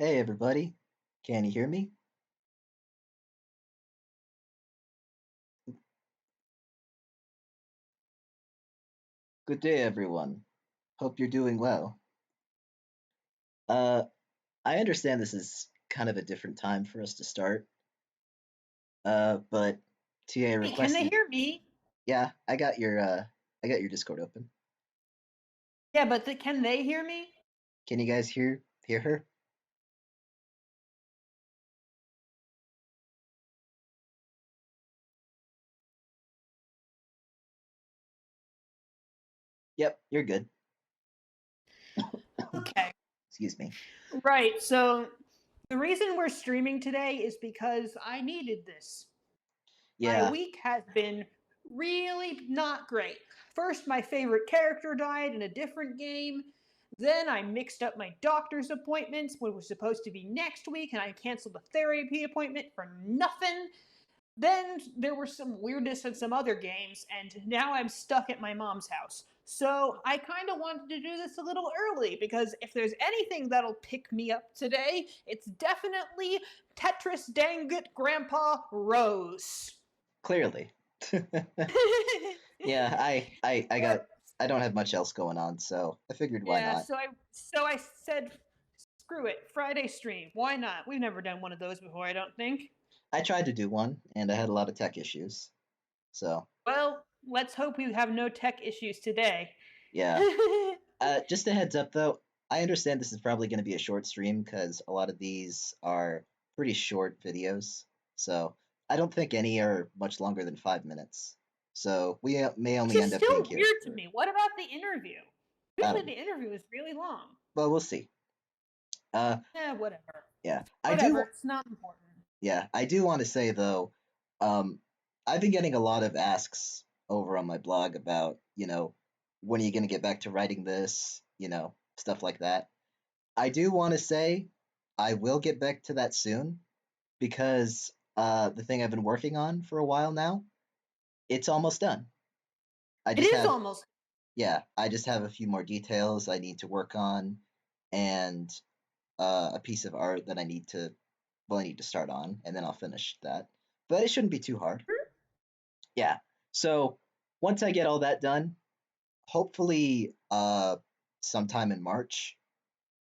Hey everybody, can you hear me? Good day everyone. Hope you're doing well. Uh, I understand this is kind of a different time for us to start. But TA Hey, can they requested. hear me? Yeah, I got your Discord open. Yeah, but can they hear me? Can you guys hear her? Yep, you're good. Okay. Excuse me. Right. So the reason we're streaming today is because I needed this. My Yeah, week has been really not great. First, my favorite character died in a different game. Then I mixed up my doctor's appointments, what was supposed to be next week, and I canceled a therapy appointment for nothing. Then there was some weirdness in some other games, and now I'm stuck at my mom's house. So I kind of wanted to do this a little early because if there's anything that'll pick me up today, it's definitely Tetris Dangut Grandpa Rose. clearly. Yeah, I don't have much else going on, so I figured why Yeah, not. so I said, screw it, Friday stream. Why not? We've never done one of those before, I don't think. I tried to do one and I had a lot of tech issues. So, Well, let's hope we have no tech issues today. yeah. Just a heads up though, I understand this is probably going to be a short stream because a lot of these are pretty short videos. So I don't think any are much longer than 5 minutes. So we may Which only is end up being still here weird to for, me. What about the interview? I Usually don't know. the interview is really long. Well, we'll see. Uh, Whatever. yeah, Whatever, it's not important. yeah, I do want to say though, um, I've been getting a lot of asks over on my blog about, when are you going to get back to writing this, stuff like that. I do want to say I will get back to that soon because the thing I've been working on for a while now, it's almost done. I It just is have, almost. yeah, I just have a few more details I need to work on and a piece of art that I need to start on, and then I'll finish that. But it shouldn't be too hard. Yeah. So once I get all that done, hopefully sometime in March,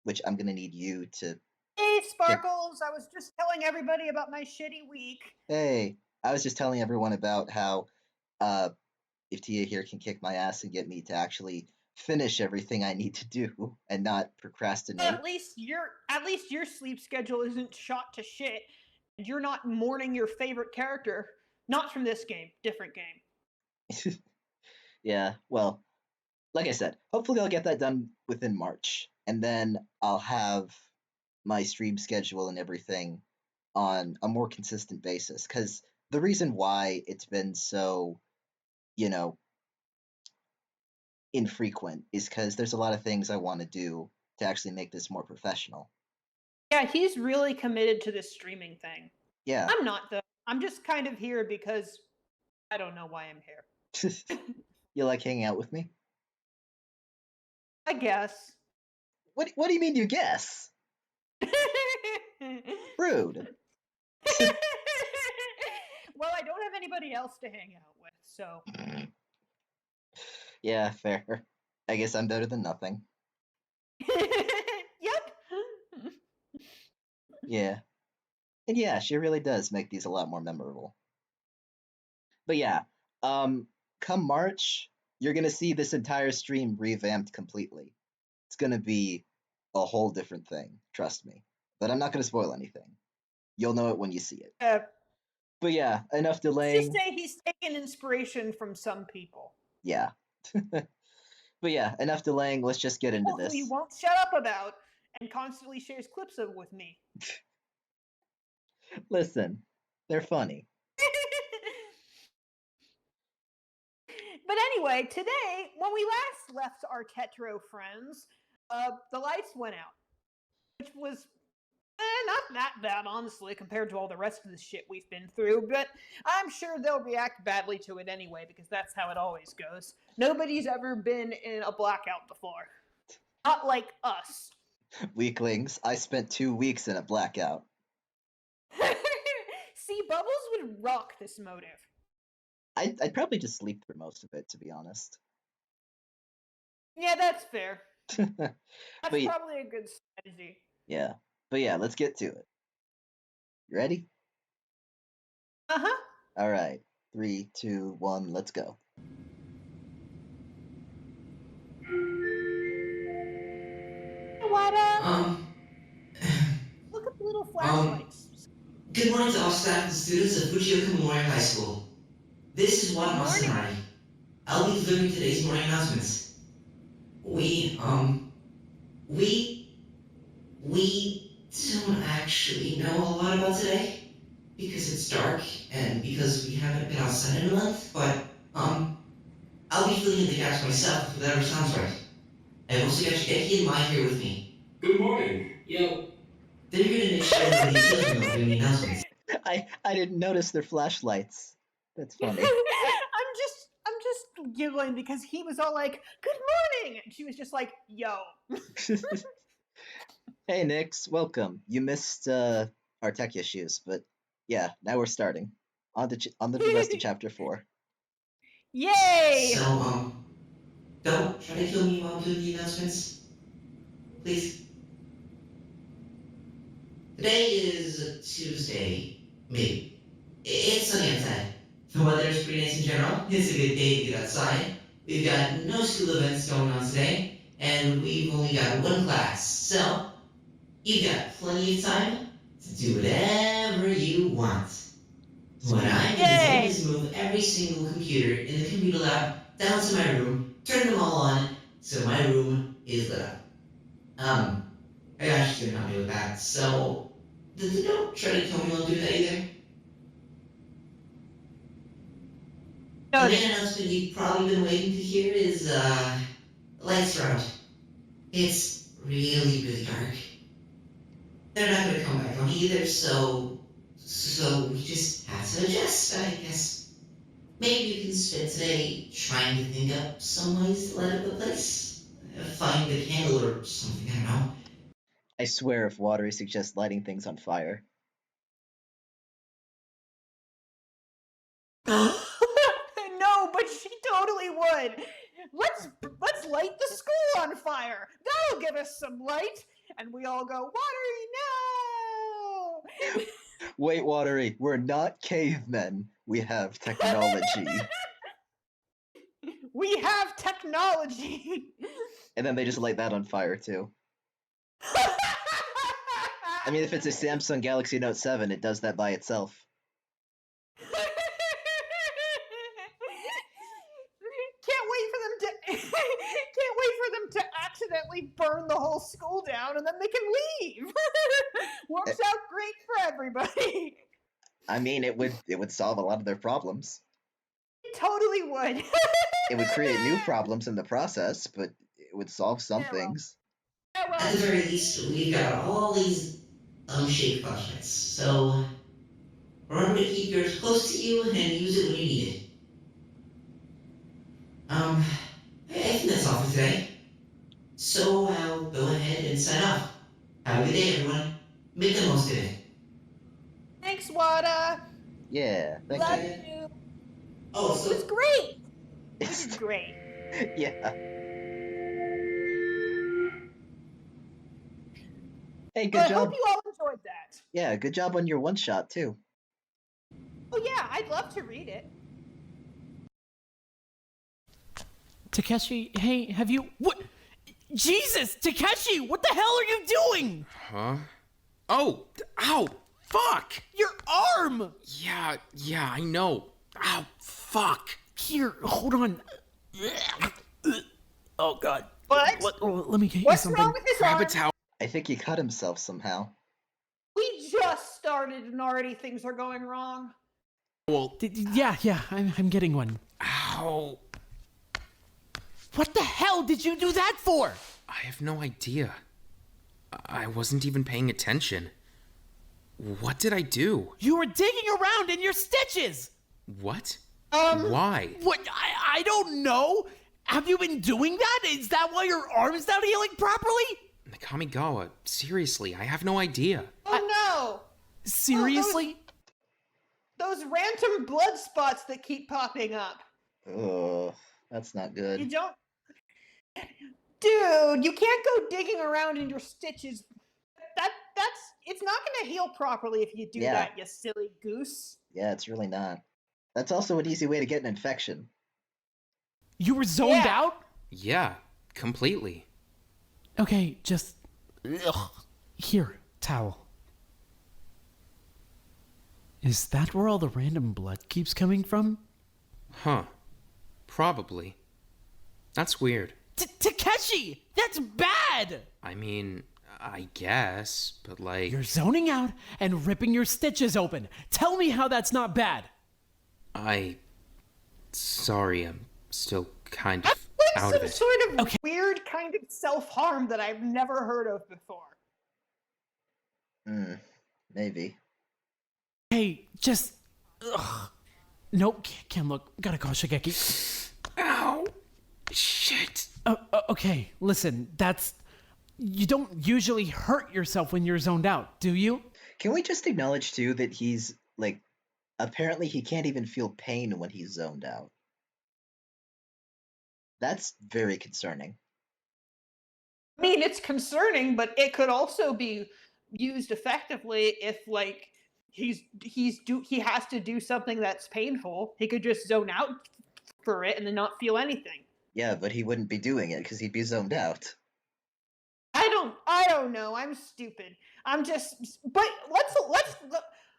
which I'm gonna need you to Hey, kick. Sparkles! I was just telling everybody about my shitty week. Hey, I was just telling everyone about how uh, if Tia here can kick my ass and get me to actually finish everything I need to do and not procrastinate. At least your sleep schedule isn't shot to shit, and you're not mourning your favorite character. Not from this game, different game. Yeah, well, like I said, hopefully I'll get that done within March, and then I'll have my stream schedule and everything on a more consistent basis. Because the reason why it's been so, you know, infrequent is because there's a lot of things I want to do to actually make this more professional. Yeah, he's really committed to this streaming thing. Yeah. I'm not though. I'm just kind of here because I don't know why I'm here. You like hanging out with me? I guess. What do you mean you guess? Rude. Well, I don't have anybody else to hang out with, so. Yeah, fair. I guess I'm better than nothing. Yep. Yeah. And yeah, she really does make these a lot more memorable. But yeah, um, come March, you're gonna see this entire stream revamped completely. It's gonna be a whole different thing, trust me. But I'm not gonna spoil anything. You'll know it when you see it. Uh, But yeah, enough let's just delaying. say he's taken inspiration from some people. Yeah. But yeah, enough delaying. Let's just get into People who he this. won't shut up about and constantly shares clips of with me. Listen, they're funny. But anyway, today, when we last left our Tetro friends, the lights went out, which was not that bad, honestly, compared to all the rest of the shit we've been through, but I'm sure they'll react badly to it anyway, because that's how it always goes. Nobody's ever been in a blackout before. Not like us. Weaklings, I spent 2 weeks in a blackout. See, Bubbles would rock this motive. I'd probably just sleep through most of it, to be honest. Yeah, that's fair. That's But probably a good strategy. yeah, but yeah, let's get to it. You ready? Uh-huh. All right, 3, 2, 1, let's go. What Um, Look at the little um, flashlights. Good morning to all staff and students of Fujioka Memorial High School. This is Good Wada morning. Masanari. I'll be delivering today's morning announcements. We don't actually know a lot about today because it's dark and because we haven't been outside in a month, but, I'll be filling in the gaps myself if whatever sounds right. I've also got Shigeki and Mai here with me. Good morning. Yo. They're here to make sure everybody hears me while doing the announcements. I didn't notice their flashlights. That's funny. I'm just giggling because he was all like, "Good morning," and she was just like, "Yo." Hey, Nix, welcome. You missed our tech issues, but yeah, now we're starting. On to the rest of chapter 4. Yay! So, don't try to kill me while I'm doing the announcements. Please. Today is Tuesday, maybe. It's sunny outside. The weather is pretty nice in general. It's a good day to get outside. We've got no school events going on today, and we've only got one class. So, you've got plenty of time to do whatever you want. What I'm going to do is move every single computer in the computer lab down to my room, turn them all on, so my room is lit up. I got she's gonna help me with that. So, don't try to kill me while doing that either. The main announcement you've probably been waiting to hear is, lights are out. It's really, really dark. They're not gonna come back on either, so we just have to adjust, I guess. Maybe you can spend today trying to think up some ways to light up the place. Find a candle or something, I don't know. I swear if Watery suggests lighting things on fire. No, but she totally would. Let's light the school on fire. That'll give us some light. And we all go, Watery, no! Wait, Watery, we're not cavemen. We have technology. We have technology. And then they just light that on fire too. I mean, if it's a Samsung Galaxy Note 7, it does that by itself. Can't wait for them to accidentally burn the whole school down and then they can leave. Works out great for everybody. I mean, it would solve a lot of their problems. It totally would. It would create new problems in the process, but it would solve some things. At the very least, we've got all these shake flashlights, so remember to keep yours close to you and use it when you need it. I think that's all for today. So I'll go ahead and sign off. Have a good day, everyone. Make the most of it. Thanks, Wada. Yeah, thank Love you. you. Oh, It was great. It was great. Yeah. Hey, good I job. hope you all enjoyed that. Yeah, good job on your one shot too. Oh yeah, I'd love to read it. Takeshi, hey, have you... What? Jesus, Takeshi, what the hell are you doing? Huh? Oh, ow, fuck! Your arm! Yeah, I know. Ow, fuck. Here, hold on. Oh, God. What? Let me get What's you something. wrong with his Grab arm? a towel. I think he cut himself somehow. We just started and already things are going wrong. Yeah, I'm getting one. Ow. What the hell did you do that for? I have no idea. I wasn't even paying attention. What did I do? You were digging around in your stitches! What? Why? What? I don't know. Have you been doing that? Is that why your arm's not healing properly? Nakamigawa, seriously, I have no idea. Oh no! Seriously? Those random blood spots that keep popping up. Oh, that's not You good. don't. Dude, you can't go digging around in your stitches. That's it's not gonna heal properly if you do Yeah. that, you silly goose. Yeah, it's really not. That's also an easy way to get an infection. You were zoned Yeah. out? Yeah, completely. Okay, just... Ugh. Here, towel. Is that where all the random blood keeps coming from? Huh. Probably. That's weird. Takeshi! That's bad! I mean, I guess, but like... You're zoning out and ripping your stitches open. Tell me how that's not bad. Sorry, I'm still kind of Like out some of it. sort of weird kind of self-harm that I've never heard of before. Maybe. Hey, just... Ugh. Nope, can't look. Gotta call Shigeki. Ow! Shit! Okay, listen, that's... You don't usually hurt yourself when you're zoned out, do you? Can we just acknowledge, too, that he's, like, apparently he can't even feel pain when he's zoned out? That's very concerning. I mean, it's concerning, but it could also be used effectively if, like, he has to do something that's painful. He could just zone out for it and then not feel anything. Yeah, but he wouldn't be doing it because he'd be zoned out. I don't know. I'm stupid. I'm just. But let's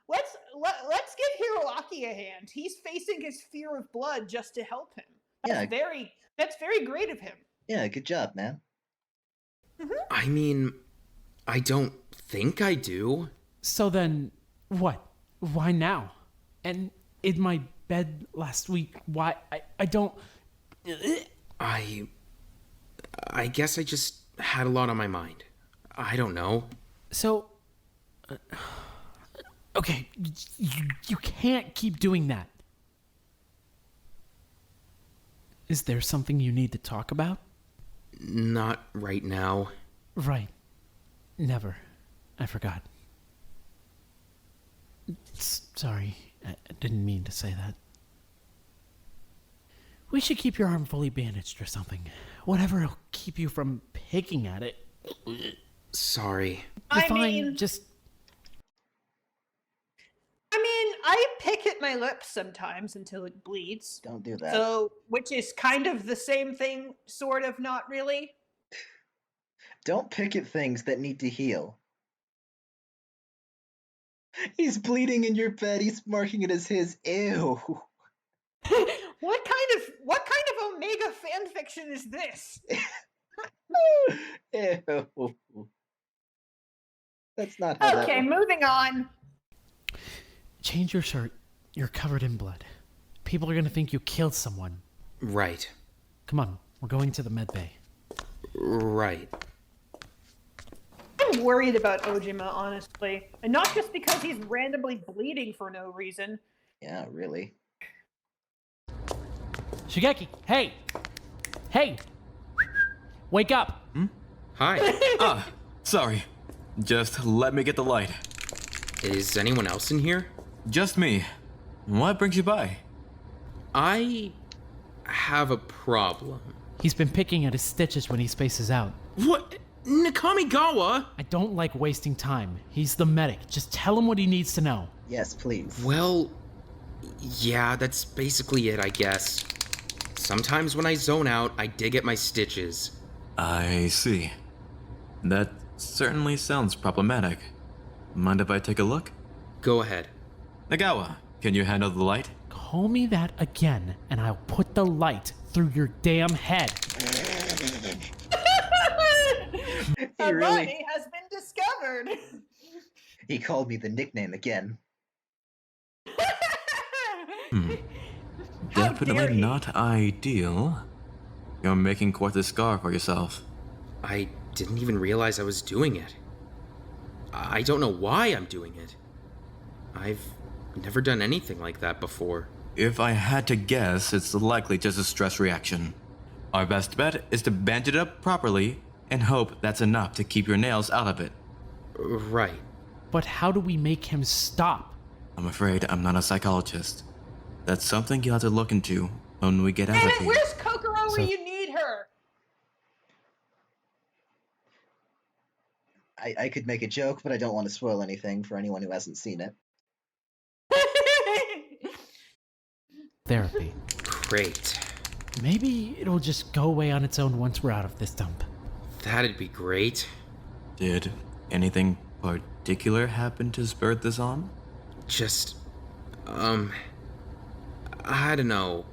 give Hiroaki a hand. He's facing his fear of blood just to help him. That's very great of him. Yeah, good job, man. I mean, I don't think I do. So then, what? Why now? And in my bed last week, why? I don't... I guess I just had a lot on my mind. I don't know. So... okay, you can't keep doing that. Is there something you need to talk about? Not right now. Right. Never. I forgot. Sorry, I didn't mean to say that. We should keep your arm fully bandaged or something. Whatever will keep you from picking at it. Sorry. You're I fine, mean- just... I pick at my lips sometimes until it bleeds. Don't do that. So, which is kind of the same thing, sort of, not really. Don't pick at things that need to heal. He's bleeding in your bed. He's marking it as his. Ew. What kind of Omega fan fiction is this? Ew. That's not how that Okay, works. moving on. Change your shirt. You're covered in blood. People are gonna think you killed someone. Right. Come on, we're going to the med bay. Right. I'm worried about Ojima, honestly. And not just because he's randomly bleeding for no reason. Yeah, really. Shigeki, hey! Hey! Wake up! Hi. Sorry. Just let me get the light. Is anyone else in here? Just me. What brings you by? I have a problem. He's been picking at his stitches when he spaces out. What? Nakamigawa? I don't like wasting time. He's the medic. Just tell him what he needs to know. Yes, please. Well, yeah, that's basically it, I guess. Sometimes when I zone out, I dig at my stitches. I see. That certainly sounds problematic. Mind if I take a look? Go ahead. Nagawa, can you handle the light? Call me that again, and I'll put the light through your damn head. A really- body has been discovered. He called me the nickname again. How dare Definitely he? not ideal. You're making quite a scar for yourself. I didn't even realize I was doing it. I don't know why I'm doing it. I've never done anything like that before. If I had to guess, it's likely just a stress reaction. Our best bet is to bandage it up properly and hope that's enough to keep your nails out of it. Right. But how do we make him stop? I'm afraid I'm not a psychologist. That's something you'll have to look into when we get out Damn of it, here. where's Kokoro So- when you need her? I could make a joke, but I don't want to spoil anything for anyone who hasn't seen it. Therapy. Great. Maybe it'll just go away on its own once we're out of this dump. That'd be great. Did anything particular happen to spur this on? Just, I don't know.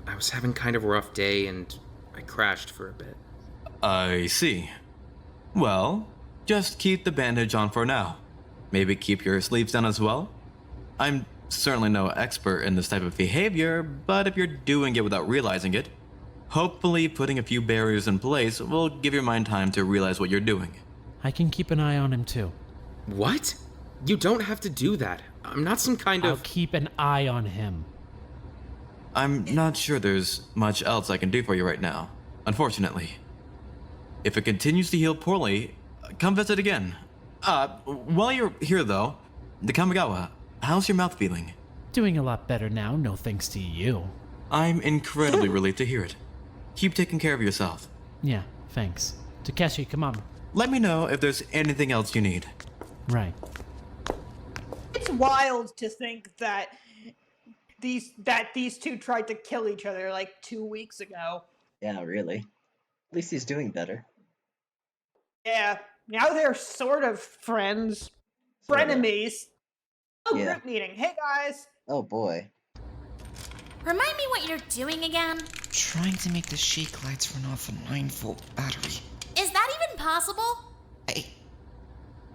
I was having kind of a rough day and I crashed for a bit. I see. Well, just keep the bandage on for now. Maybe keep your sleeves down as well. I'm certainly no expert in this type of behavior, but if you're doing it without realizing it, hopefully putting a few barriers in place will give your mind time to realize what you're doing. I can keep an eye on him too. What? You don't have to do that. I'm not some kind I'll of... keep an eye on him. I'm not sure there's much else I can do for you right now, unfortunately. If it continues to heal poorly, come visit again. While you're here though, the Kamigawa, how's your mouth feeling? Doing a lot better now, no thanks to you. I'm incredibly relieved to hear it. Keep taking care of yourself. Yeah, thanks. Takeshi, come on. Let me know if there's anything else you need. Right. It's wild to think that these two tried to kill each other like 2 weeks ago. Yeah, really. At least he's doing better. Yeah, now they're sort of friends. Sorta. Frenemies. Oh, Yeah. group meeting. Hey, guys. Oh boy. Remind me what you're doing again? Trying to make the shake lights run off a 9-volt battery. Is that even possible?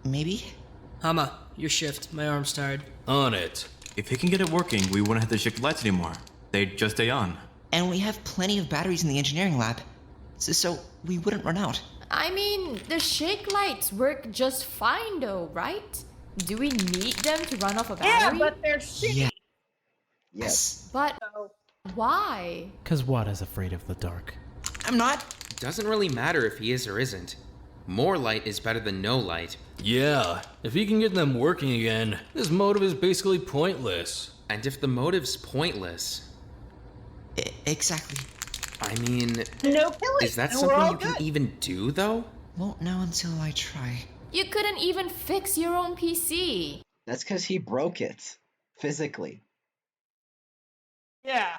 Maybe? Hama, your shift. My arm's tired. On it. If he can get it working, we wouldn't have to shake the lights anymore. They'd just stay on. And we have plenty of batteries in the engineering lab, so we wouldn't run out. I mean, the shake lights work just fine though, right? Do we need them to run off a Yeah, battery? but they're shitty. Yeah. Yes. But So, why? Cause Wada's afraid of the dark. I'm not. Doesn't really matter if he is or isn't. More light is better than no light. Yeah, if he can get them working again, this motive is basically pointless. And if the motive's pointless, Exactly. I mean, no killing. is that and we're all something you good. can even do, though? Won't know until I try. You couldn't even fix your own PC. That's because he broke it. Physically. Yeah.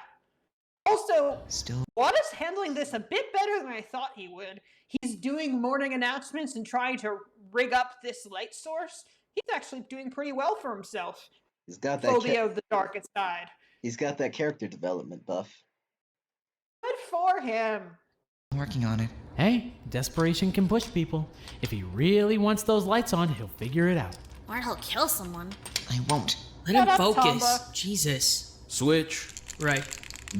Also, Still. Wada's handling this a bit better than I thought he would. He's doing morning announcements and trying to rig up this light source. He's actually doing pretty well for himself. He's got that Phobia of the darkest side. he's got that character development buff. Good for him. I'm working on it. Hey, desperation can push people. If he really wants those lights on, he'll figure it out. Or he'll kill someone. I won't. Let Shut him up, focus. Tomba. Jesus. Switch. Right.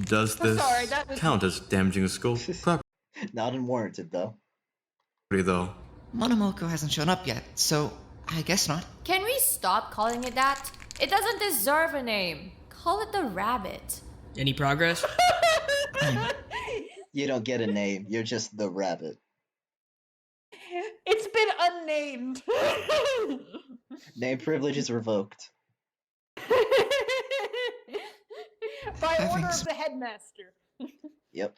Does Oh, this sorry, that was count me. as damaging a school property, Not unwarranted though. though? Monomoko hasn't shown up yet, so I guess not. Can we stop calling it that? It doesn't deserve a name. Call it the rabbit. Any progress? You don't get a name, you're just the rabbit. It's been unnamed. Name privilege is revoked. By Having order of some- the headmaster. Yep.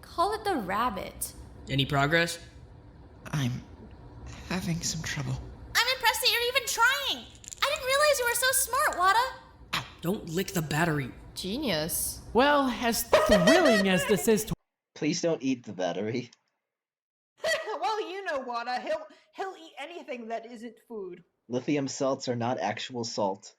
Call it the rabbit. Any progress? I'm having some trouble. I'm impressed that you're even trying. I didn't realize you were so smart, Wada. Don't lick the battery. Genius. Well, as thrilling as this is to Please don't eat the battery. Well, you know Wada. He'll eat anything that isn't food. Lithium salts are not actual salt.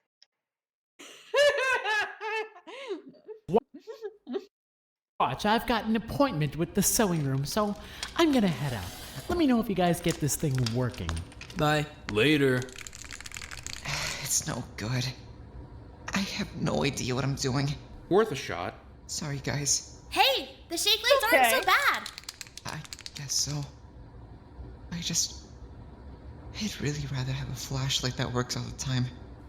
watch, I've got an appointment with the sewing room, so I'm gonna head out. Let me know if you guys get this thing working. Bye. Later. It's no good. I have no idea what I'm doing. Worth a shot. Sorry, guys. Hey, the shake lights aren't so Okay. bad. I guess so. I'd really rather have a flashlight that works all the time.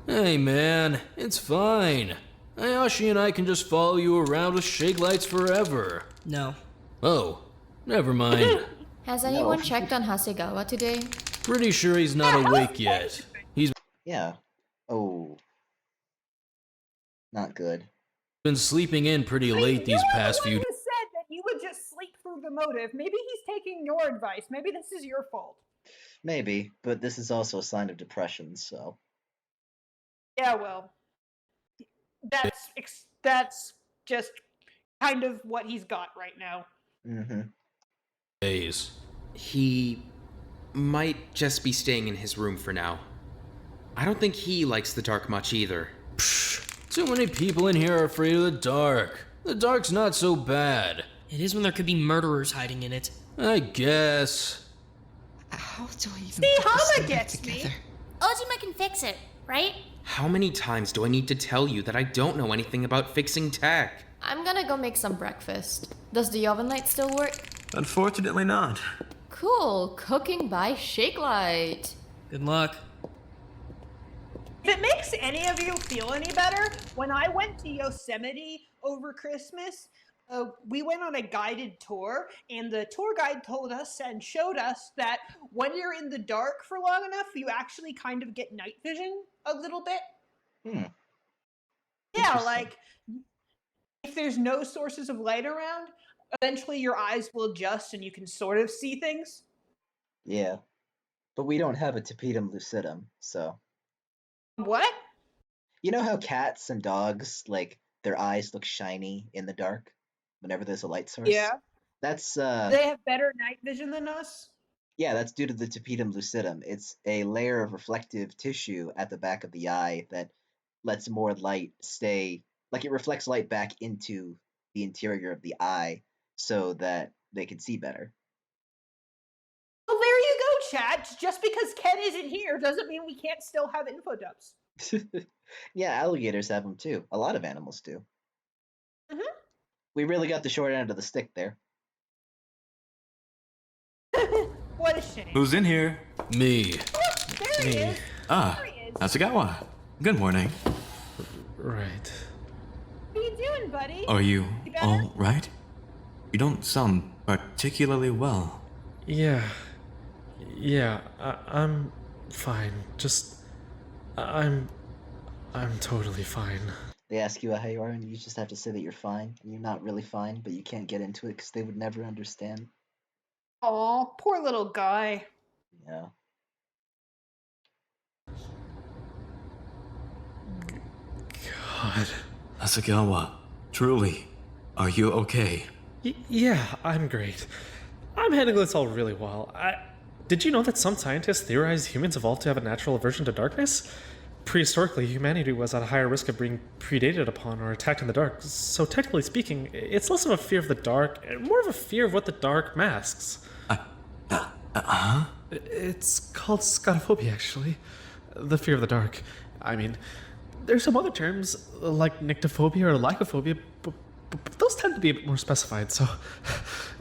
Hey man, it's fine. Ayashi and I can just follow you around with shake lights forever. No. Oh, never mind. Has No. anyone checked on Hasegawa today? Pretty sure he's not awake yet. He's Yeah. Oh. Not good. been sleeping in pretty late these past few You said that you would just sleep through the motive. Maybe he's taking your advice. Maybe this is your fault. Maybe, but this is also a sign of depression, so. Yeah, well, that's just kind of what he's got right now. Mm-hmm. days. He might just be staying in his room for now. I don't think he likes the dark much either. Too many people in here are afraid of the dark. The dark's not so bad. It is when there could be murderers hiding in it. I guess. How do I even See, put this Hama thing back gets together? me. Ojima can fix it, right? How many times do I need to tell you that I don't know anything about fixing tech? I'm gonna go make some breakfast. Does the oven light still work? Unfortunately not. Cool, cooking by Shake Light. Good luck. If it makes any of you feel any better, when I went to Yosemite over Christmas, we went on a guided tour, and the tour guide told us and showed us that when you're in the dark for long enough, you actually kind of get night vision a little bit. Yeah, Interesting. like if there's no sources of light around, eventually your eyes will adjust and you can sort of see things. Yeah. But we don't have a tapetum lucidum, so. What? You know how cats and dogs, like, their eyes look shiny in the dark whenever there's a light source? Yeah. That's, They have better night vision than us? yeah, that's due to the tapetum lucidum. It's a layer of reflective tissue at the back of the eye that lets more light stay, like it reflects light back into the interior of the eye so that they can see better. Well, there you go, chat. Just because Ken isn't here doesn't mean we can't still have info dumps. Yeah, alligators have them too. A lot of animals do. Mhm. We really got the short end of the stick there. What a shame. Who's in here? Me. Look, there he is. Ah, There he is. Hasegawa. Good morning. Right. How you doing, buddy? Are you You better? all right? You don't sound particularly well. Yeah. Yeah, I'm fine. I'm totally fine. They ask you how you are, and you just have to say that you're fine, and you're not really fine, but you can't get into it because they would never understand. Aw, poor little guy. Yeah. God. Hasegawa, truly, are you okay? Yeah, I'm great. I'm handling this all really well. Did you know that some scientists theorize humans evolved to have a natural aversion to darkness? Prehistorically, humanity was at a higher risk of being predated upon or attacked in the dark, so technically speaking, it's less of a fear of the dark and more of a fear of what the dark masks. It's called scotophobia, actually. The fear of the dark. I mean, there's some other terms, like nyctophobia or lycophobia, but those tend to be a bit more specified, so...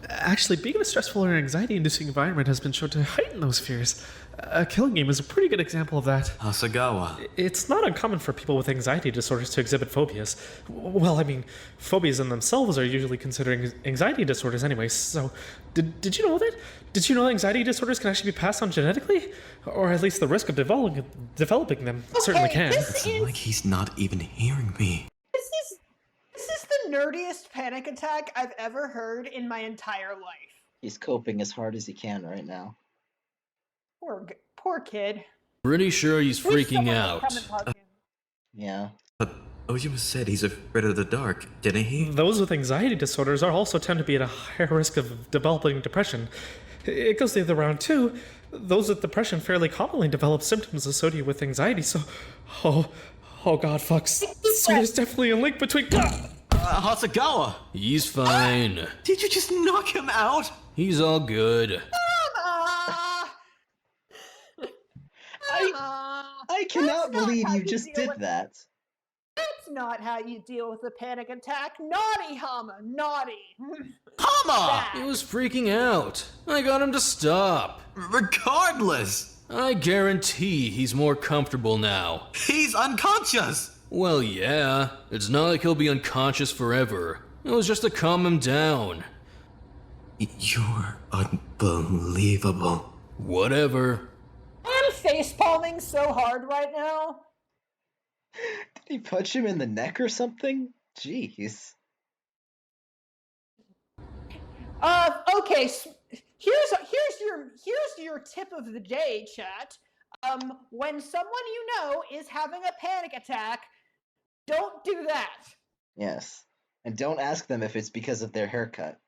Actually, being in a stressful or anxiety-inducing environment has been shown to heighten those fears. A killing game is a pretty good example of that. Hasegawa. It's not uncommon for people with anxiety disorders to exhibit phobias. Well, I mean, phobias in themselves are usually considered anxiety disorders anyway, so... Did you know that? Did you know anxiety disorders can actually be passed on genetically? Or at least the risk of developing them certainly can. It's like he's not even hearing me. This is the nerdiest panic attack I've ever heard in my entire life. He's coping as hard as he can right now. Poor kid. Pretty sure he's Wish freaking someone would out. come and hug him. Yeah. But Ojima said he's afraid of the dark, didn't he? Those with anxiety disorders are also tend to be at a higher risk of developing depression. It goes the other way around too. Those with depression fairly commonly develop symptoms associated with anxiety, so... Oh god, fuck. So there's definitely a link between... Hasegawa! He's fine. Did you just knock him out? He's all good. I cannot That's not believe how you you just deal did with- that. That's not how you deal with a panic attack. Naughty, Hama, naughty. Hama! He was freaking out. I got him to stop. Regardless, I guarantee he's more comfortable now. he's unconscious! Well, yeah. It's not like he'll be unconscious forever. It was just to calm him down. You're unbelievable. Whatever. I'm face palming so hard right now. Did he punch him in the neck or something? Jeez. Okay. Here's your tip of the day, chat. When someone you know is having a panic attack, don't do that. Yes. And don't ask them if it's because of their haircut.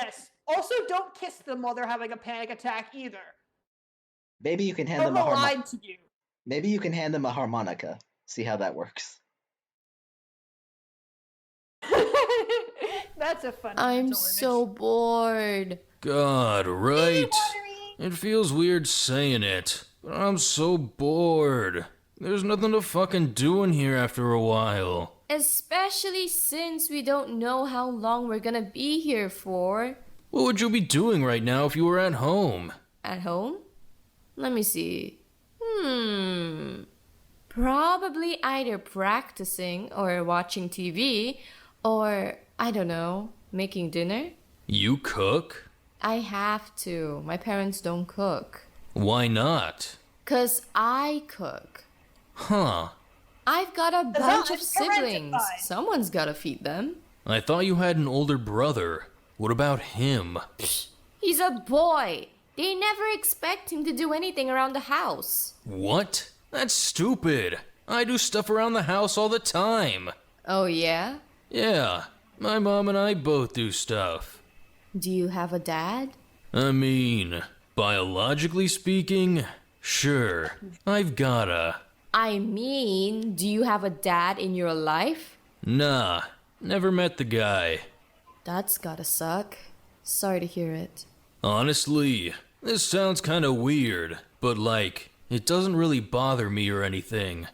Yes. Also, don't kiss them while they're having a panic attack either. Maybe you can hand them Irma a lied to you. Maybe you can hand them a harmonica. See how that works. That's a fun. I'm so bored. God, right? It feels weird saying it, but I'm so bored. There's nothing to fucking do in here after a while. Especially since we don't know how long we're gonna be here for. What would you be doing right now if you were at home? At home? Let me see. Probably either practicing or watching TV or, I don't know, making dinner. You cook? I have to. My parents don't cook. Why not? 'Cause I cook. Huh. I've got a bunch of I'm siblings. parentified. Someone's gotta feed them. I thought you had an older brother. What about him? He's a boy. They never expect him to do anything around the house. What? That's stupid. I do stuff around the house all the time. Oh, yeah? Yeah, my mom and I both do stuff. Do you have a dad? I mean, biologically speaking, sure, I've gotta. I mean, do you have a dad in your life? Nah, never met the guy. That's gotta suck. Sorry to hear it. Honestly, this sounds kinda weird, but like, it doesn't really bother me or anything.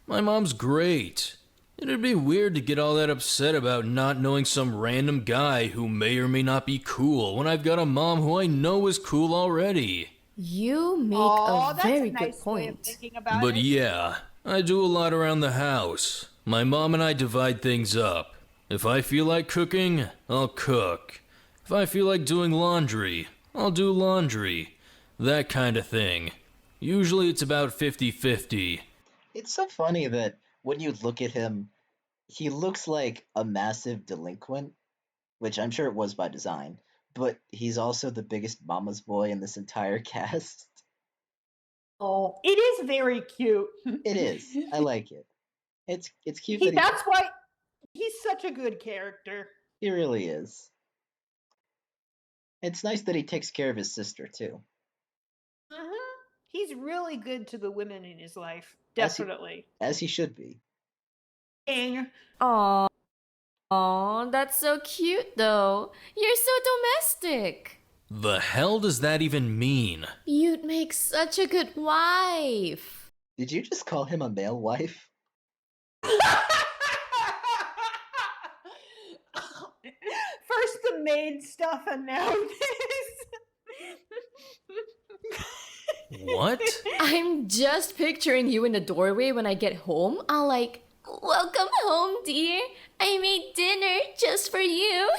My mom's great. It'd be weird to get all that upset about not knowing some random guy who may or may not be cool when I've got a mom who I know is cool already. You make a that's very a good nice way of point. thinking about But it. yeah, I do a lot around the house. My mom and I divide things up. If I feel like cooking, I'll cook. If I feel like doing laundry, I'll do laundry. That kind of thing. Usually it's about 50-50. It's so funny that when you look at him, he looks like a massive delinquent, which I'm sure it was by design, but he's also the biggest mama's boy in this entire cast. Oh, it is very cute. It is. I like it. It's cute that That's why he's such a good character. he really is. It's nice that he takes care of his sister too. He's really good to the women in his life. As he- Definitely. As he should be. Dang. Aw, that's so cute though. You're so domestic. The hell does that even mean? You'd make such a good wife. Did you just call him a male wife? First the maid stuff and now this. What? I'm just picturing you in the doorway when I get home. I'll like, welcome home, dear. I made dinner just for you.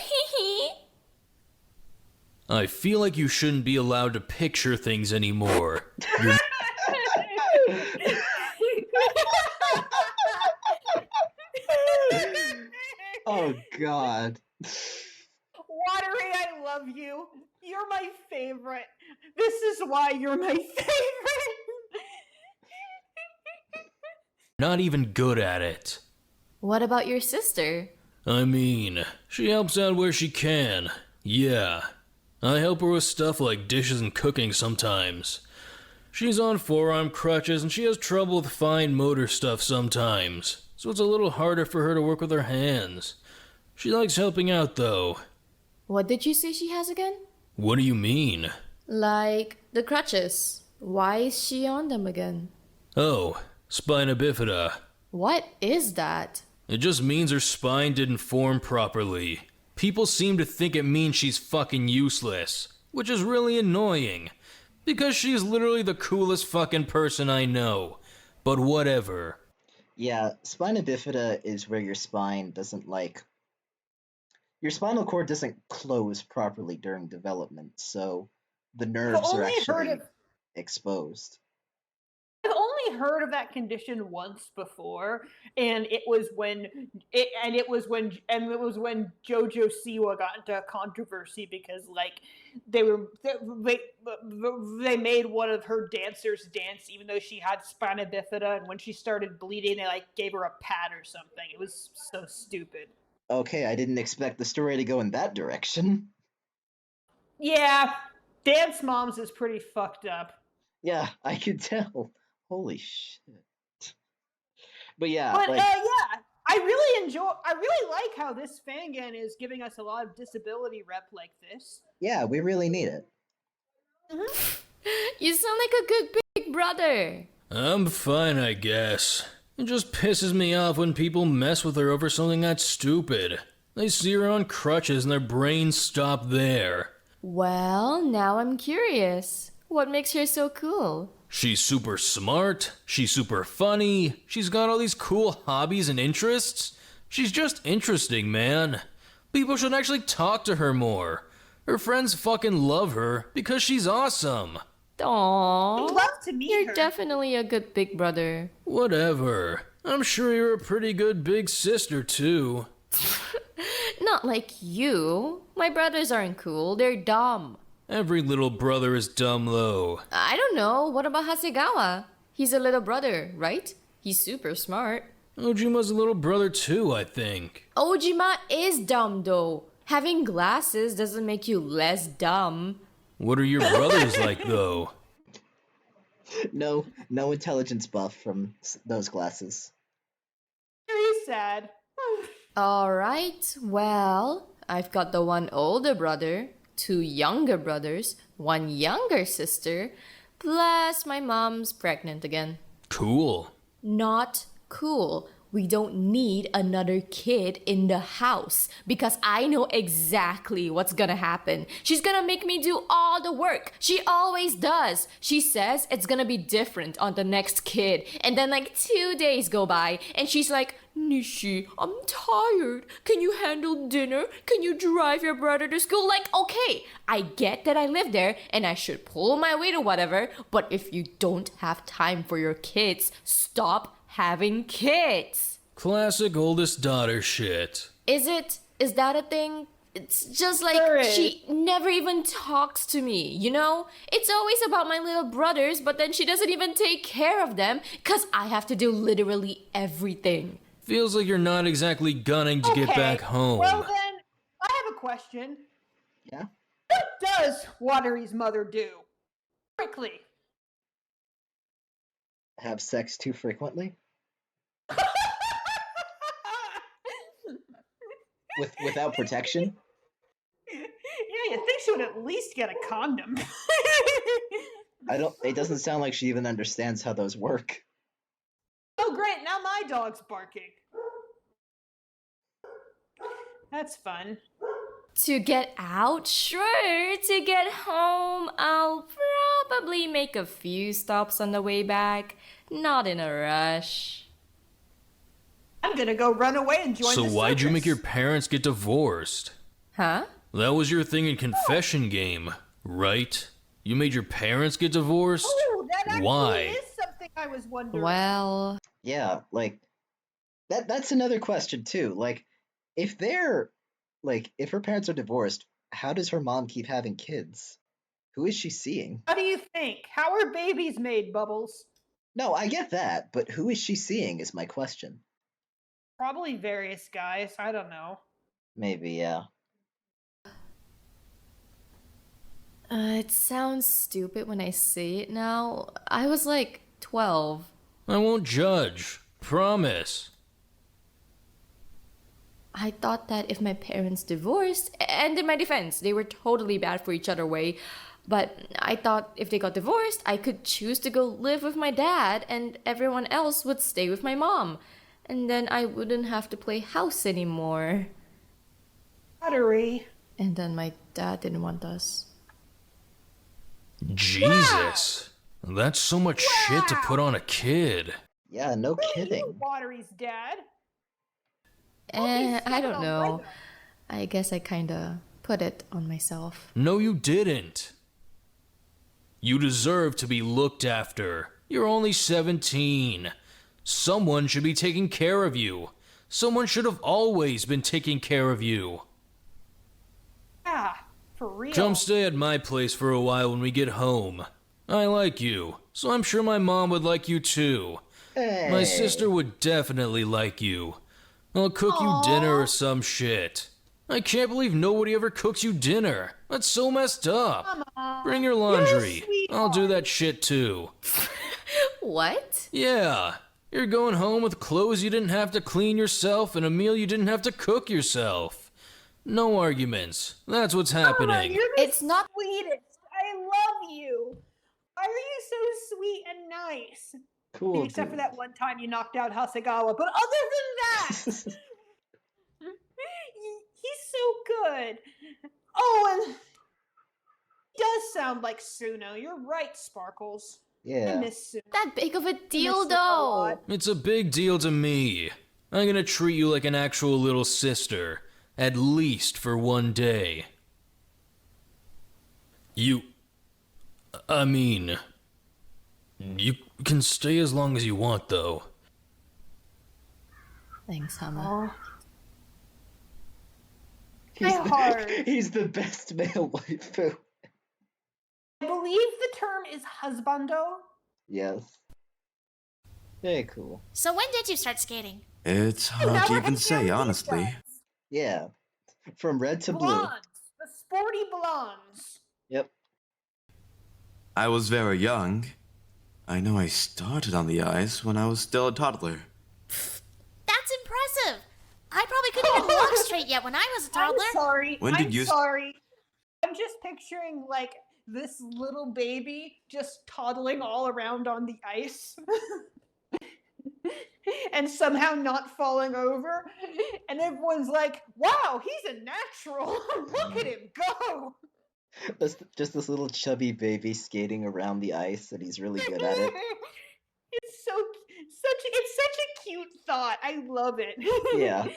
I feel like you shouldn't be allowed to picture things anymore. You're Oh God. Watery, I love you. You're my favorite. This is why you're my favorite. not even good at it. What about your sister? I mean, she helps out where she can. Yeah. I help her with stuff like dishes and cooking sometimes. She's on forearm crutches and she has trouble with fine motor stuff sometimes, so it's a little harder for her to work with her hands. She likes helping out though. What did you say she has again? What do you mean? Like the crutches. Why is she on them again? Oh, spina bifida. What is that? It just means her spine didn't form properly. People seem to think it means she's fucking useless, which is really annoying, because she's literally the coolest fucking person I know. But whatever. Yeah, spina bifida is where your spine doesn't your spinal cord doesn't close properly during development, so the I've nerves are only heard actually of exposed. I've only heard of that condition once before, and it was when JoJo Siwa got into a controversy because like they made one of her dancers dance even though she had spina bifida, and when she started bleeding, they like gave her a pad or something. It was so stupid. Okay, I didn't expect the story to go in that direction. Yeah, Dance Moms is pretty fucked up. Yeah, I could tell. Holy shit. But yeah, But like, yeah, I really like how this fangan is giving us a lot of disability rep like this. yeah, we really need it. You sound like a good big brother. I'm fine, I guess. It just pisses me off when people mess with her over something that stupid. They see her on crutches and their brains stop there. Well, now I'm curious. What makes her so cool? She's super smart, she's super funny, she's got all these cool hobbies and interests. She's just interesting, man. People should actually talk to her more. Her friends fucking love her because she's awesome. Aww. I'd love to meet You're her. definitely a good big brother. Whatever. I'm sure you're a pretty good big sister, too. Not like you. My brothers aren't cool, they're dumb. Every little brother is dumb, though. I don't know. What about Hasegawa? He's a little brother, right? He's super smart. Ojima's a little brother, too, I think. Ojima is dumb, though. Having glasses doesn't make you less dumb. What are your brothers like, though? No intelligence buff from those glasses. Very sad. Alright, well, I've got the one older brother, 2 younger brothers, 1 younger sister, plus my mom's pregnant again. Cool. Not cool. We don't need another kid in the house because I know exactly what's gonna happen. She's gonna make me do all the work. She always does. She says it's gonna be different on the next kid. And then like 2 days go by and she's like, Nishi, I'm tired. Can you handle dinner? Can you drive your brother to school? Like, okay, I get that I live there and I should pull my weight or whatever, but if you don't have time for your kids, stop having kids. Classic oldest daughter shit. Is it? Is that a thing? It's just like she never even talks to me, you know? It's always about my little brothers, but then she doesn't even take care of them because I have to do literally everything. Feels like you're not exactly gunning to get back home. Well then, I have a question. Yeah? What does Watery's mother do? Quickly. Have sex too frequently? Without protection? Yeah, you think she would at least get a condom. It doesn't sound like she even understands how those work. Oh great, now my dog's barking. That's fun. To get out? Sure. To get home, I'll probably make a few stops on the way back. Not in a rush. I'm gonna go run away and join So the why'd you circus. make your parents get divorced? Huh? That was your thing in Confession Game, right? You made your parents get divorced? Oh, that actually Why? is something I was wondering. Well, Yeah, like that's another question too. Like if her parents are divorced, how does her mom keep having kids? Who is she seeing? How do you think? How are babies made, Bubbles? No, I get that, but who is she seeing is my question. Probably various guys. I don't know. Maybe, yeah. it sounds stupid when I say it now. I was like 12. I won't judge. Promise. I thought that if my parents divorced, and in my defense, they were totally bad for each other way, but I thought if they got divorced, I could choose to go live with my dad and everyone else would stay with my mom. And then I wouldn't have to play house anymore. Watery. And then my dad didn't want us. Jesus. That's so much shit to put on a kid. Yeah, no kidding. Watery's dad. I don't know. I guess I kinda put it on myself. No, you didn't. You deserve to be looked after. You're only 17. Someone should be taking care of you. Someone should have always been taking care of you. Yeah, for real. Come stay at my place for a while when we get home. I like you, so I'm sure my mom would like you too. Hey. My sister would definitely like you. I'll cook you dinner or some shit. I can't believe nobody ever cooks you dinner. That's so messed up. Bring your laundry. I'll do that shit too. What? Yeah. You're going home with clothes you didn't have to clean yourself and a meal you didn't have to cook yourself. No arguments. That's what's happening. You're the It's not. sweetest. I love you. Why are you so sweet and nice? Cool. Except for dude. that one time you knocked out Hasegawa. But other than that, he's so good. Oh, and he does sound like Suno. You're right, Sparkles. I Yeah. miss Suno. That big of a deal, miss it a though. lot. It's a big deal to me. I'm gonna treat you like an actual little sister. At least for one day. You can stay as long as you want, though. Thanks, Hama. My heart. He's the best male waifu. I believe the term is husbando. Yes. Very cool. So when did you start skating? It's hard to never even had say, family honestly. friends. Yeah. From red to blue. Blondes. The sporty blondes. Yep. I was very young. I know I started on the ice when I was still a toddler. That's impressive. I probably couldn't even walk straight yet when I was a toddler. I'm sorry. When did you- sorry. I'm just picturing like this little baby just toddling all around on the ice. And somehow not falling over. And everyone's like, wow, he's a natural. Look at him go. Just this little chubby baby skating around the ice, and he's really good at it. It's such a cute thought. I love it. Yeah.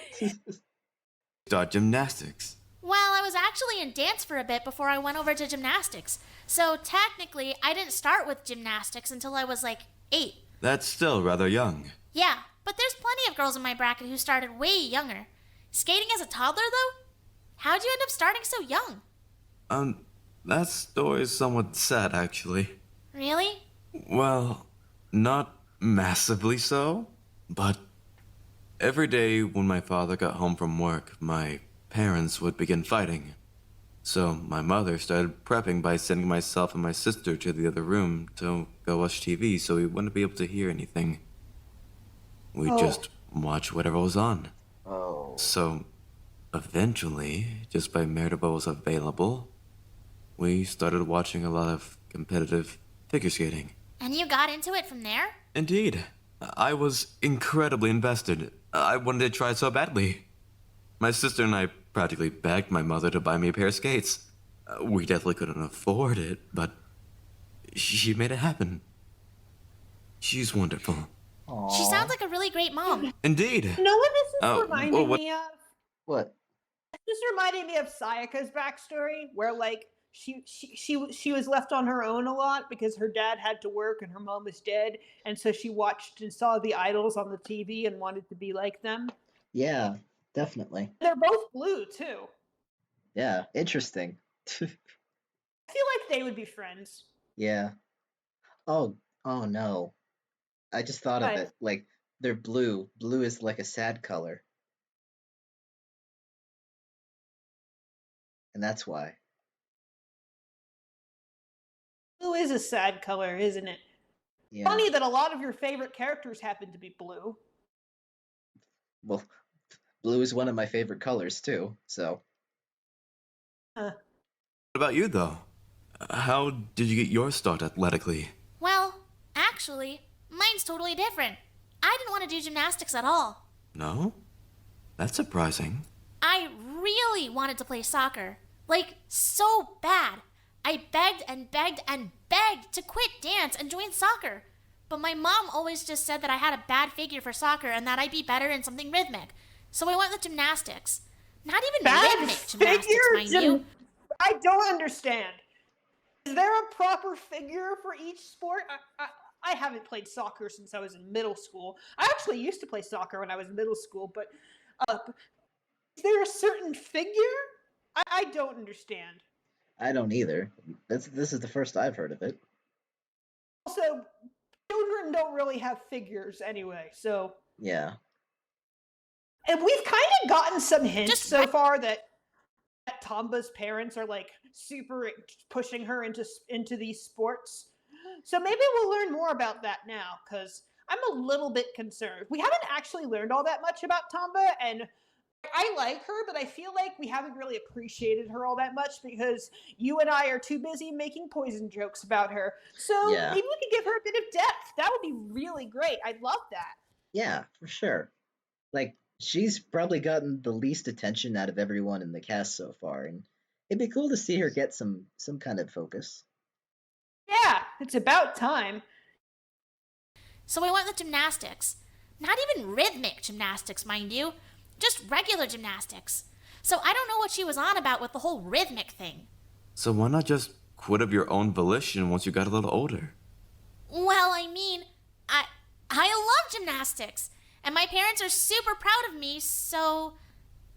Start gymnastics. Well, I was actually in dance for a bit before I went over to gymnastics. So technically, I didn't start with gymnastics until I was like 8. That's still rather young. Yeah, but there's plenty of girls in my bracket who started way younger. Skating as a toddler, though? How'd you end up starting so young? That story is somewhat sad, actually. Really? Well, not massively so, but every day when my father got home from work, my parents would begin fighting. So my mother started prepping by sending myself and my sister to the other room to go watch TV so we wouldn't be able to hear anything. We'd just watch whatever was on. Oh. So eventually, just by merit what was available, we started watching a lot of competitive figure skating. And you got into it from there? Indeed. I was incredibly invested. I wanted to try so badly. My sister and I practically begged my mother to buy me a pair of skates. We definitely couldn't afford it, but she made it happen. She's wonderful. She sounds like a really great mom. Indeed. No one this is Oh, reminding well, what- me of. What? This reminded me of Sayaka's backstory, where like she was left on her own a lot because her dad had to work and her mom was dead, and so she watched and saw the idols on the TV and wanted to be like them. Yeah, definitely. They're both blue too. Yeah, interesting. I feel like they would be friends. Yeah. Oh no. I just thought of What? it. Like, they're blue. Blue is like a sad color. And that's why. Blue is a sad color, isn't it? Yeah. Funny that a lot of your favorite characters happen to be blue. Well, blue is one of my favorite colors too, so. Huh. What about you, though? How did you get your start athletically? Well, actually, mine's totally different. I didn't want to do gymnastics at all. No? That's surprising. I really wanted to play soccer. Like, so bad. I begged and begged and begged to quit dance and join soccer. But my mom always just said that I had a bad figure for soccer and that I'd be better in something rhythmic. So I went with gymnastics. Not even Bad rhythmic gymnastics, figure mind you. I don't understand. Is there a proper figure for each sport? I haven't played soccer since I was in middle school. I actually used to play soccer when I was in middle school, but is there a certain figure? I don't understand. I don't either. This is the first I've heard of it. Also, children don't really have figures anyway, so. Yeah. And we've kind of gotten some hints so far that Tomba's parents are like super pushing her into these sports. So maybe we'll learn more about that now, because I'm a little bit concerned. We haven't actually learned all that much about Tomba, and I like her, but I feel like we haven't really appreciated her all that much because you and I are too busy making poison jokes about her. So Yeah. maybe we could give her a bit of depth. That would be really great. I'd love that. Yeah, for sure. Like, she's probably gotten the least attention out of everyone in the cast so far, and it'd be cool to see her get some kind of focus. Yeah, it's about time. So we went with gymnastics. Not even rhythmic gymnastics, mind you. Just regular gymnastics. So I don't know what she was on about with the whole rhythmic thing. So why not just quit of your own volition once you got a little older? Well, I mean, I love gymnastics. And my parents are super proud of me, so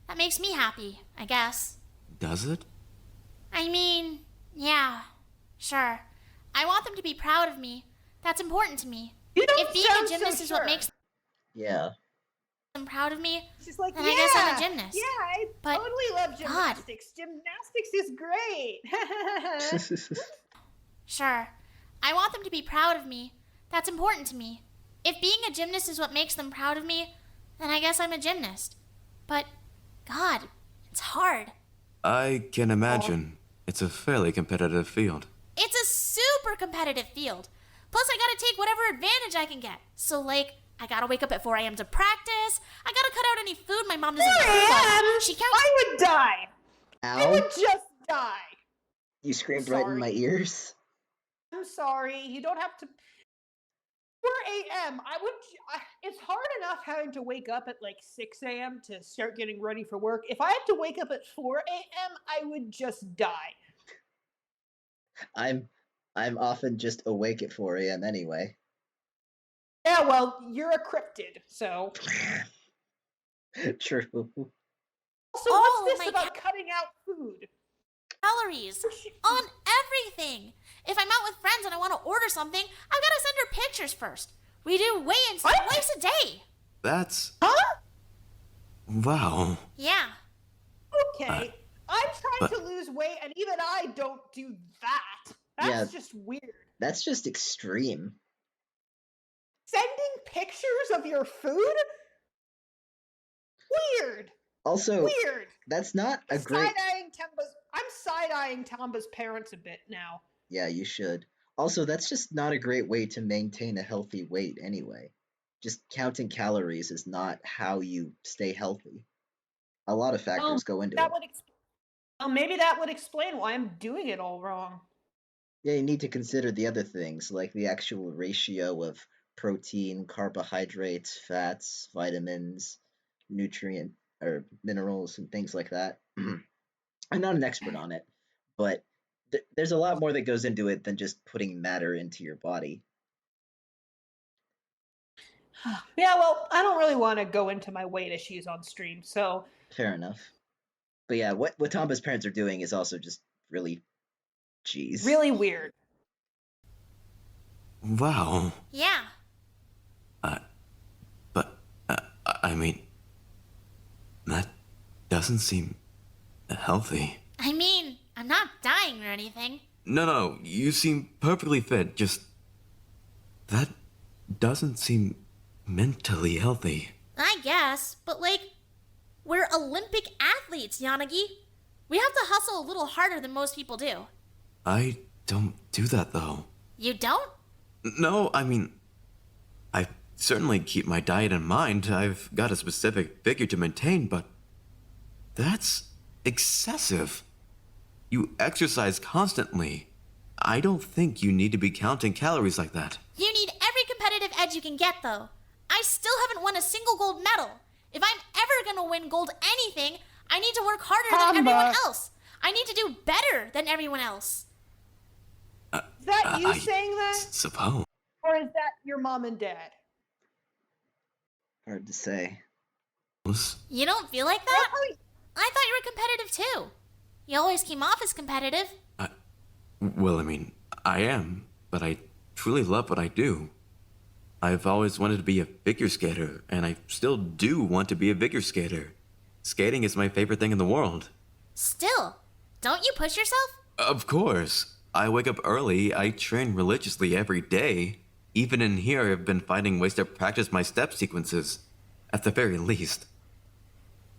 that makes me happy, I guess. Does it? I mean, yeah, sure. I want them to be proud of me. That's important to me. You don't If being sound a gymnast so is what sure. makes Yeah. them proud of me, She's like, then yeah, I guess I'm a gymnast. Yeah, I But, totally love God. gymnastics. Gymnastics is great. Sure. I want them to be proud of me. That's important to me. If being a gymnast is what makes them proud of me, then I guess I'm a gymnast. But, God, it's hard. I can imagine. It's a fairly competitive field. It's a super competitive field. Plus, I gotta take whatever advantage I can get. So, like, I gotta wake up at 4 a.m. to practice. I gotta cut out any food my mom doesn't 4 approve a.m.? of. She counts. I would die. I Ow! would just die. You screamed right in my Sorry. ears. I'm sorry. You don't have to. 4 a.m. It's hard enough having to wake up at like 6 a.m. to start getting ready for work. If I had to wake up at 4 a.m., I would just die. I'm often just awake at 4 a.m. anyway. Yeah, well, you're a cryptid, so. True. Also, Oh, what's my this about cutting out food? Calories on everything. If I'm out with friends and I want to order something, I've got to send her pictures first. We do weigh-ins twice a day. That's... Huh? Wow. Yeah. Okay. I'm trying to lose weight, and even I don't do that. That's just weird. That's just extreme. Sending pictures of your food? Weird. Also, Weird. that's not a great... I'm side-eyeing Tomba's parents a bit now. Yeah, you should. Also, that's just not a great way to maintain a healthy weight anyway. Just counting calories is not how you stay healthy. A lot of factors go into it. Maybe that would explain why I'm doing it all wrong. Yeah, you need to consider the other things, like the actual ratio of protein, carbohydrates, fats, vitamins, nutrient or minerals, and things like that. I'm not an expert on it, but there's a lot more that goes into it than just putting matter into your body. Yeah, well, I don't really want to go into my weight issues on stream, so... Fair enough. But yeah, what Tomba's parents are doing is also just really... Jeez. Really weird. Wow. Yeah. I mean... That doesn't seem healthy. I mean, I'm not dying or anything. No, you seem perfectly fit, just... That doesn't seem mentally healthy. I guess, but like, we're Olympic athletes, Yanagi. We have to hustle a little harder than most people do. I don't do that, though. You don't? No, I mean... I certainly keep my diet in mind. I've got a specific figure to maintain, but... That's excessive. You exercise constantly. I don't think you need to be counting calories like that. You need every competitive edge you can get, though. I still haven't won a single gold medal. If I'm ever gonna win gold anything, I need to work harder than everyone else. I need to do better than everyone else. Is that you saying that? Suppose. Or is that your mom and dad? Hard to say. You don't feel like that? I thought you were competitive too. You always came off as competitive. Well, I mean, I am, but I truly love what I do. I've always wanted to be a figure skater, and I still do want to be a figure skater. Skating is my favorite thing in the world. Still, don't you push yourself? Of course. I wake up early, I train religiously every day. Even in here, I've been finding ways to practice my step sequences, at the very least.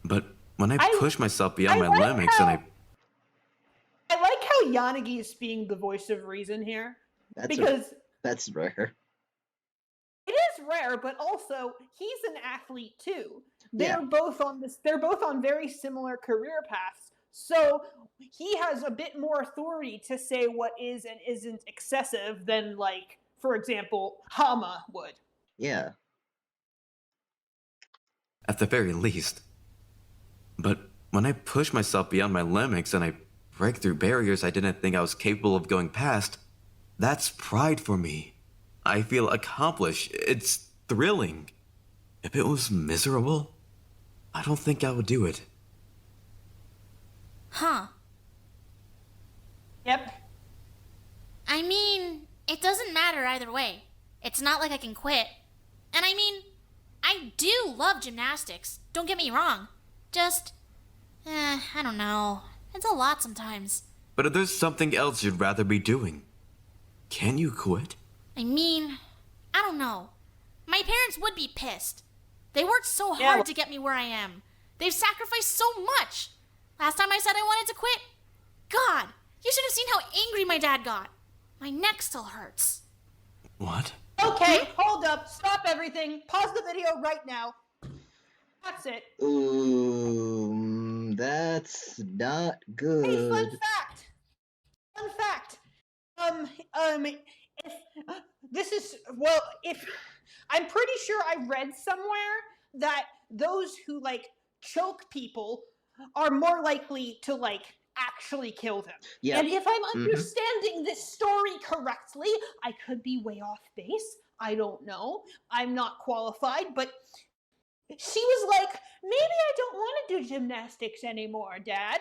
But when I push myself beyond my limits and I like how Yanagi is being the voice of reason here. That's rare. It is rare, but also he's an athlete too. They're both on very similar career paths. So he has a bit more authority to say what is and isn't excessive than, like, for example, Hama would. Yeah. At the very least. But when I push myself beyond my limits and I break through barriers I didn't think I was capable of going past, that's pride for me. I feel accomplished. It's thrilling. If it was miserable, I don't think I would do it. Huh. Yep. I mean, it doesn't matter either way. It's not like I can quit. And I mean, I do love gymnastics. Don't get me wrong. Just, I don't know. It's a lot sometimes. But if there's something else you'd rather be doing, can you quit? I mean, I don't know. My parents would be pissed. They worked so hard to get me where I am. They've sacrificed so much. Last time I said I wanted to quit, God, you should have seen how angry my dad got. My neck still hurts. What? Okay, hold up. Stop everything. Pause the video right now. That's it. Ooh, that's not good. Hey, fun fact. Fun fact. If I'm pretty sure I read somewhere that those who, like, choke people are more likely to, like, actually kill them. Yeah. And if I'm understanding this story correctly, I could be way off base. I don't know. I'm not qualified, but she was like, maybe I don't want to do gymnastics anymore, Dad.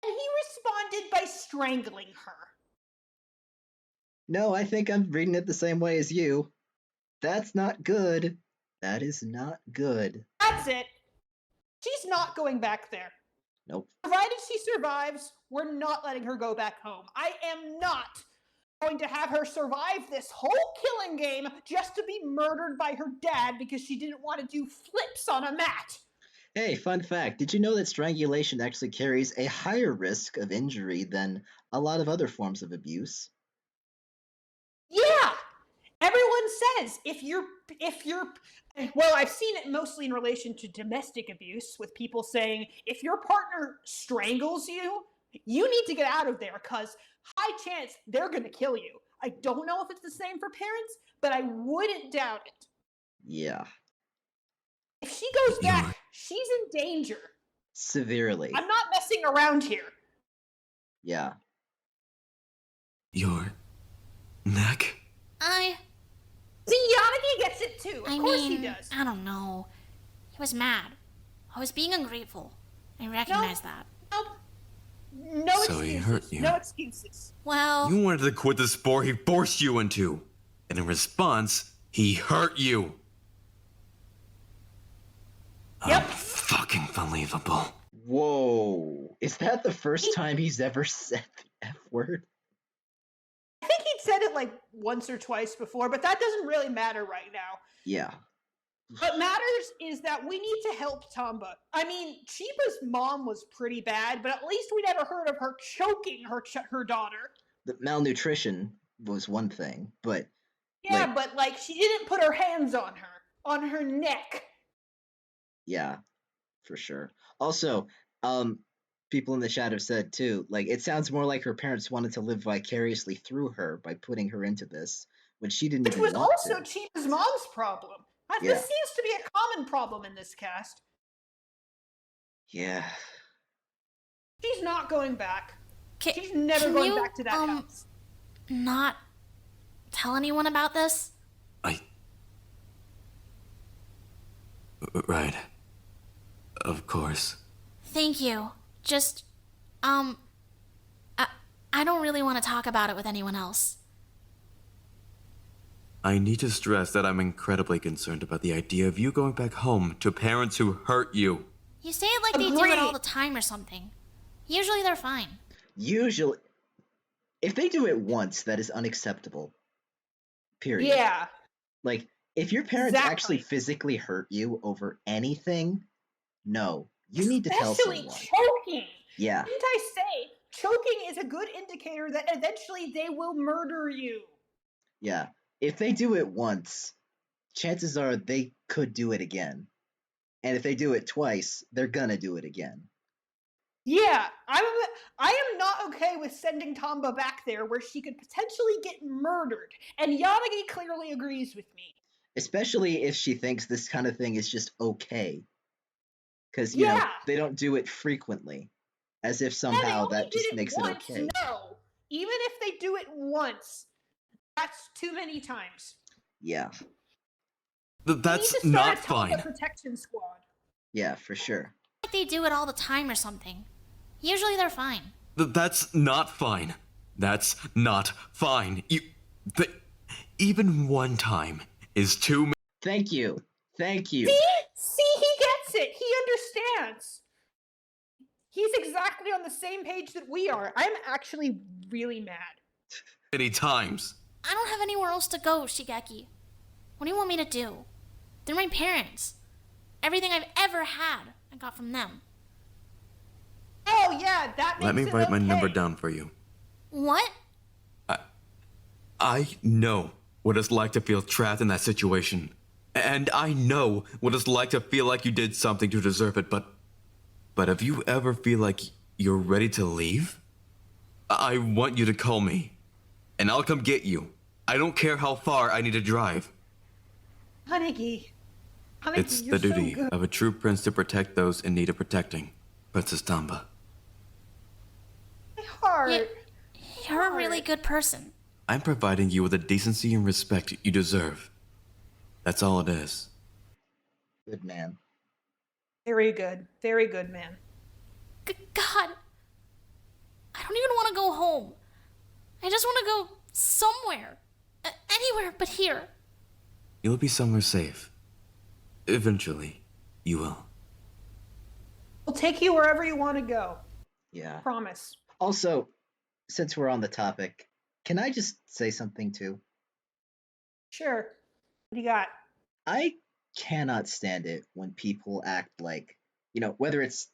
And he responded by strangling her. No, I think I'm reading it the same way as you. That's not good. That is not good. That's it. She's not going back there. Nope. Provided she survives, we're not letting her go back home. I am not going to have her survive this whole killing game just to be murdered by her dad because she didn't want to do flips on a mat. Hey, fun fact. Did you know that strangulation actually carries a higher risk of injury than a lot of other forms of abuse? Yeah. Everyone says if you're well, I've seen it mostly in relation to domestic abuse with people saying if your partner strangles you, you need to get out of there because high chance they're going to kill you. I don't know if it's the same for parents, but I wouldn't doubt it. Yeah. If she goes back, she's in danger. Severely. I'm not messing around here. Yeah. Your neck? See, Yanagi gets it too. Of course he does. I don't know. He was mad. I was being ungrateful. I recognize that. Nope. No So excuses. he hurt you. No excuses. Well, You wanted to quit the sport he forced you into. And in response, he hurt you. Yep. Fucking believable. Whoa. Is that the first time he's ever said the F word? I think he'd said it like once or twice before, but that doesn't really matter right now. Yeah. What matters is that we need to help Tamba. I mean, Chiba's mom was pretty bad, but at least we never heard of her choking her daughter. The malnutrition was one thing, but... Yeah, but, like, she didn't put her hands on her neck. Yeah, for sure. Also, people in the chat have said, too, like, it sounds more like her parents wanted to live vicariously through her by putting her into this, when she didn't even want to. Which was also Chiba's mom's problem. This seems to be a common problem in this cast. Yeah. She's not going back. Ca- She's never can going you, back to that house. not tell anyone about this? Right. Of course. Thank you. Just, I don't really want to talk about it with anyone else. I need to stress that I'm incredibly concerned about the idea of you going back home to parents who hurt you. You say it like they do it all the time or something. Usually they're fine. Usually, if they do it once, that is unacceptable. Period. Yeah. Like, if your parents Exactly. actually physically hurt you over anything, no. You need to tell Especially someone. choking. Yeah. Didn't I say choking is a good indicator that eventually they will murder you? Yeah. If they do it once, chances are they could do it again. And if they do it twice, they're gonna do it again. Yeah, I am not okay with sending Tamba back there where she could potentially get murdered, and Yanagi clearly agrees with me. Especially if she thinks this kind of thing is just okay. Because, you know, they don't do it frequently. As if somehow that just makes it okay. No, even if they do it once, that's too many times. Yeah. That's not fine. A protection squad. Yeah, for sure. Like they do it all the time or something. Usually they're fine. That's not fine. That's not fine. Even one time is too many. Thank you. Thank you. See, he gets it. He understands. He's exactly on the same page that we are. I'm actually really mad. Many times. I don't have anywhere else to go, Shigeki. What do you want me to do? They're my parents. Everything I've ever had, I got from them. Oh, yeah, that makes Let me it write my okay. number down for you. What? I know what it's like to feel trapped in that situation. And I know what it's like to feel like you did something to deserve it, but if you ever feel like you're ready to leave, I want you to call me, and I'll come get you. I don't care how far I need to drive. Haneki, It's you're the duty so good. of a true prince to protect those in need of protecting. Princess Tamba. My heart. You're a really good person. I'm providing you with the decency and respect you deserve. That's all it is. Good man. Very good. Very good, man. God. I don't even want to go home. I just want to go somewhere. Anywhere but here. You'll be somewhere safe. Eventually, you will. We'll take you wherever you want to go. Yeah. Promise. Also, since we're on the topic, can I just say something too? Sure. What do you got? I cannot stand it when people act like, you know, whether it's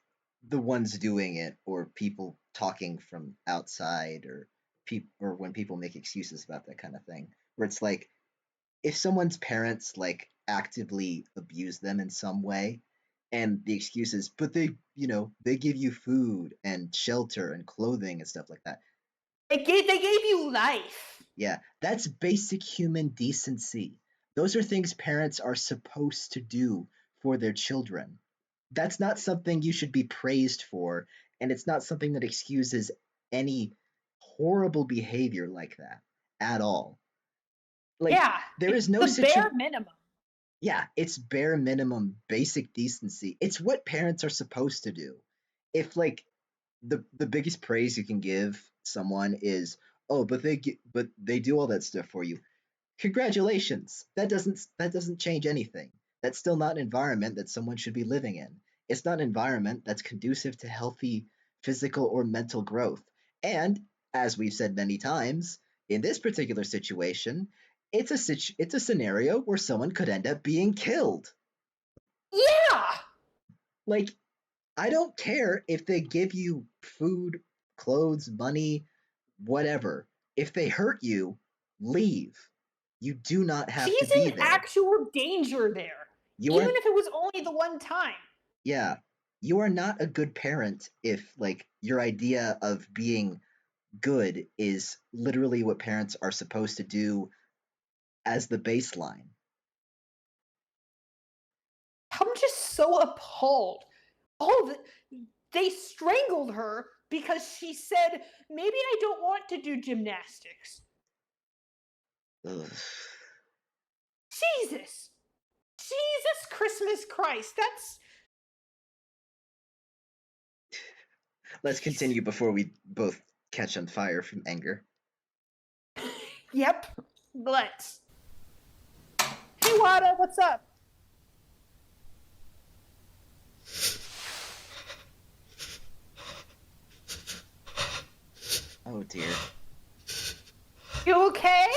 the ones doing it or people talking from outside or when people make excuses about that kind of thing, where it's like if someone's parents like actively abuse them in some way and the excuse is, but they, you know, they give you food and shelter and clothing and stuff like that. They gave you life. Yeah, that's basic human decency. Those are things parents are supposed to do for their children. That's not something you should be praised for, and it's not something that excuses any horrible behavior like that at all. Like, yeah, there is no the bare minimum. Yeah, it's bare minimum basic decency. It's what parents are supposed to do. If like the biggest praise you can give someone is, oh, but they do all that stuff for you. Congratulations. That doesn't change anything. That's still not an environment that someone should be living in. It's not an environment that's conducive to healthy physical or mental growth. And as we've said many times, in this particular situation, it's a scenario where someone could end up being killed. Yeah. Like, I don't care if they give you food, clothes, money, whatever. If they hurt you, leave. You do not have She's to be in there. actual danger there. Even if it was only the one time. Yeah. You are not a good parent if like your idea of being good is literally what parents are supposed to do as the baseline. I'm just so appalled. They strangled her because she said, maybe I don't want to do gymnastics. Ugh. Jesus Christmas Christ, that's... Let's continue before we both catch on fire from anger. Yep, let's. Hey Wada, what's up? Oh dear. You okay?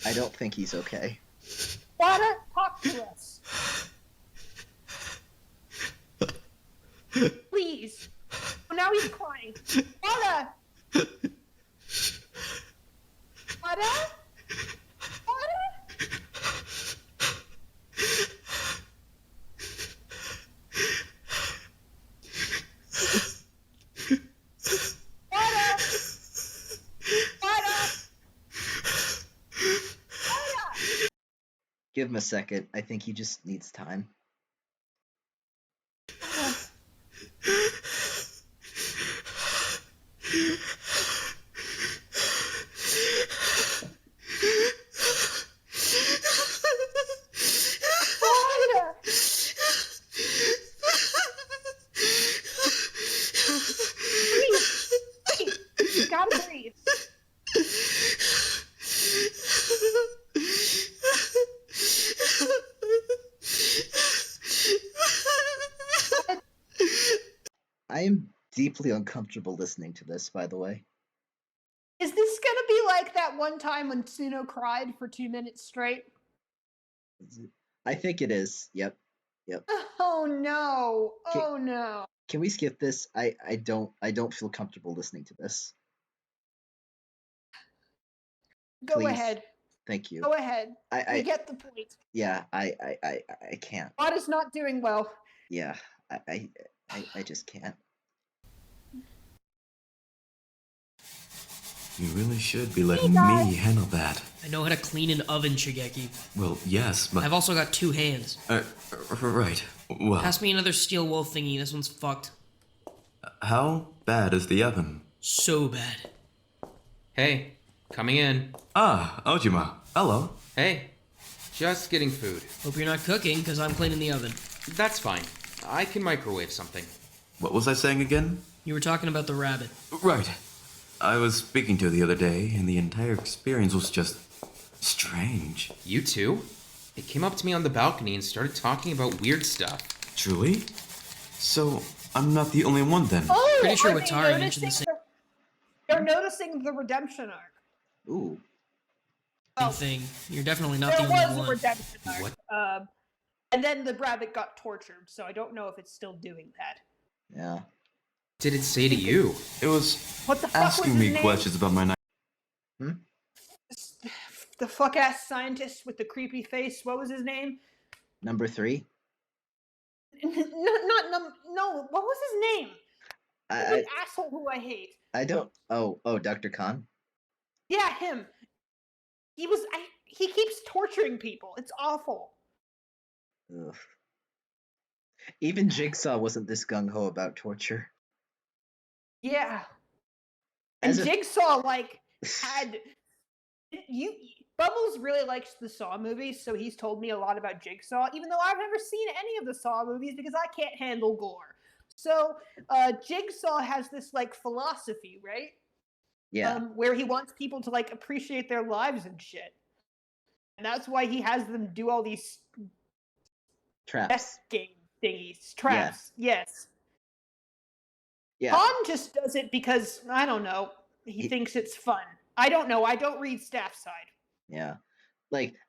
I don't think he's okay. Wada, talk to us. Please. Oh, now he's crying. Wada! Wada? Wada? Wada! Wada! Wada! Give him a second. I think he just needs time. Wada! Breathe. You gotta breathe. I am deeply uncomfortable listening to this, by the way. Is this gonna be like that one time when Tsuno cried for 2 minutes straight? I think it is. Yep. Oh no! Oh no! Can we skip this? I don't feel comfortable listening to this. Go Please. ahead. Thank you. Go ahead. I We get the point. yeah, I can't. Wada's not doing well. Yeah, I just can't. You really should be letting Hey, guys. me handle that. I know how to clean an oven, Shigeki. Well, yes, but... I've also got 2 hands. Right. Well, Pass me another steel wool thingy. This one's fucked. how bad is the oven? So bad. Hey, coming in. Ah, Ojima. Hello. Hey, just getting food. Hope you're not cooking, because I'm cleaning the oven. That's fine. I can microwave something. What was I saying again? You were talking about the rabbit. Right. I was speaking to it the other day, and the entire experience was just strange. You too? It came up to me on the balcony and started talking about weird stuff. Truly? So, I'm not the only one then. Oh, Pretty sure are they Watari mentioned the noticing They're noticing the redemption arc. Ooh. Well, thing. You're definitely not there the only was a one. redemption arc. What? And then the rabbit got tortured, so I don't know if it's still doing that. Yeah. Did it say to you? It was What the fuck was asking his me name? questions about my night. The fuck ass scientist with the creepy face. What was his name? Number 3. No, what was his name? He's I an asshole who I hate. I don't. Oh, Dr. Khan. Yeah, him. He keeps torturing people. It's awful. Ugh. Even Jigsaw wasn't this gung ho about torture. Yeah. And As a- Jigsaw had Bubbles really likes the Saw movies, so he's told me a lot about Jigsaw, even though I've never seen any of the Saw movies because I can't handle gore. So Jigsaw has this philosophy, right? Yeah. Where he wants people to appreciate their lives and shit. And that's why he has them do all these Traps. test game thingies. Traps. Yes. Yeah. Han just does it because, I don't know, he thinks it's fun. I don't know. I don't read staff side. Yeah.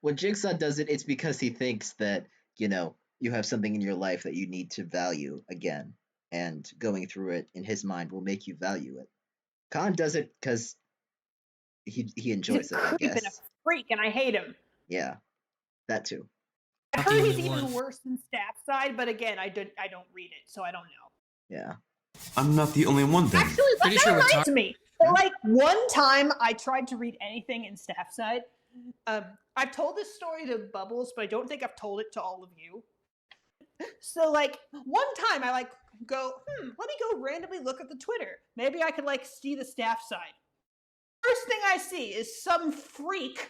When Jigsaw does it, it's because he thinks that, you have something in your life that you need to value again. And going through it in his mind will make you value it. Khan does it because he enjoys He's it, a I creep and a guess. freak, and I hate him. Yeah. That too. I Not the heard he's only even one. worse than staff side, but again, I don't read it, so I don't know. Yeah. I'm not the only one then. Actually, Pretty that sure reminds me. One time I tried to read anything in staff side. I've told this story to Bubbles, but I don't think I've told it to all of you. So like one time I like go, let me go randomly look at the Twitter. Maybe I could like see the staff side. First thing I see is some freak.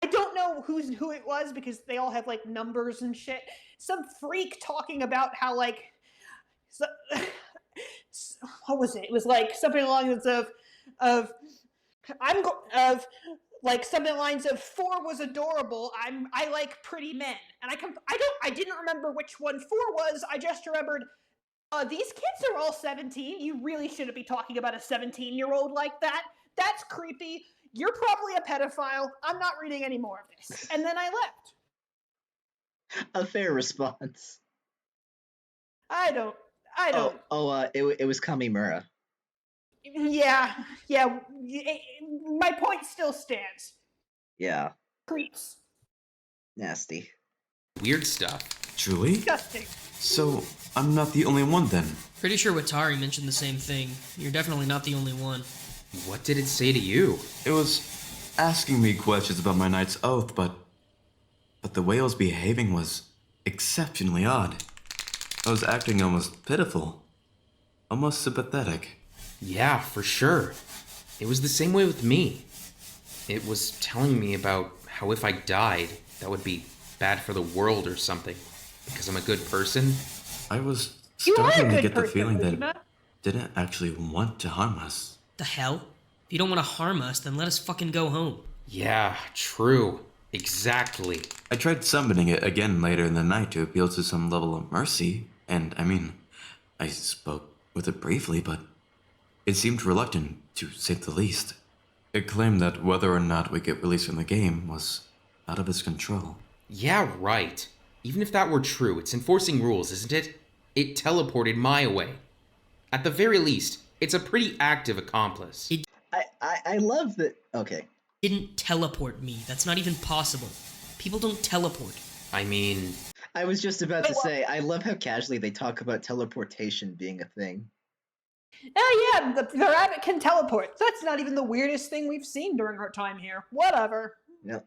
I don't know who it was because they all have like numbers and shit. Some freak talking about how like so, what was it? It was like something along the lines of of like something along the lines of 4 was adorable. I like pretty men, and I didn't remember which one 4 was. I just remembered these kids are all 17. You really shouldn't be talking about a 17-year-old like that. That's creepy. You're probably a pedophile. I'm not reading any more of this. And then I left. A fair response. I don't. It was Kamimura. Yeah. My point still stands. Yeah. Creeps. Nasty. Weird stuff. Truly? Disgusting. So, I'm not the only one then. Pretty sure Watari mentioned the same thing. You're definitely not the only one. What did it say to you? It was asking me questions about my knight's oath, but the way I was behaving was exceptionally odd. I was acting almost pitiful. Almost sympathetic. Yeah, for sure. It was the same way with me. It was telling me about how if I died, that would be bad for the world or something. Because I'm a good person. I was You are a starting to good get the person, feeling that Ujima. it didn't actually want to harm us. The hell? If you don't want to harm us, then let us fucking go home. Yeah, true. Exactly. I tried summoning it again later in the night to appeal to some level of mercy, and I spoke with it briefly, but it seemed reluctant, to say the least. It claimed that whether or not we get released from the game was out of its control. Yeah, right. Even if that were true, it's enforcing rules, isn't it? It teleported Mai away. At the very least, it's a pretty active accomplice. I love that. Okay. Didn't teleport me. That's not even possible. People don't teleport. I mean... I was just about to say, I love how casually they talk about teleportation being a thing. Oh yeah, the rabbit can teleport. That's not even the weirdest thing we've seen during our time here. Whatever. Yep.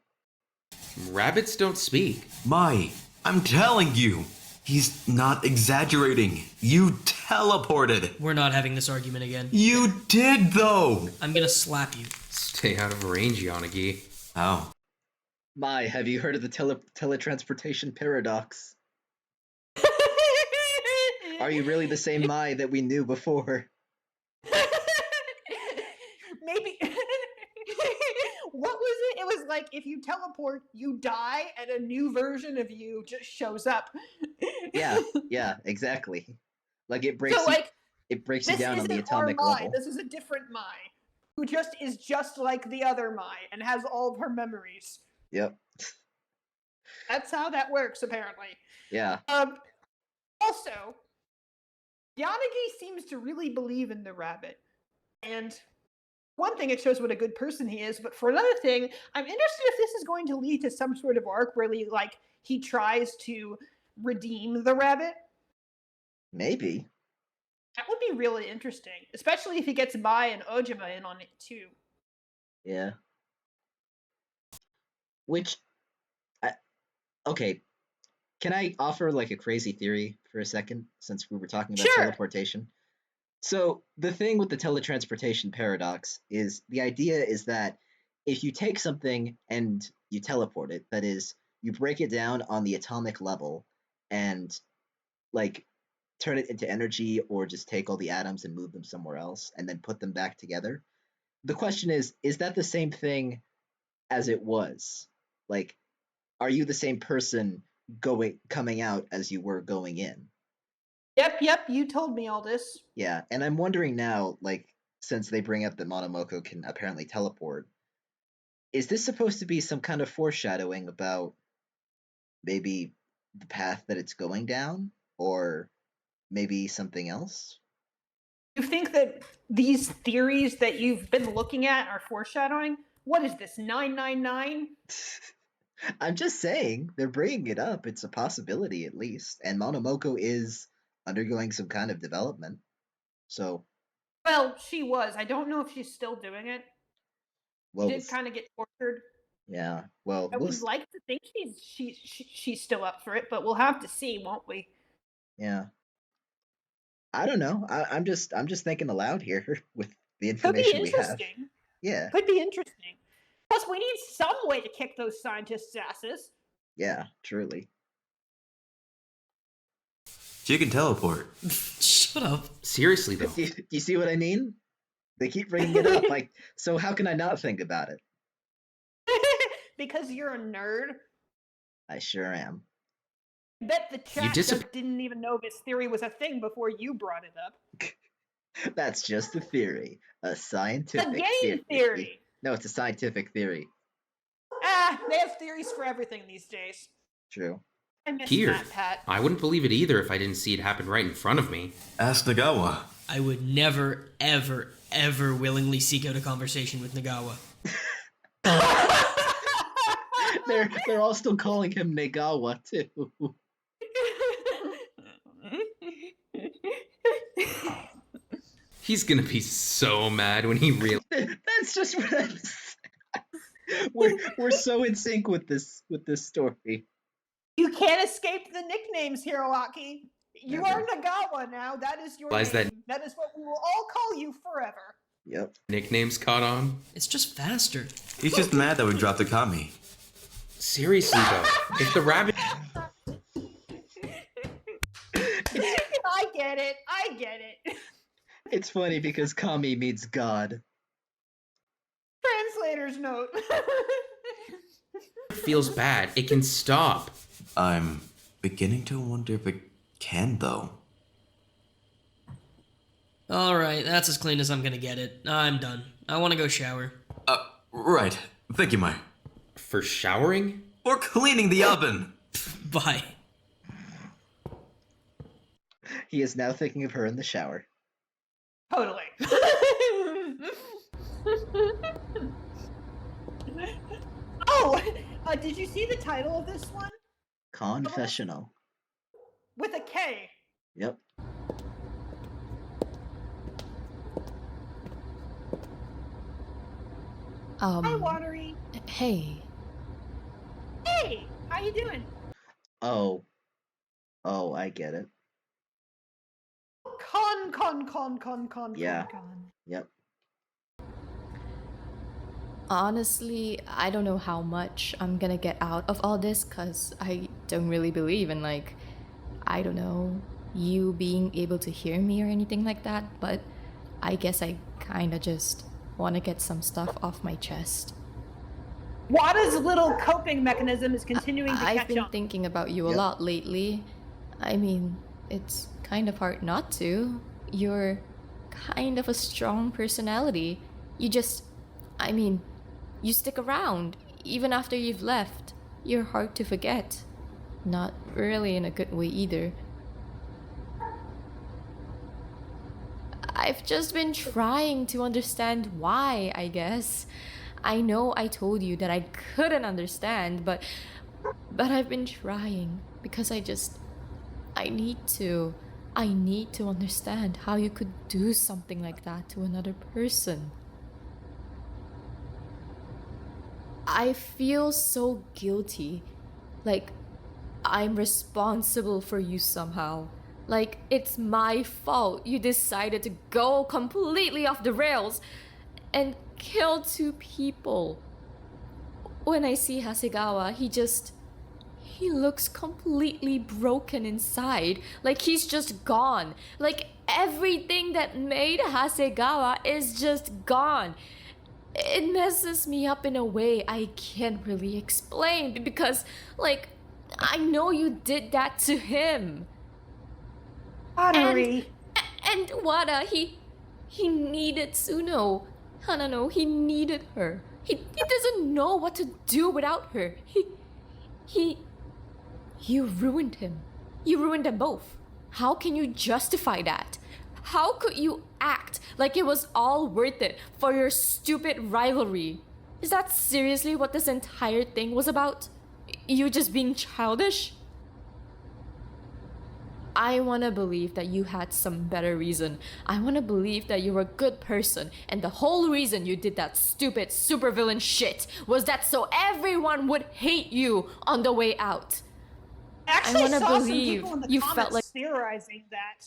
Rabbits don't speak. Mai, I'm telling you, he's not exaggerating. You teleported. We're not having this argument again. You did, though. I'm gonna slap you. Stay out of range, Yanagi. How? Mai, have you heard of the teletransportation paradox? Are you really the same Mai that we knew before? Maybe. What was it? It was like if you teleport, you die, and a new version of you just shows up. Yeah, exactly. Like it breaks. So like it breaks you this down on the isn't our atomic Mai. level. This is a different Mai, who is just like the other Mai and has all of her memories. Yep. That's how that works, apparently. Yeah. Also, Yanagi seems to really believe in the rabbit. And one thing, it shows what a good person he is, but for another thing, I'm interested if this is going to lead to some sort of arc where he tries to redeem the rabbit. Maybe. That would be really interesting, especially if he gets Mai and Ojima in on it too. Yeah. Okay. Can I offer like a crazy theory for a second, since we were talking about Sure. teleportation? So the thing with the teletransportation paradox is the idea is that if you take something and you teleport it, that is, you break it down on the atomic level and like turn it into energy or just take all the atoms and move them somewhere else and then put them back together. The question is that the same thing as it was? Like, are you the same person coming out as you were going in? Yep, you told me all this. Yeah, and I'm wondering now, like, since they bring up that Monomoko can apparently teleport, is this supposed to be some kind of foreshadowing about maybe the path that it's going down? Or maybe something else? You think that these theories that you've been looking at are foreshadowing? What is this, 999? I'm just saying, they're bringing it up. It's a possibility, at least. And Monomoko is undergoing some kind of development. So, Well, she was. I don't know if she's still doing it. well, She did kind of get tortured. yeah. Well, I would like to think she's still up for it, but we'll have to see, won't we? Yeah. I don't know. I'm just thinking aloud here with the Could be information we have. interesting. Yeah. Could be interesting. Plus, we need some way to kick those scientists' asses. Yeah. Truly. She can teleport. Shut up. Seriously, though. Do you see what I mean? They keep bringing it up. Like, so how can I not think about it? Because you're a nerd. I sure am. I bet the chat didn't even know this theory was a thing before you brought it up. That's just a theory. A scientific A game theory. No, it's a scientific theory. They have theories for everything these days. True. I miss Here, that, Pat. I wouldn't believe it either if I didn't see it happen right in front of me. Ask Nagawa. I would never, ever, ever willingly seek out a conversation with Nagawa. They're all still calling him Negawa too. He's gonna be so mad when he realizes. That's just what I'm saying. We're so in sync with this story. You can't escape the nicknames, Hiroaki. You are Nagawa now. That is your name. That is what we will all call you forever. Yep. Nicknames caught on. It's just faster. He's just mad that we dropped the Kami. Seriously though, if the rabbit. I get it. I get it. It's funny because Kami means God. Translator's note. Feels bad, it can stop. I'm beginning to wonder if it can, though. Alright, that's as clean as I'm gonna get it. I'm done. I wanna go shower. Right. Thank you, Mai. For showering? Or cleaning the oven! Bye. He is now thinking of her in the shower. Totally. Oh, did you see the title of this one? Confessional. With a K. Yep. Hi, Watery. Hey. Hey, how you doing? Oh, I get it. Con. Yeah. Yep. Honestly, I don't know how much I'm gonna get out of all this because I don't really believe in, like, I don't know, you being able to hear me or anything like that, but I guess I kinda just want to get some stuff off my chest. Wada's little coping mechanism is continuing to catch on. I've been thinking about you a lot lately. I mean, it's kind of hard not to. You're kind of a strong personality. You stick around, even after you've left. You're hard to forget. Not really in a good way either. I've just been trying to understand why, I guess. I know I told you that I couldn't understand, but I've been trying because I need to understand how you could do something like that to another person. I feel so guilty, like I'm responsible for you somehow. Like it's my fault you decided to go completely off the rails and kill 2 people. When I see Hasegawa, he looks completely broken inside, like he's just gone. Like everything that made Hasegawa is just gone. It messes me up in a way I can't really explain because, like, I know you did that to him. Honorary. And Wada, he needed Tsuno. Hanano, he needed her. He doesn't know what to do without her. You ruined him. You ruined them both. How can you justify that? How could you act like it was all worth it for your stupid rivalry? Is that seriously what this entire thing was about? You just being childish? I want to believe that you had some better reason. I want to believe that you were a good person, and the whole reason you did that stupid supervillain shit was that so everyone would hate you on the way out. I actually wanna saw some believe people in the you comments felt like theorizing that,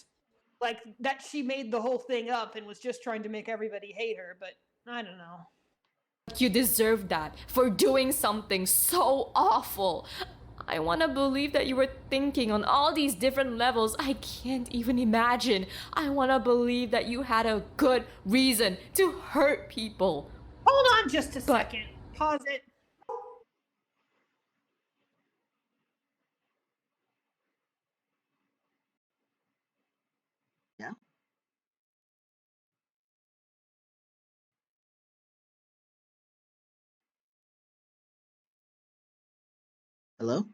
like that she made the whole thing up and was just trying to make everybody hate her. But I don't know. you deserved that for doing something so awful. I want to believe that you were thinking on all these different levels I can't even imagine. I want to believe that you had a good reason to hurt people. Hold on just a second. Pause it. Yeah. Hello?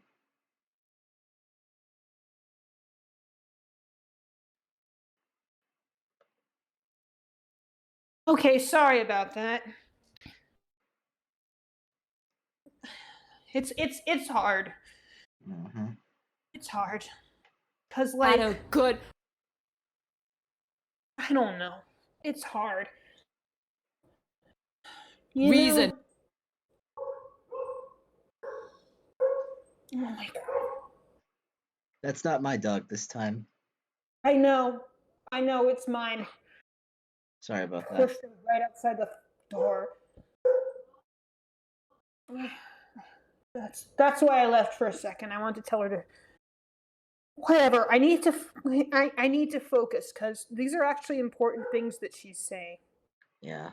Okay, sorry about that. It's hard. Mm-hmm. It's hard. Cause Had like a good I don't know. It's hard. You reason. know- Oh my god. That's not my dog this time. I know. I know it's mine. Sorry about that. Pushed him right outside the door. That's why I left for a second. I wanted to tell her to whatever. I need to focus because these are actually important things that she's saying. Yeah.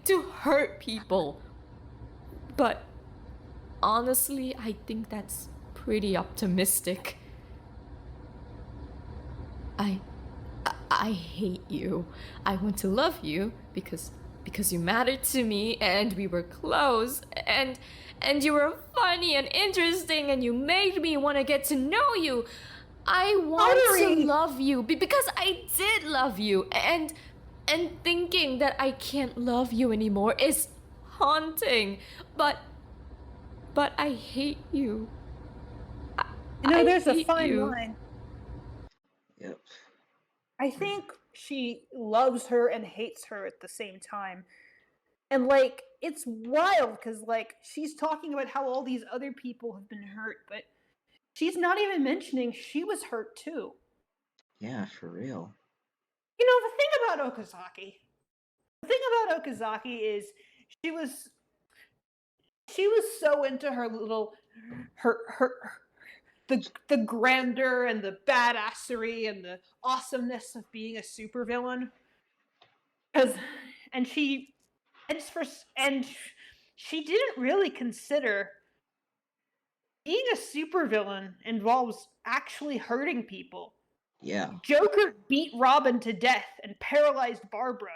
To hurt people. But honestly, I think that's pretty optimistic. I hate you. I want to love you because you mattered to me and we were close and you were funny and interesting and you made me want to get to know you. I want Pottery! to love you because I did love you and thinking that I can't love you anymore is haunting. But I hate you. You know, I there's a hate fine you. line. Yep. I think she loves her and hates her at the same time. And like, it's wild because like she's talking about how all these other people have been hurt, but she's not even mentioning she was hurt too. Yeah, for real. You know, the thing about Okazaki is she was so into her little her the grandeur and the badassery and the awesomeness of being a supervillain. Cause and she and she didn't really consider being a supervillain involves actually hurting people. Yeah. Joker beat Robin to death and paralyzed Barbara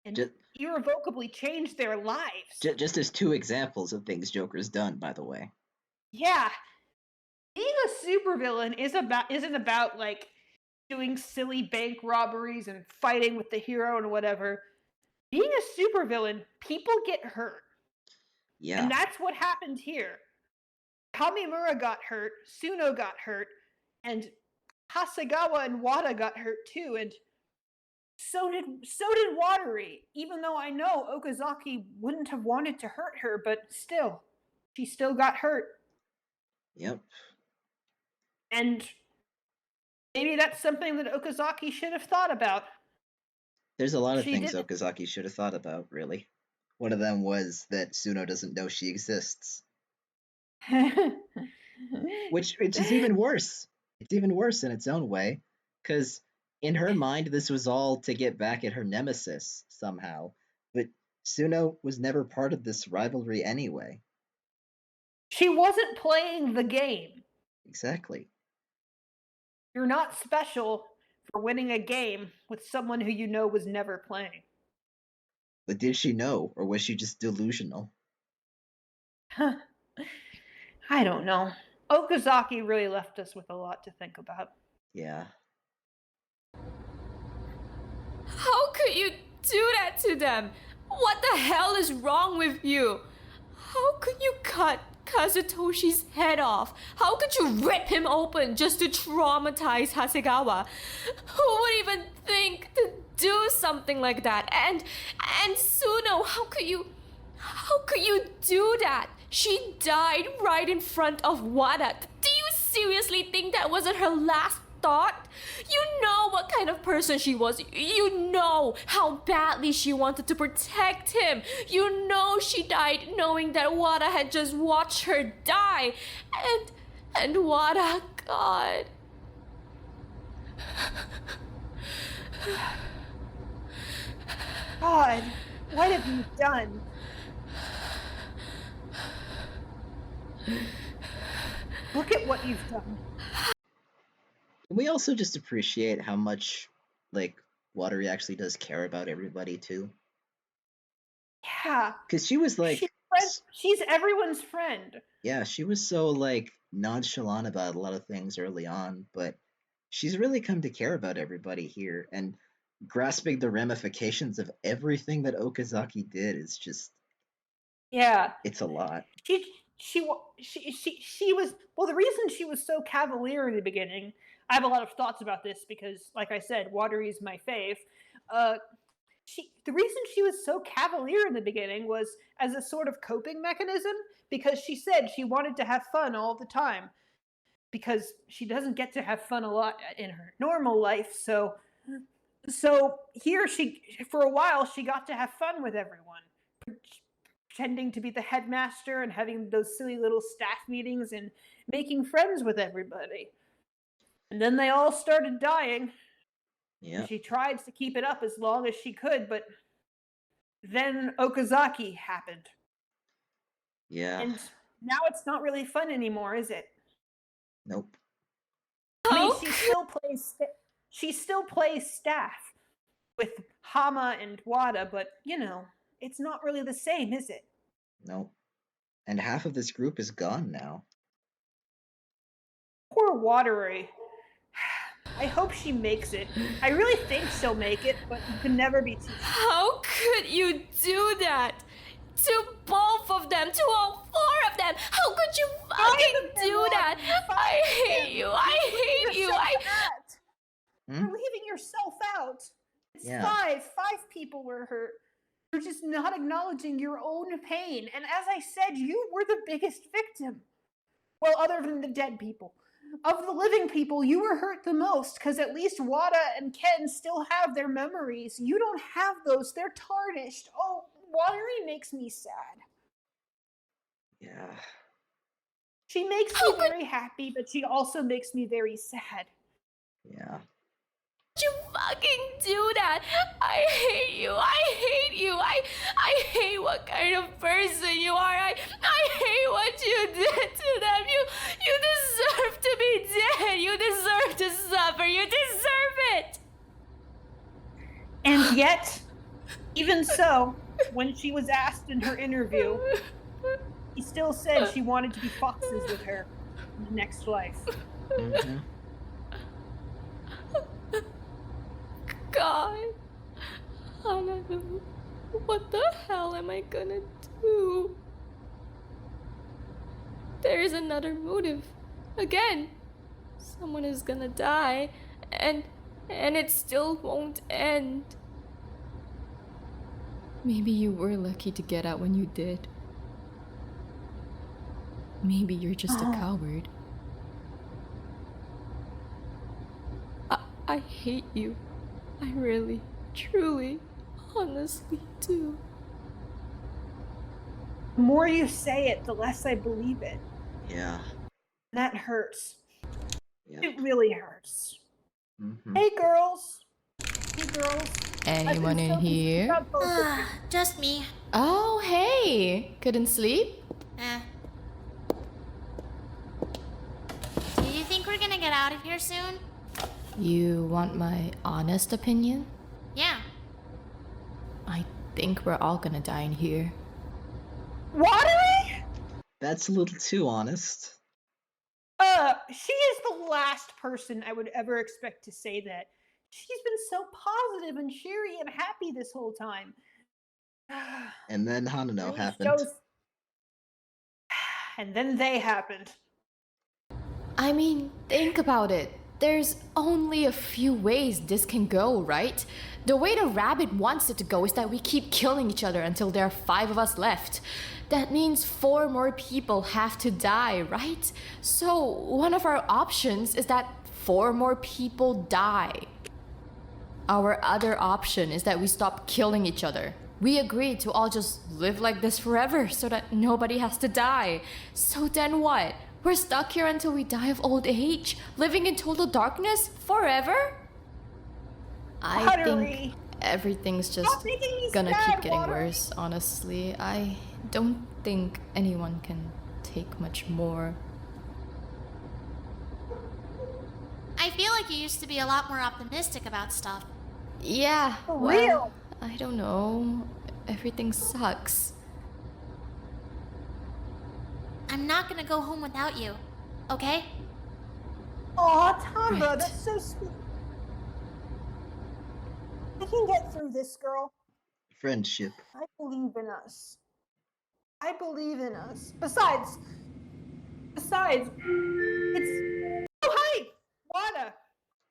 and Just, irrevocably changed their lives. just as two examples of things Joker's done, by the way. Yeah. Being a supervillain isn't about like doing silly bank robberies and fighting with the hero and whatever. Being a supervillain, people get hurt. Yeah. And that's what happened here. Kamimura got hurt, Suno got hurt, and Hasegawa and Wada got hurt too, and so did Watery, even though I know Okazaki wouldn't have wanted to hurt her, but still, she still got hurt. Yep. And maybe that's something that Okazaki should have thought about. There's a lot of She things didn't. Okazaki should have thought about, really. One of them was that Suno doesn't know she exists. Which is even worse. It's even worse in its own way, because in her mind this was all to get back at her nemesis somehow. But Suno was never part of this rivalry anyway. She wasn't playing the game. Exactly. You're not special for winning a game with someone who you know was never playing. But did she know, or was she just delusional? Huh. I don't know. Okazaki really left us with a lot to think about. Yeah. How could you do that to them? What the hell is wrong with you? How could you cut Kazutoshi's head off? How could you rip him open just to traumatize Hasegawa? Who would even think to do something like that? And Suno, how How could you do that? She died right in front of Wada. Do you seriously think that wasn't her last thought? You know what kind of person she was. You know how badly she wanted to protect him. You know she died knowing that Wada had just watched her die. And Wada, God. God, what have you done? Look at what you've done. Can we also just appreciate how much, like, Watery actually does care about everybody, too? Yeah. Because she was like, She's everyone's friend. yeah, she was so, like, nonchalant about a lot of things early on, but she's really come to care about everybody here, and grasping the ramifications of everything that Okazaki did is just, Yeah. it's a lot. She was, well, the reason she was so cavalier in the beginning, I have a lot of thoughts about this because, like I said, Watery is my fave. The reason she was so cavalier in the beginning was as a sort of coping mechanism, because she said she wanted to have fun all the time because she doesn't get to have fun a lot in her normal life. So here for a while she got to have fun with everyone, pretending to be the headmaster and having those silly little staff meetings and making friends with everybody. And then they all started dying. Yeah. She tried to keep it up as long as she could, but then Okazaki happened. Yeah. And now it's not really fun anymore, is it? Nope. I mean, she still plays staff with Hama and Wada, but it's not really the same, is it? Nope. And half of this group is gone now. Poor Watery. I hope she makes it. I really think she'll make it, but you can never be too sure. How could you do that? To both of them, to all four of them. How could you fucking do that? I hate you. I hate you. You're leaving yourself out. It's Yeah. Five people were hurt. You're just not acknowledging your own pain. And as I said, you were the biggest victim. Well, other than the dead people. Of the living people, you were hurt the most, because at least Wada and Ken still have their memories. You don't have those. They're tarnished. Oh, Watery makes me sad. Yeah. She makes me very happy, but she also makes me very sad. Yeah. You fucking do that. I hate you. I hate you. I hate what kind of person you are. I hate what you did to them. You deserve to be dead. You deserve to suffer. You deserve it. And yet, even so, when she was asked in her interview, she still said she wanted to be foxes with her in the next life. Mm-hmm. God, what the hell am I gonna do? There is another motive. Again, someone is gonna die, and it still won't end. Maybe you were lucky to get out when you did. Maybe you're just a coward. I hate you. I really, truly, honestly do. The more you say it, the less I believe it. Yeah. That hurts. Yep. It really hurts. Mm-hmm. Hey, girls. Hey, girls. Anyone in here? Just me. Oh, hey. Couldn't sleep? Do you think we're gonna get out of here soon? You want my honest opinion? Yeah. I think we're all gonna die in here. Watery? That's a little too honest. She is the last person I would ever expect to say that. She's been so positive and cheery and happy this whole time. And then Hanano Really happened. And then they happened. I mean, think about it. there's only a few ways this can go, right? The way the rabbit wants it to go is that we keep killing each other until there are 5 of us left. That means 4 more people have to die, right? So one of our options is that 4 more people die. Our other option is that we stop killing each other. We agreed to all just live like this forever so that nobody has to die. So then what? We're stuck here until we die of old age, living in total darkness forever? I think everything's just gonna keep getting worse, honestly. I don't think anyone can take much more. I feel like you used to be a lot more optimistic about stuff. Yeah, For well, real? I don't know. Everything sucks. I'm not gonna go home without you, okay? Aw, Tamba, Right. that's so sweet. We can get through this, girl. Friendship. I believe in us. I believe in us. Besides, it's... Oh, hey! Wada!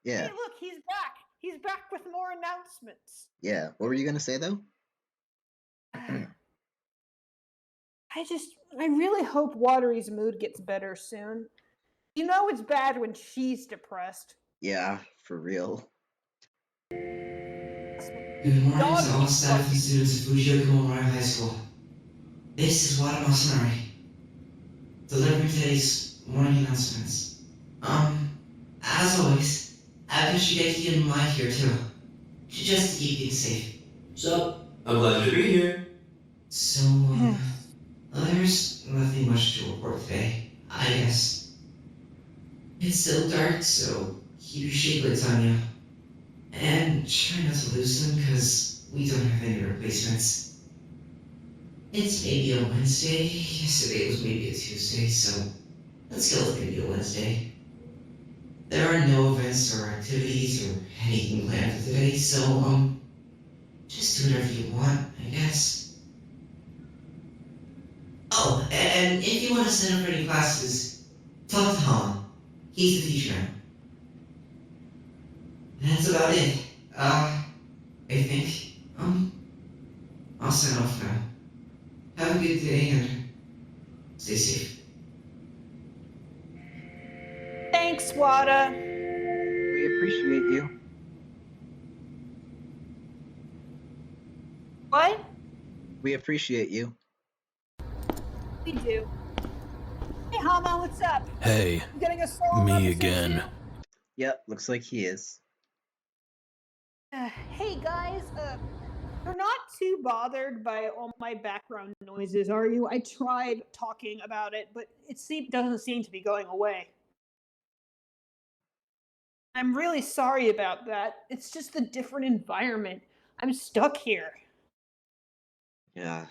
Yeah. Hey, look, he's back. He's back with more announcements. Yeah. What were you gonna say though? I really hope Watery's mood gets better soon. You know it's bad when she's depressed. Yeah, for real. Good morning Dog to all keeps staff and barking. students of Fujioka Memorial High School. This is Wada Masanari, delivering today's morning announcements. As always, I've got Shigeki and Mike here too, just to keep things safe. Sup? I'm glad to be here. So, there's nothing much to report today, I guess. It's still dark, so keep your shade lights on you. And try not to lose them, because we don't have any replacements. It's maybe a Wednesday. Yesterday was maybe a Tuesday, so let's go with maybe a Wednesday. There are no events or activities or anything planned for today, so, just do whatever you want, I guess. Oh, and if you want to sign up for any classes, talk to Han. He's the teacher now. That's about it. I think. I'll sign off now. Have a good day and stay safe. Thanks, Wada. We appreciate you. What? We appreciate you. We do. Hey, Hama, what's up? Hey, You getting a solo me episode again. soon? Yep, looks like he is. Hey guys, you're not too bothered by all my background noises, are you? I tried talking about it, but doesn't seem to be going away. I'm really sorry about that. It's just a different environment. I'm stuck here. Yeah,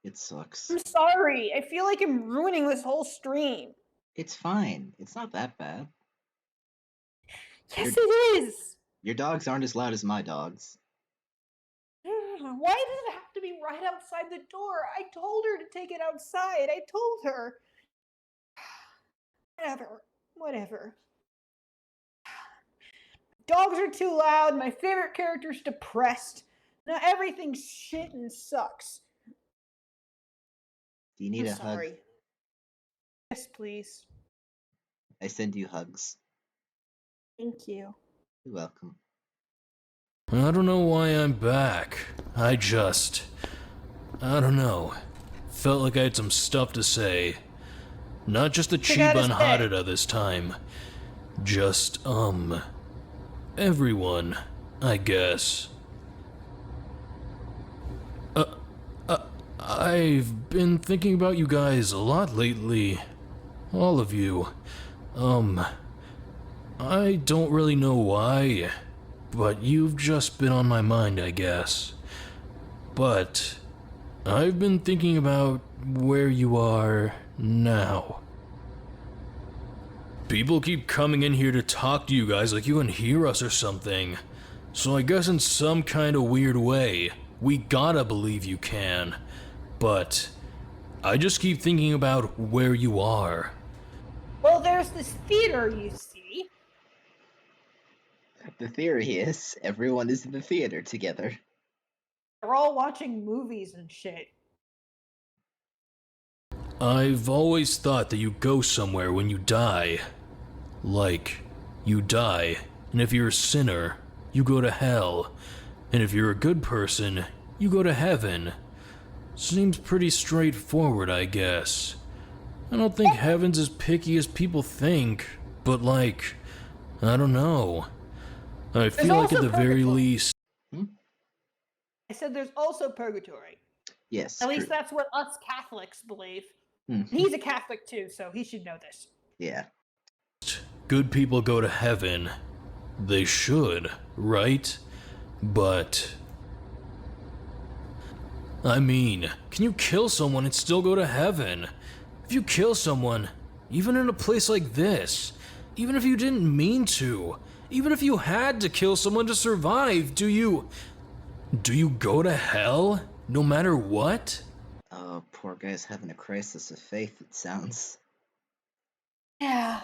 it sucks. I'm sorry. I feel like I'm ruining this whole stream. It's fine. It's not that bad. Yes, it is. Your dogs aren't as loud as my dogs. Why does it have to be right outside the door? I told her to take it outside. I told her. Whatever. Dogs are too loud. My favorite character's depressed. Now everything's shit and sucks. Do you need I'm a sorry. hug? Yes, please. I send you hugs. Thank you. You're welcome. I don't know why I'm back. I don't know. Felt like I had some stuff to say. Not just the You gotta Chiba and say. Harada this time. Just, everyone, I guess. I've been thinking about you guys a lot lately. All of you. I don't really know why, but you've just been on my mind, I guess. But I've been thinking about where you are now. People keep coming in here to talk to you guys like you can hear us or something. So I guess in some kind of weird way, we gotta believe you can. But I just keep thinking about where you are. Well, there's this theater, you see. The theory is everyone is in the theater together. They're all watching movies and shit. I've always thought that you go somewhere when you die. Like, you die, and if you're a sinner, you go to hell. And if you're a good person, you go to heaven. Seems pretty straightforward, I guess. I don't think heaven's as picky as people think, but like, I don't know. I feel like at the very least... I said there's also purgatory. Yes. At least that's what us Catholics believe. Hmm. He's a Catholic too, so he should know this. Yeah. Good people go to heaven. They should, right? But... I mean, can you kill someone and still go to heaven? If you kill someone, even in a place like this, even if you didn't mean to, even if you had to kill someone to survive, do you go to hell, no matter what? Oh, poor guy's having a crisis of faith, it sounds. Yeah.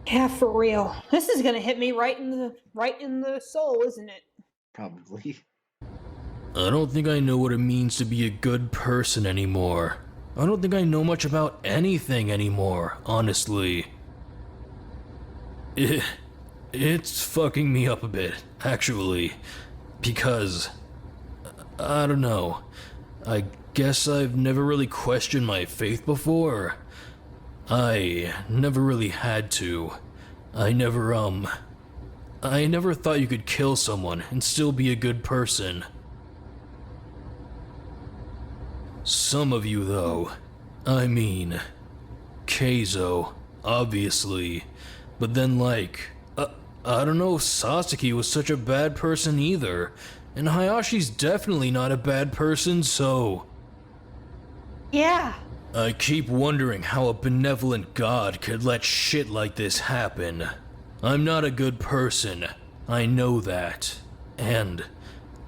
Yeah, for real. This is gonna hit me right in the soul, isn't it? Probably. I don't think I know what it means to be a good person anymore. I don't think I know much about anything anymore, honestly. It's fucking me up a bit, actually. Because... I don't know. I guess I've never really questioned my faith before. I never really had to. I never thought you could kill someone and still be a good person. Some of you, though. I mean, Keizo, obviously. But then, like, I don't know if Sasaki was such a bad person either. And Hayashi's definitely not a bad person, so... Yeah. I keep wondering how a benevolent god could let shit like this happen. I'm not a good person. I know that. And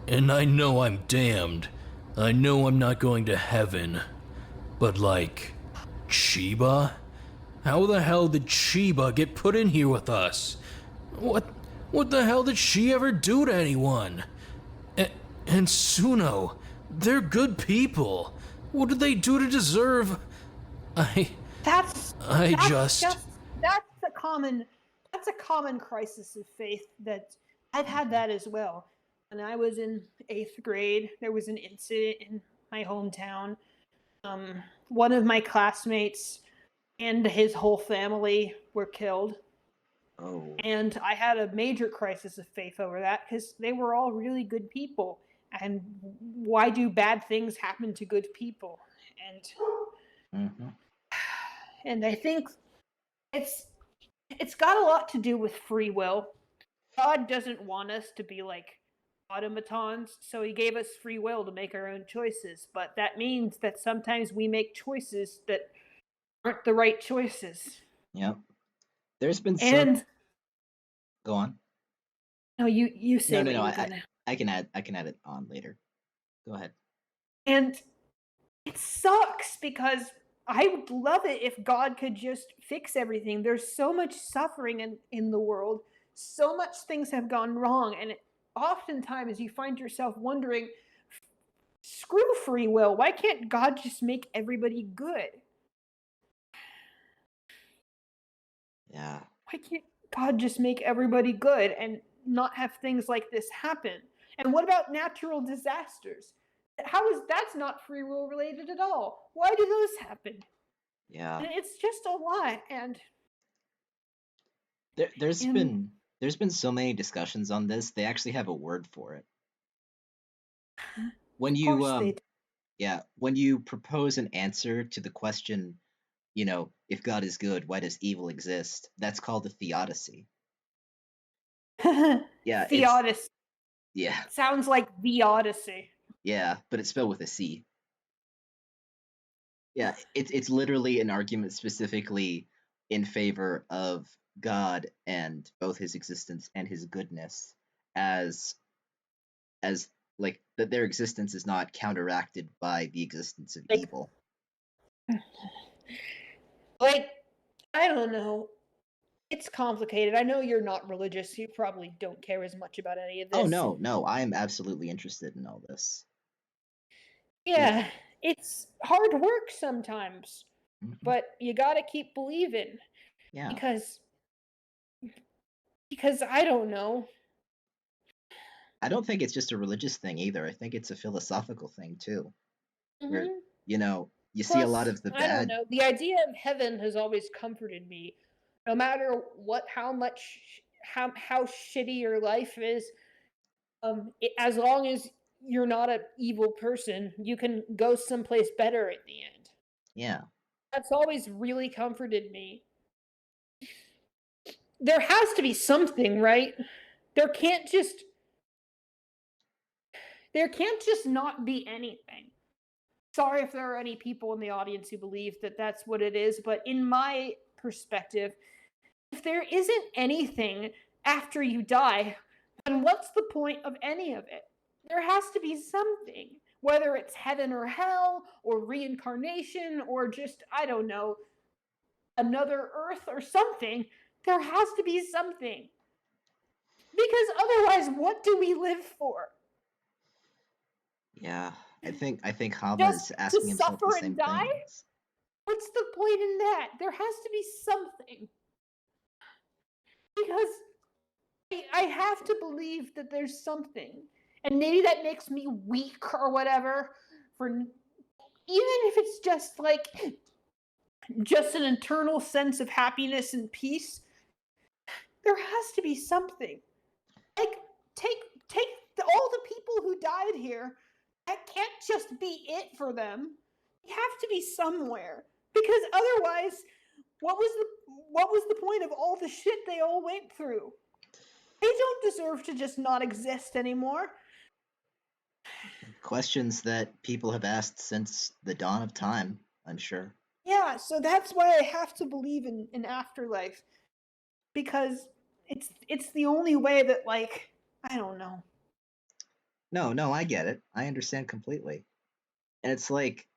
I know I'm damned. I know I'm not going to heaven. But like, Chiba? How the hell did Chiba get put in here with us? What the hell did she ever do to anyone? And Suno, they're good people. What did they do to deserve? That's a common crisis of faith that I've had that as well. When I was in 8th grade, there was an incident in my hometown. One of my classmates and his whole family were killed. Oh. And I had a major crisis of faith over that because they were all really good people. And why do bad things happen to good people? And I think it's got a lot to do with free will. God doesn't want us to be like automatons, so he gave us free will to make our own choices. But that means that sometimes we make choices that aren't the right choices. Yep. There's been some... Go on. No, you say no. I can add it on later. Go ahead. And it sucks because I would love it if God could just fix everything. There's so much suffering in the world. So much things have gone wrong. And oftentimes you find yourself wondering, screw free will. Why can't God just make everybody good? Yeah. Why can't God just make everybody good and not have things like this happen? And what about natural disasters? That's not free will related at all? Why do those happen? Yeah. And it's just a lot. And there's been so many discussions on this. They actually have a word for it. When you propose an answer to the question, if God is good, why does evil exist? That's called a theodicy. Yeah. Theodicy. Yeah. Sounds like the Odyssey. Yeah, but it's spelled with a C. Yeah, it's literally an argument specifically in favor of God and both his existence and his goodness as like that their existence is not counteracted by the existence of evil. Like, I don't know. It's complicated. I know you're not religious. You probably don't care as much about any of Oh this. no, no, I am absolutely interested in all this. Yeah. Yeah, it's hard work sometimes, Mhm. but you gotta keep believing Yeah. because I don't know. I don't think it's just a religious thing either. I think it's a philosophical thing too, where, Hmm. you see a lot Plus, of the I don't bad. know. The idea of heaven has always comforted me. No matter how much, how shitty your life is, as long as you're not an evil person, you can go someplace better at the end. Yeah. That's always really comforted me. There has to be something, right? There can't just there can't just not be anything. Sorry if there are any people in the audience who believe that that's what it is, but in my perspective, if there isn't anything after you die, then what's the point of any of it? There has to be something, whether it's heaven or hell, or reincarnation, or just, I don't know, another Earth or something. There has to be something. Because otherwise, what do we live for? Yeah. I think Hama Just is to asking himself the suffer and same die? things. What's the point in that? There has to be something. Because I have to believe that there's something. And maybe that makes me weak or whatever. For even if it's just like just an internal sense of happiness and peace, there has to be something. Like take all the people who died here. That can't just be it for them. They have to be somewhere. Because otherwise, what was the point of all the shit they all went through? They don't deserve to just not exist anymore. Questions that people have asked since the dawn of time, I'm sure. Yeah, so that's why I have to believe in an afterlife. Because it's the only way that, like, I don't know. No, no, I get it. I understand completely. And it's like,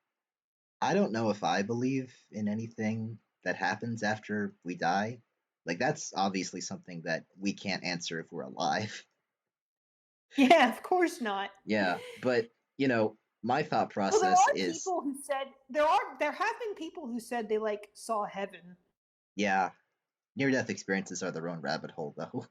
I don't know if I believe in anything that happens after we die. Like, that's obviously something that we can't answer if we're alive. Yeah, of course not. Yeah, but, my thought Well, there process are is, people who said there have been people who said they like saw heaven. yeah, near death experiences are their own rabbit hole, though.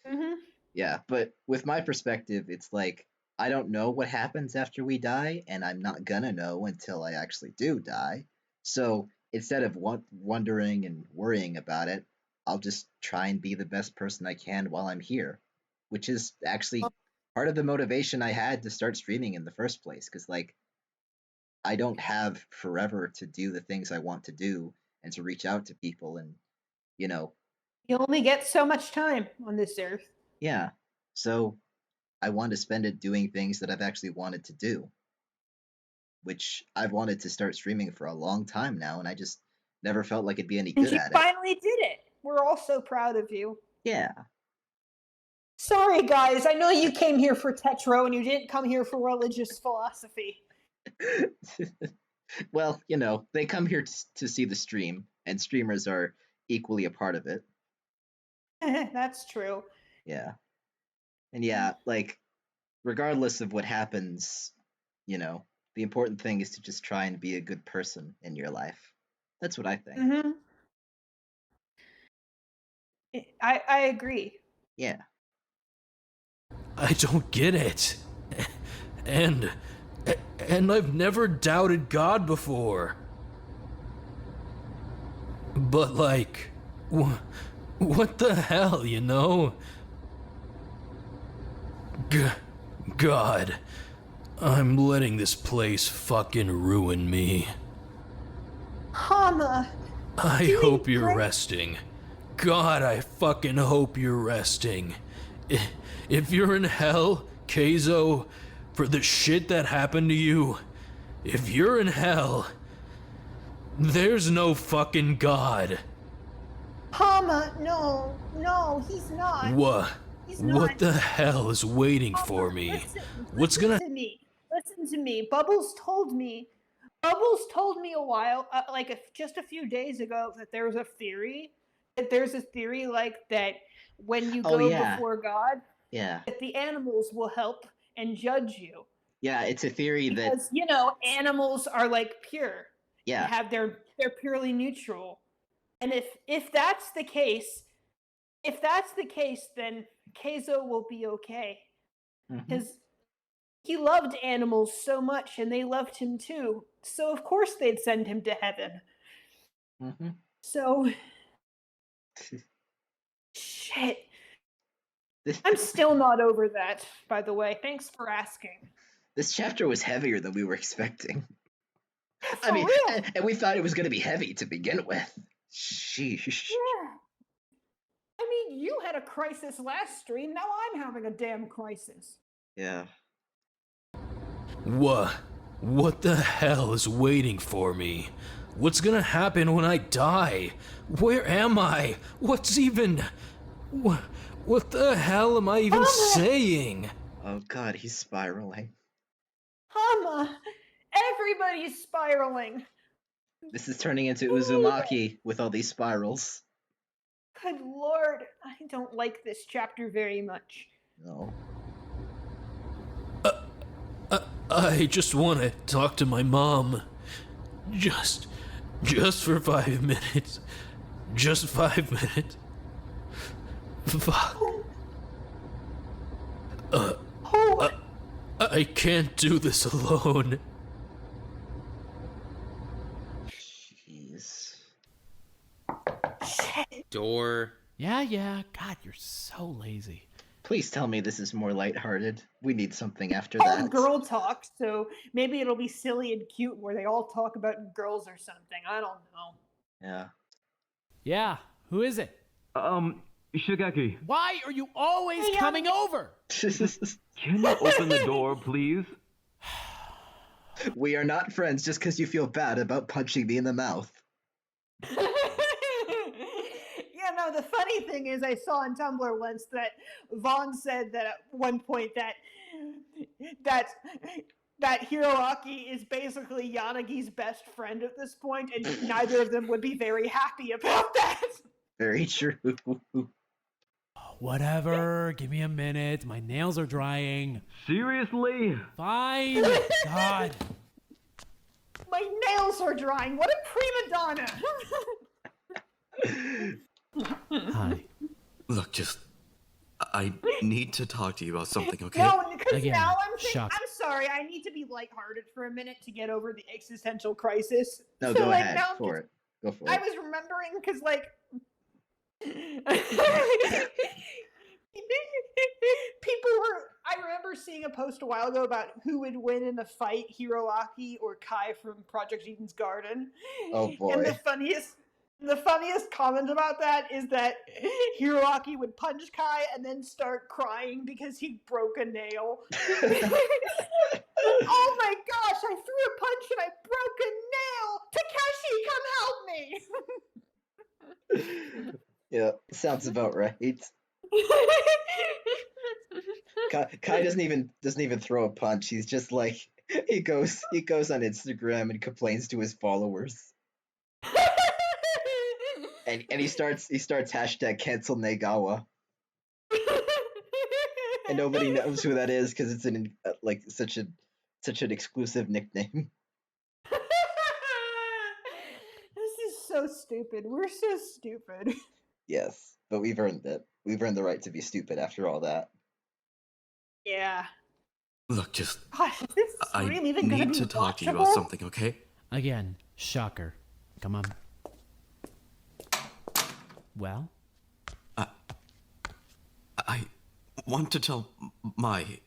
Mhm. Yeah, but with my perspective, it's like I don't know what happens after we die, and I'm not gonna know until I actually do die. So instead of wondering and worrying about it, I'll just try and be the best person I can while I'm here, which is actually part of the motivation I had to start streaming in the first place. Because, like, I don't have forever to do the things I want to do and to reach out to people, and you know, You only get so much time on this earth. yeah. So I want to spend it doing things that I've actually wanted to do, which I've wanted to start streaming for a long time now, and I just never felt like it'd be any And good you at it. finally did it. We're all so proud of you. Yeah. Sorry, guys. I know you came here for Tetro and you didn't come here for religious philosophy. Well, they come here to see the stream, and streamers are equally a part of it. That's true. Yeah. And yeah, like, regardless of what happens, the important thing is to just try and be a good person in your life. That's what I think. Hmm. I agree. Yeah. I don't get it. And and I've never doubted God before. But like what the hell, you know? God, I'm letting this place fucking ruin me. Hama. I hope you're great. resting. God, I fucking hope you're resting. If you're in hell, Keizo, for the shit that happened to you, if you're in hell, there's no fucking God. Hama, no, he's not. What? He's What not. the hell is waiting for me? What's gonna... Listen to me. Bubbles told me a while, just a few days ago, that there was a theory there's a theory like that when you Oh go yeah, before God, yeah, that the animals will help and judge you. yeah. It's a theory that Because, animals are like pure and yeah. they're purely neutral. And if that's the case, then Keizo will be okay. Hmm. Because he loved animals so much and they loved him too. So of course they'd send him to heaven. Hmm. So shit. I'm still not over that, by the way. Thanks for asking. This chapter was heavier than we were expecting. I For mean, real. and we thought it was going to be heavy to begin with. Sheesh. Yeah. I mean, you had a crisis last stream. Now I'm having a damn crisis. Yeah. What the hell is waiting for me? What's gonna happen when I die? Where am I? What the hell am I even saying? Oh god, he's spiraling. Hama, everybody's spiraling. This is turning into Uzumaki with all these spirals. Good lord, I don't like this chapter very much. No. I just want to talk to my mom. Just for 5 minutes. Just 5 minutes. Fuck. I can't do this alone. Jeez. Door. Yeah. God, you're so lazy. Please tell me this is more lighthearted. We need something after All that. girl talk, so maybe it'll be silly and cute where they all talk about girls or something. I don't know. Yeah. Yeah, who is it? Shigeki, Why are you always coming over? can you open the door, please? We are not friends just because you feel bad about punching me in the mouth. Yeah, no, the funny thing is I saw on Tumblr once that Vaughn said that at one point that Hiroaki is basically Yanagi's best friend at this point, and neither of them would be very happy about that. Very true. Whatever, give me a minute. My nails are drying. Seriously? Fine. God. My nails are drying. What a prima donna. Hi. Look, I need to talk to you about something, okay? No, because Again, now shock. I'm sorry. I need to be lighthearted for a minute to get over the existential crisis. No, So, go like, ahead. now For it. Go for I it. was remembering because, like, I remember seeing a post a while ago about who would win in a fight, Hiroaki or Kai from Project Eden's Garden. Oh boy. And the funniest comment about that is that Hiroaki would punch Kai and then start crying because he broke a nail. Oh my gosh, I threw a punch and I broke a nail! Takeshi, come help me! Yeah, sounds about right. Kai doesn't even throw a punch. He's just like he goes on Instagram and complains to his followers. And he starts hashtag cancel Negawa. And nobody knows who that is because it's like such an exclusive nickname. This is so stupid. We're so stupid. Yes, but we've earned it. We've earned the right to be stupid after all that. Yeah. Look, Gosh, is this I stream even gonna need be to talk to you watchable? about something, okay? Again, shocker. Come on. Well? I want to tell Mai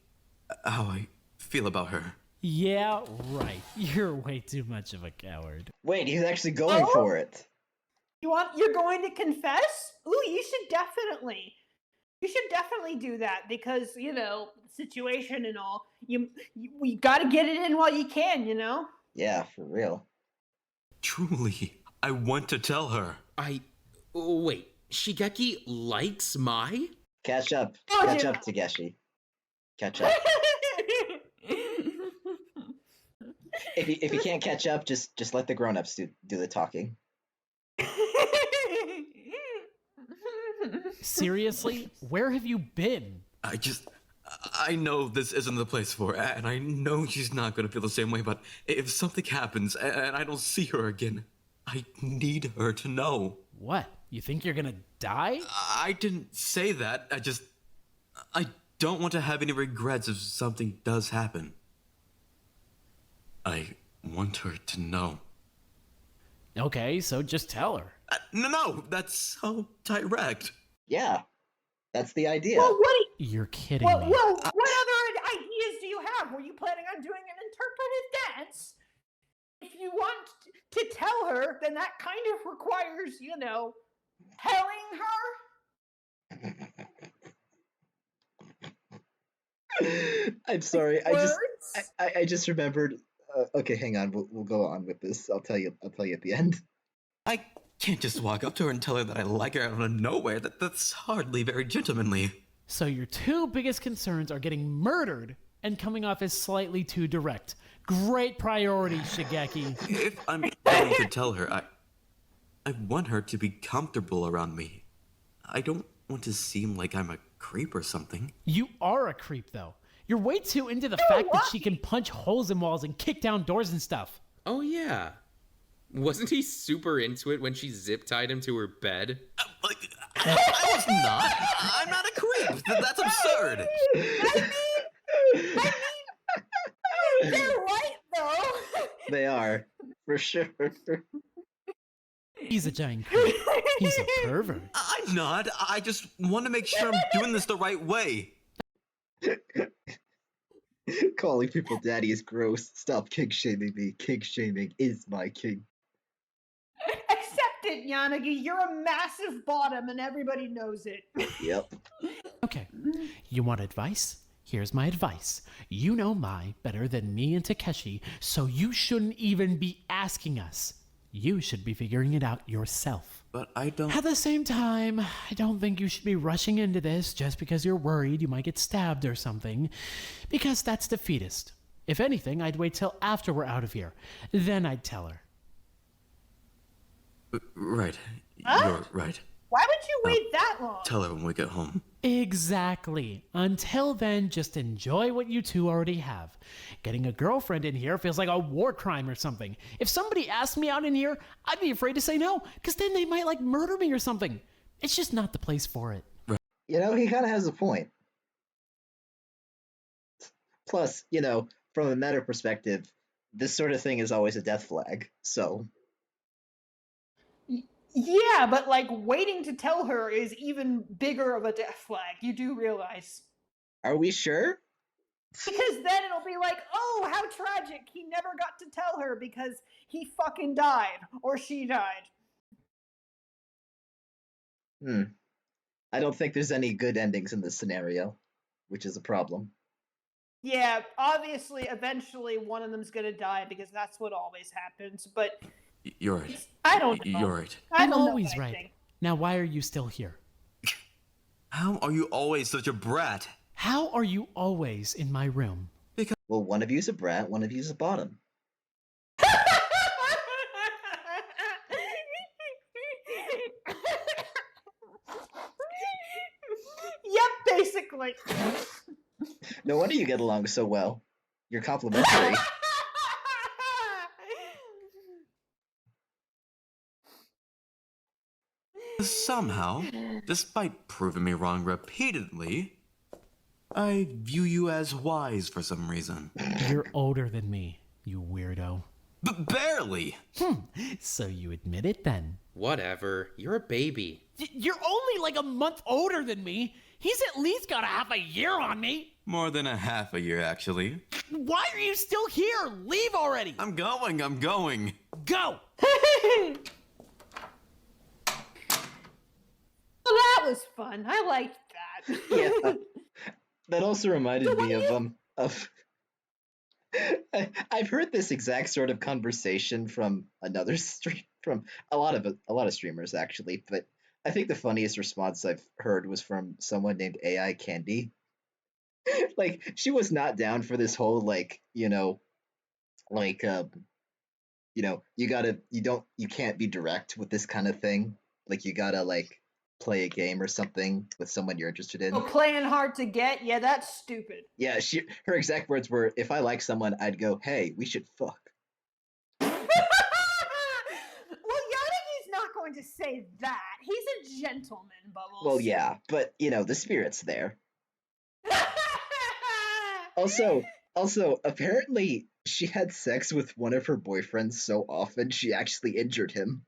how I feel about her. Yeah, right. You're way too much of a coward. Wait, he's actually going for it. You're going to confess? Ooh, you should definitely do that because, situation and all. We got to get it in while you can, Yeah, for real. Truly, I want to tell her. Wait, Shigeki likes Mai? Catch up. Oh, Catch yeah. up, Takeshi. Catch up. If you can't catch up, just let the grown-ups do the talking. Seriously? Where have you been? I know this isn't the place for it, and I know she's not gonna feel the same way, but if something happens and I don't see her again, I need her to know. What? You think you're gonna die? I didn't say that. I don't want to have any regrets if something does happen. I want her to know. Okay, so just tell her. No, that's so direct. Yeah, that's the idea. Well, You're kidding what me. other ideas do you have? Were you planning on doing an interpretive dance? If you want to tell her, then that kind of requires, telling her. I'm sorry. Words? I just remembered. Okay, hang on. We'll go on with this. I'll tell you at the end. I can't just walk up to her and tell her that I like her out of nowhere. That's hardly very gentlemanly. So your two biggest concerns are getting murdered and coming off as slightly too direct. Great priority, Shigeki. If I'm going to tell her, I want her to be comfortable around me. I don't want to seem like I'm a creep or something. You are a creep, though. You're way too into the fact that she can punch holes in walls and kick down doors and stuff. Oh, yeah. Wasn't he super into it when she zip-tied him to her bed? I was not. I'm not a creep. That's absurd. They're right, though. They are, for sure. He's a giant creep. He's a pervert. I'm not. I just want to make sure I'm doing this the right way. Calling people daddy is gross. Stop kink shaming me. Kink shaming is my king. Accept it, Yanagi. You're a massive bottom, and everybody knows it. Yep. Okay, you want advice? Here's my advice. You know Mai better than me and Takeshi, so you shouldn't even be asking us. You should be figuring it out yourself. But I don't... At the same time, I don't think you should be rushing into this just because you're worried you might get stabbed or something, because that's defeatist. If anything, I'd wait till after we're out of here. Then I'd tell her. Right. Huh? You're right. Why would you wait that long? Tell her when we get home. Exactly. Until then, just enjoy what you two already have. Getting a girlfriend in here feels like a war crime or something. If somebody asked me out in here, I'd be afraid to say no, because then they might, murder me or something. It's just not the place for it. He kind of has a point. Plus, from a meta perspective, this sort of thing is always a death flag, so... Yeah, but waiting to tell her is even bigger of a death flag. You do realize. Are we sure? Because then it'll be like, oh, how tragic. He never got to tell her because he fucking died. Or she died. I don't think there's any good endings in this scenario, which is a problem. Yeah, obviously, eventually one of them's gonna die because that's what always happens, but... You're right. I don't know. You're right. I'm always right. Now, why are you still here? How are you always such a brat? How are you always in my room? Well, one of you's a brat, one of you's a bottom. Yep, basically. No wonder you get along so well. You're complimentary. Somehow, despite proving me wrong repeatedly, I view you as wise for some reason. You're older than me, you weirdo. Barely! So you admit it then? Whatever. You're a baby. You're only a month older than me. He's at least got a half a year on me. More than a half a year, actually. Why are you still here? Leave already. I'm going. Go! Well, that was fun. I liked that. Yeah. That also reminded me of I've heard this exact sort of conversation from another stream from a lot of streamers actually, but I think the funniest response I've heard was from someone named AI Candy. She was not down for this whole you can't be direct with this kind of thing. You gotta play a game or something with someone you're interested in. Oh, playing hard to get? Yeah, that's stupid. Yeah, her exact words were, if I like someone, I'd go, hey, we should fuck. Well, Yanagi's not going to say that. He's a gentleman, Bubbles. Well, yeah, but, the spirit's there. Also, apparently, she had sex with one of her boyfriends so often she actually injured him.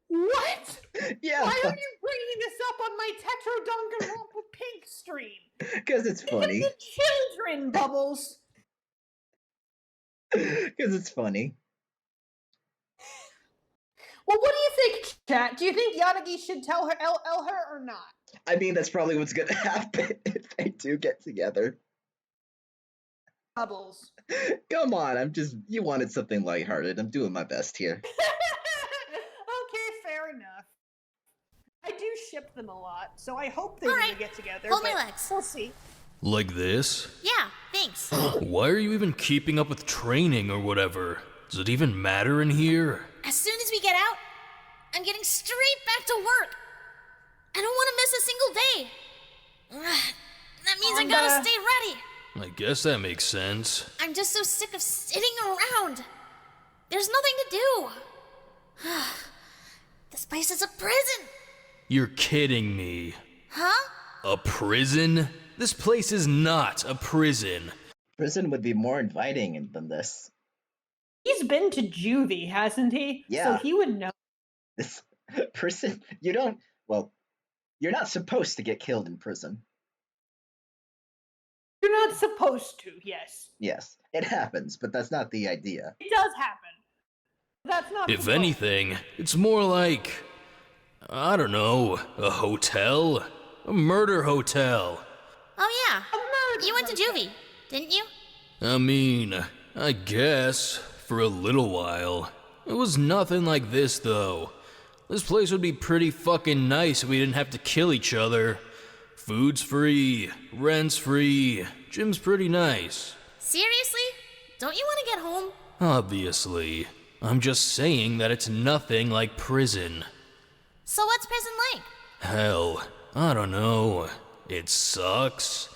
What? Yeah. Why are you bringing this up on my Tetro Danganronpa Pink stream? Because it's funny. Because the children, Bubbles. Because it's funny. Well, what do you think, chat? Do you think Yanagi should tell her, her or not? I mean, that's probably what's gonna happen if they do get together. Bubbles. Come on, you wanted something lighthearted. I'm doing my best here. Okay, fair enough. I do ship them a lot, so I hope they're gonna get together. Hold my legs. We'll see. Like this? Yeah, thanks. Why are you even keeping up with training or whatever? Does it even matter in here? As soon as we get out, I'm getting straight back to work. I don't want to miss a single day. That means I gotta stay ready. I guess that makes sense. I'm just so sick of sitting around. There's nothing to do. This place is a prison. You're kidding me. Huh? A prison? This place is not a prison. Prison would be more inviting than this. He's been to juvie, hasn't he? Yeah. So he would know. This prison, you're not supposed to get killed in prison. You're not supposed to, yes. Yes, it happens, but that's not the idea. It does happen. That's not. If anything, it's more like, I don't know, a hotel? A murder hotel. Oh yeah, you went to juvie, didn't you? I mean, I guess, for a little while. It was nothing like this, though. This place would be pretty fucking nice if we didn't have to kill each other. Food's free, rent's free, gym's pretty nice. Seriously? Don't you want to get home? Obviously. I'm just saying that it's nothing like prison. So what's prison like? Hell, I don't know. It sucks.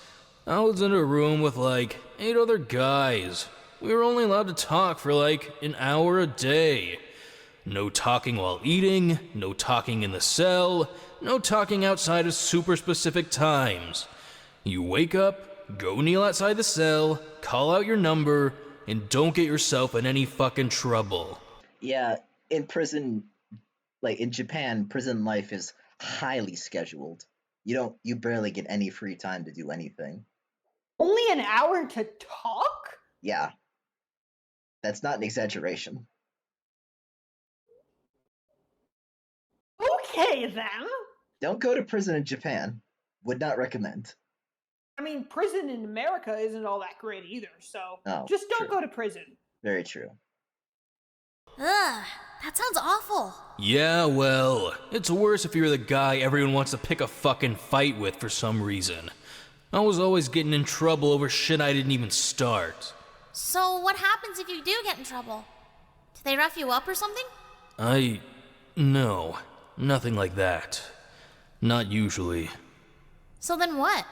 I was in a room with like 8 other guys. We were only allowed to talk for like an hour a day. No talking while eating, no talking in the cell, no talking outside of super specific times. You wake up, go kneel outside the cell, call out your number, and don't get yourself in any fucking trouble. Yeah, in prison, like in Japan, prison life is highly scheduled. You barely get any free time to do anything. Only an hour to talk? Yeah. That's not an exaggeration. Okay, then. Don't go to prison in Japan. Would not recommend. I mean, prison in America isn't all that great either, so Oh, just don't true. go to prison. Very true. Ugh, that sounds awful. Yeah, well, it's worse if you're the guy everyone wants to pick a fucking fight with for some reason. I was always getting in trouble over shit I didn't even start. So what happens if you do get in trouble? Do they rough you up or something? No, nothing like that. Not usually. So then what?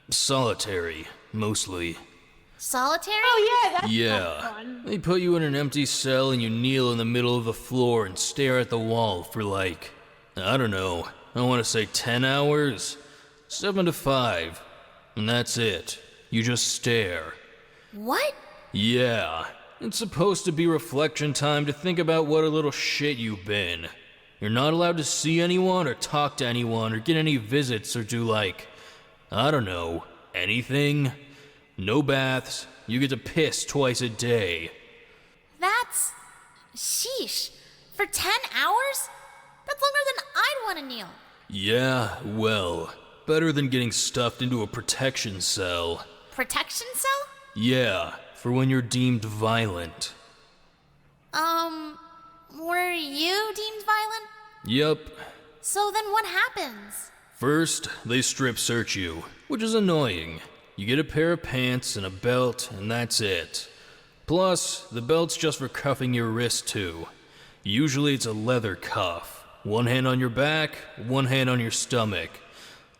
Solitary, mostly. Solitary? Oh yeah, that's Yeah. not fun. They put you in an empty cell and you kneel in the middle of the floor and stare at the wall for like, I don't know, I want to say 10 hours? 7 to 5. And that's it. You just stare. What? Yeah. It's supposed to be reflection time to think about what a little shit you've been. You're not allowed to see anyone or talk to anyone or get any visits or do like, I don't know, anything. No baths. You get to piss twice a day. That's... sheesh. For 10 hours? That's longer than I'd want to kneel. Yeah, well, better than getting stuffed into a protection cell. Protection cell? Yeah, for when you're deemed violent. Were you deemed violent? Yup. So then what happens? First, they strip search you, which is annoying. You get a pair of pants and a belt, and that's it. Plus, the belt's just for cuffing your wrist too. Usually it's a leather cuff. One hand on your back, one hand on your stomach.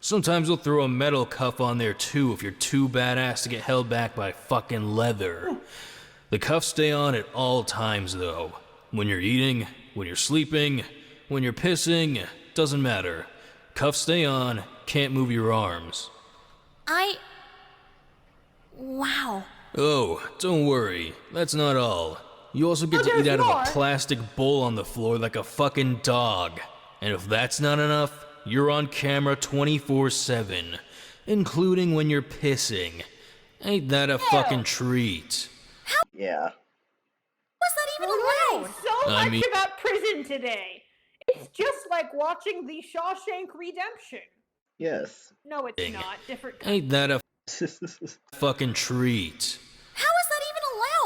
Sometimes they'll throw a metal cuff on there too if you're too badass to get held back by fucking leather. The cuffs stay on at all times though. When you're eating, when you're sleeping, when you're pissing, doesn't matter. Cuffs stay on, can't move your arms. Wow. Oh, don't worry, that's not all. You also get to eat out of a plastic bowl on the floor like a fucking dog. And if that's not enough, you're on camera 24/7, including when you're pissing. Ain't that a fucking treat? Yeah. Was that even allowed? So I much mean- about prison today. It's just like watching the Shawshank Redemption. Yes. No, it's not. Different. Ain't that a fucking treat? How is that even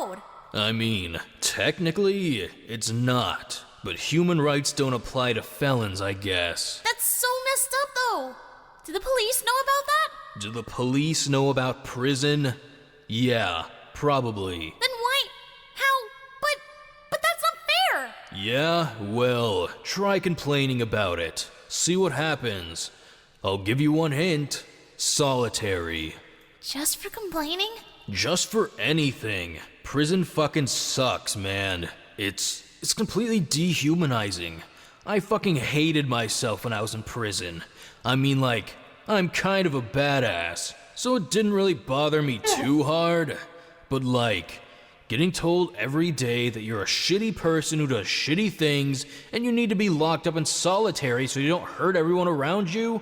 allowed? I mean, technically, it's not. But human rights don't apply to felons, I guess. That's so messed up, though. Do the police know about that? Do the police know about prison? Yeah, probably. Then why? How? But that's not fair. Yeah, well, try complaining about it. See what happens. I'll give you one hint. Solitary. Just for complaining? Just for anything. Prison fucking sucks, man. It's completely dehumanizing. I fucking hated myself when I was in prison. I mean, like, I'm kind of a badass, so it didn't really bother me too hard. But like, getting told every day that you're a shitty person who does shitty things and you need to be locked up in solitary so you don't hurt everyone around you?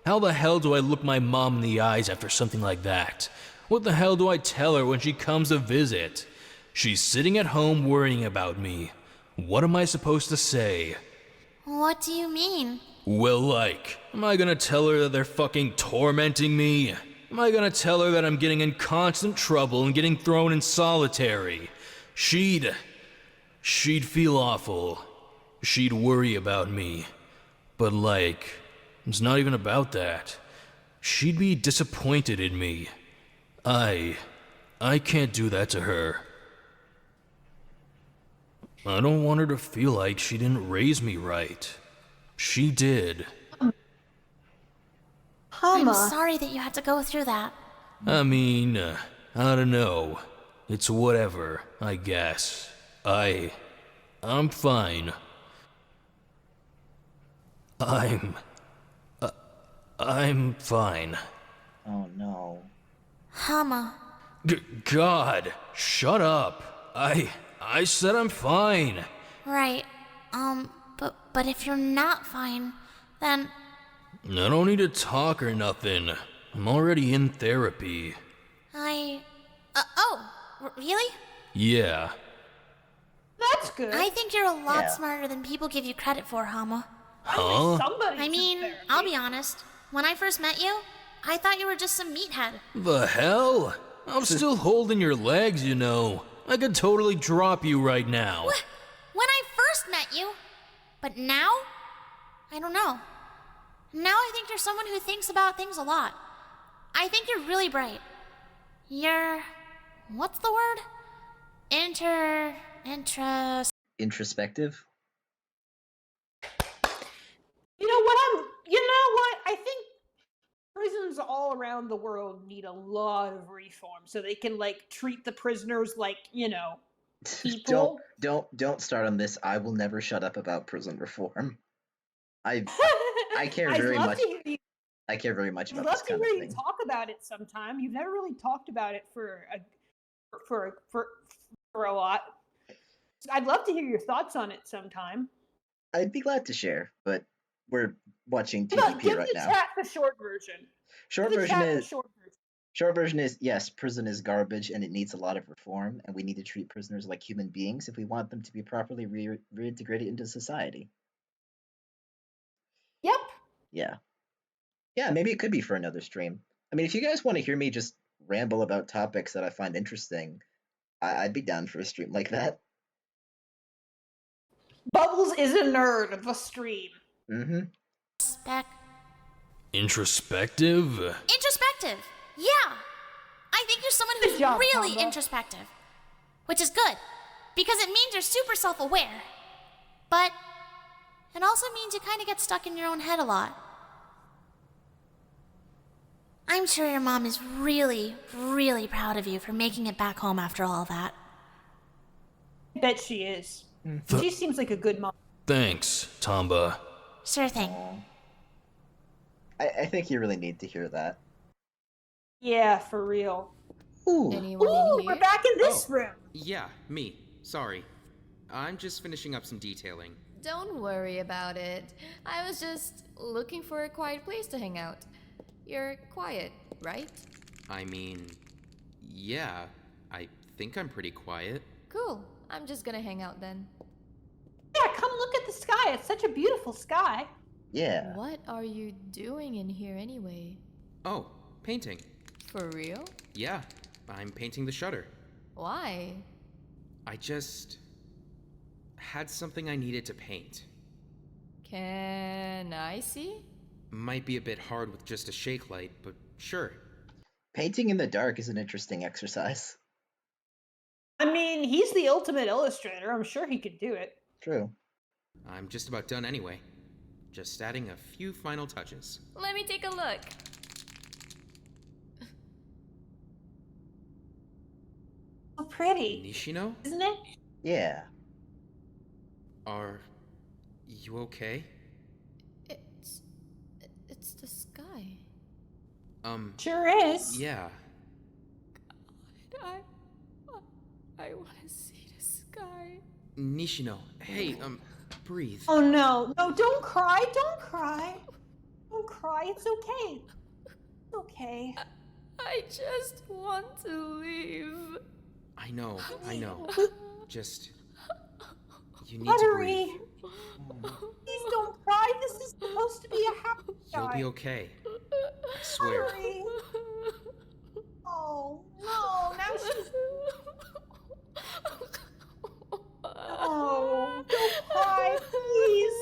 How the hell do I look my mom in the eyes after something like that? What the hell do I tell her when she comes to visit? She's sitting at home worrying about me. What am I supposed to say? What do you mean? Well, like, am I gonna tell her that they're fucking tormenting me? Am I gonna tell her that I'm getting in constant trouble and getting thrown in solitary? She'd feel awful. She'd worry about me. But like, it's not even about that. She'd be disappointed in me. I can't do that to her. I don't want her to feel like she didn't raise me right. She did. I'm sorry that you had to go through that. I mean, I don't know. It's whatever, I guess. I'm fine. I'm fine. Oh no. Hama. God, shut up. I said I'm fine. Right. But if you're not fine, then... I don't need to talk or nothing. I'm already in therapy. Really? Yeah. That's good. I think you're a lot smarter than people give you credit for, Hama. Huh? Somebody's I mean, in therapy. I'll be honest. When I first met you, I thought you were just some meathead. The hell? I'm still holding your legs, you know. I could totally drop you right now. When I first met you. But now? I don't know. Now I think you're someone who thinks about things a lot. I think you're really bright. You're... what's the word? Introspective? You know what? I think prisons all around the world need a lot of reform so they can like treat the prisoners like, people. Don't start on this. I will never shut up about prison reform. I care very much. I care very much about I'd love this to kind of hear you thing. talk about it sometime. You've never really talked about it for a lot. I'd love to hear your thoughts on it sometime. I'd be glad to share, but we're watching Give TVP right the now. chat the short version. Short Give the version chat the is short version. short version is yes, prison is garbage and it needs a lot of reform, and we need to treat prisoners like human beings if we want them to be properly reintegrated into society. Yep. Yeah. Yeah, maybe it could be for another stream. I mean, if you guys want to hear me just ramble about topics that I find interesting, I'd be down for a stream like that. Bubbles is a nerd of a stream. Mm-hmm. Introspective? Introspective. Yeah. I think you're someone who's Good job, really Hama. introspective. which is good, because it means you're super self-aware. But it also means you kind of get stuck in your own head a lot. I'm sure your mom is really, really proud of you for making it back home after all that. I bet she is. She seems like a good mom. Thanks, Tamba. Sure thing. I think you really need to hear that. Yeah, for real. Ooh. Anyone in Ooh, here? we're back in this room. Yeah, me. Sorry. I'm just finishing up some detailing. Don't worry about it. I was just looking for a quiet place to hang out. You're quiet, right? I mean, yeah, I think I'm pretty quiet. Cool. I'm just gonna hang out then. Yeah, come look at the sky. It's such a beautiful sky. Yeah. What are you doing in here anyway? Oh, painting. For real? Yeah, I'm painting the shutter. Why? I just had something I needed to paint. Can I see? Might be a bit hard with just a shake light, but sure. Painting in the dark is an interesting exercise. I mean, he's the ultimate illustrator. I'm sure he could do it. True. I'm just about done anyway. Just adding a few final touches. Let me take a look. So pretty, Nishino? isn't it? Yeah. Are you okay? It's the sky. Sure is. Yeah. I want to see the sky. Nishino, hey, breathe. Oh no, no, don't cry, don't cry. Don't cry, it's okay. It's okay. I just want to leave. I know. Just... You need Buttery, to breathe. please don't cry. This is supposed to be a happy You'll guy. be okay. I swear. Buttery. Oh no, now she's... Oh, don't cry, please.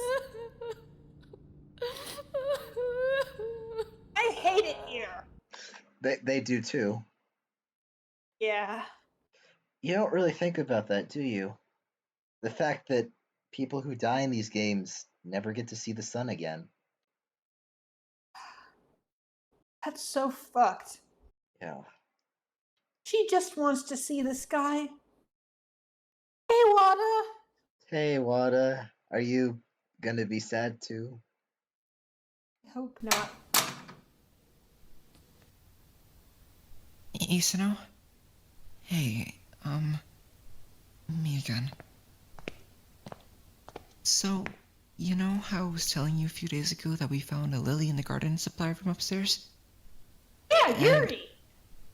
I hate it here. They do too. Yeah. You don't really think about that, do you? The fact that people who die in these games never get to see the sun again. That's so fucked. Yeah. She just wants to see the sky. Hey, Wada. Hey, Wada. Are you gonna be sad too? I hope not. Isano? Hey, me again. So, you know how I was telling you a few days ago that we found a lily in the garden supply room upstairs? Yeah, Yuri.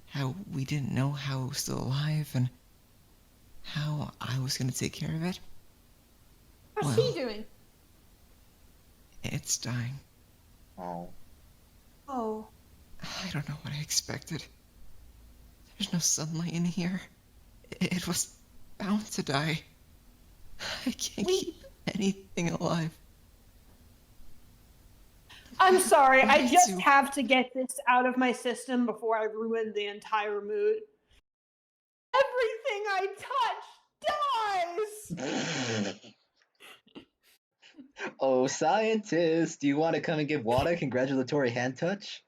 How we didn't know how it was still alive and how I was gonna take care of it? How's he doing? It's dying. Oh. Oh. I don't know what I expected. There's no sunlight in here. It was bound to die. I can't keep anything alive. I'm sorry, I Me just too. have to get this out of my system before I ruin the entire mood. Everything I touch dies! Oh, scientist, do you want to come and give Wada a congratulatory hand touch?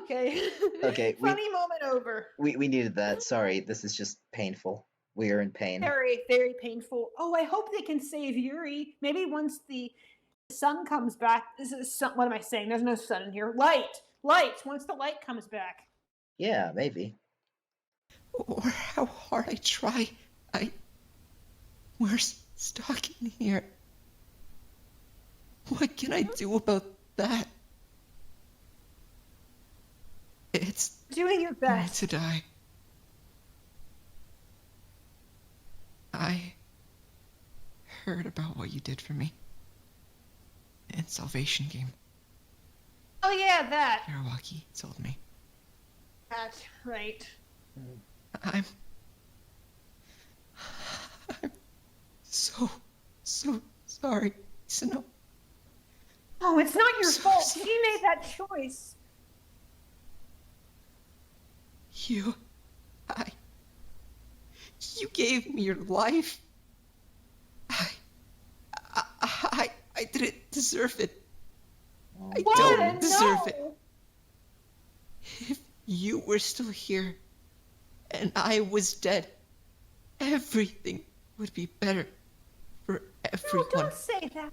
Okay. Okay, Funny moment over. we needed that. Sorry, this is just painful. We are in pain. Very, very painful. Oh, I hope they can save Yuri. Maybe once the sun comes back. This is sun, what am I saying? There's no sun in here. Light! Light! Once the light comes back. Yeah, maybe. Or how hard I try, we're stuck in here. What can I do about that? It's doing your best to die. I heard about what you did for me in Salvation Game. Oh yeah, that. Hirawaki told me. That's right. I'm so sorry, Sino. Oh, it's not your fault. You made that choice. You. I. You gave me your life. I didn't deserve it. I don't deserve it. If you were still here and I was dead, everything would be better for everyone. No, don't say that.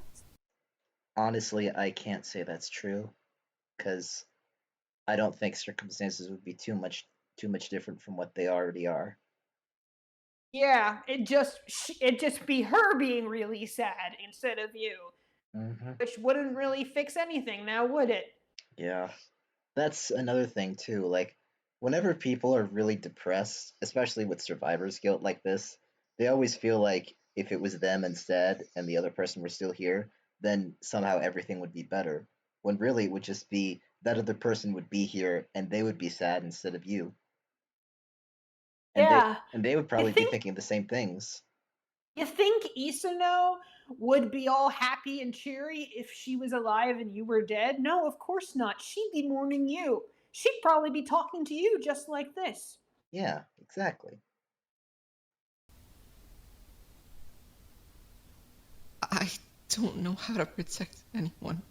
Honestly, I can't say that's true, because I don't think circumstances would be too much different from what they already are. Yeah, it just be her being really sad instead of you, Mm-hmm. which wouldn't really fix anything now, would it? Yeah. That's another thing too. Like, whenever people are really depressed, especially with survivor's guilt like this, they always feel like if it was them instead and the other person were still here, then somehow everything would be better. When really it would just be that other person would be here and they would be sad instead of you. Yeah. And they would You probably be think thinking the same things. you think Isano would be all happy and cheery if she was alive and you were dead? No, of course not. She'd be mourning you. She'd probably be talking to you just like this. Yeah, exactly. I don't know how to protect anyone.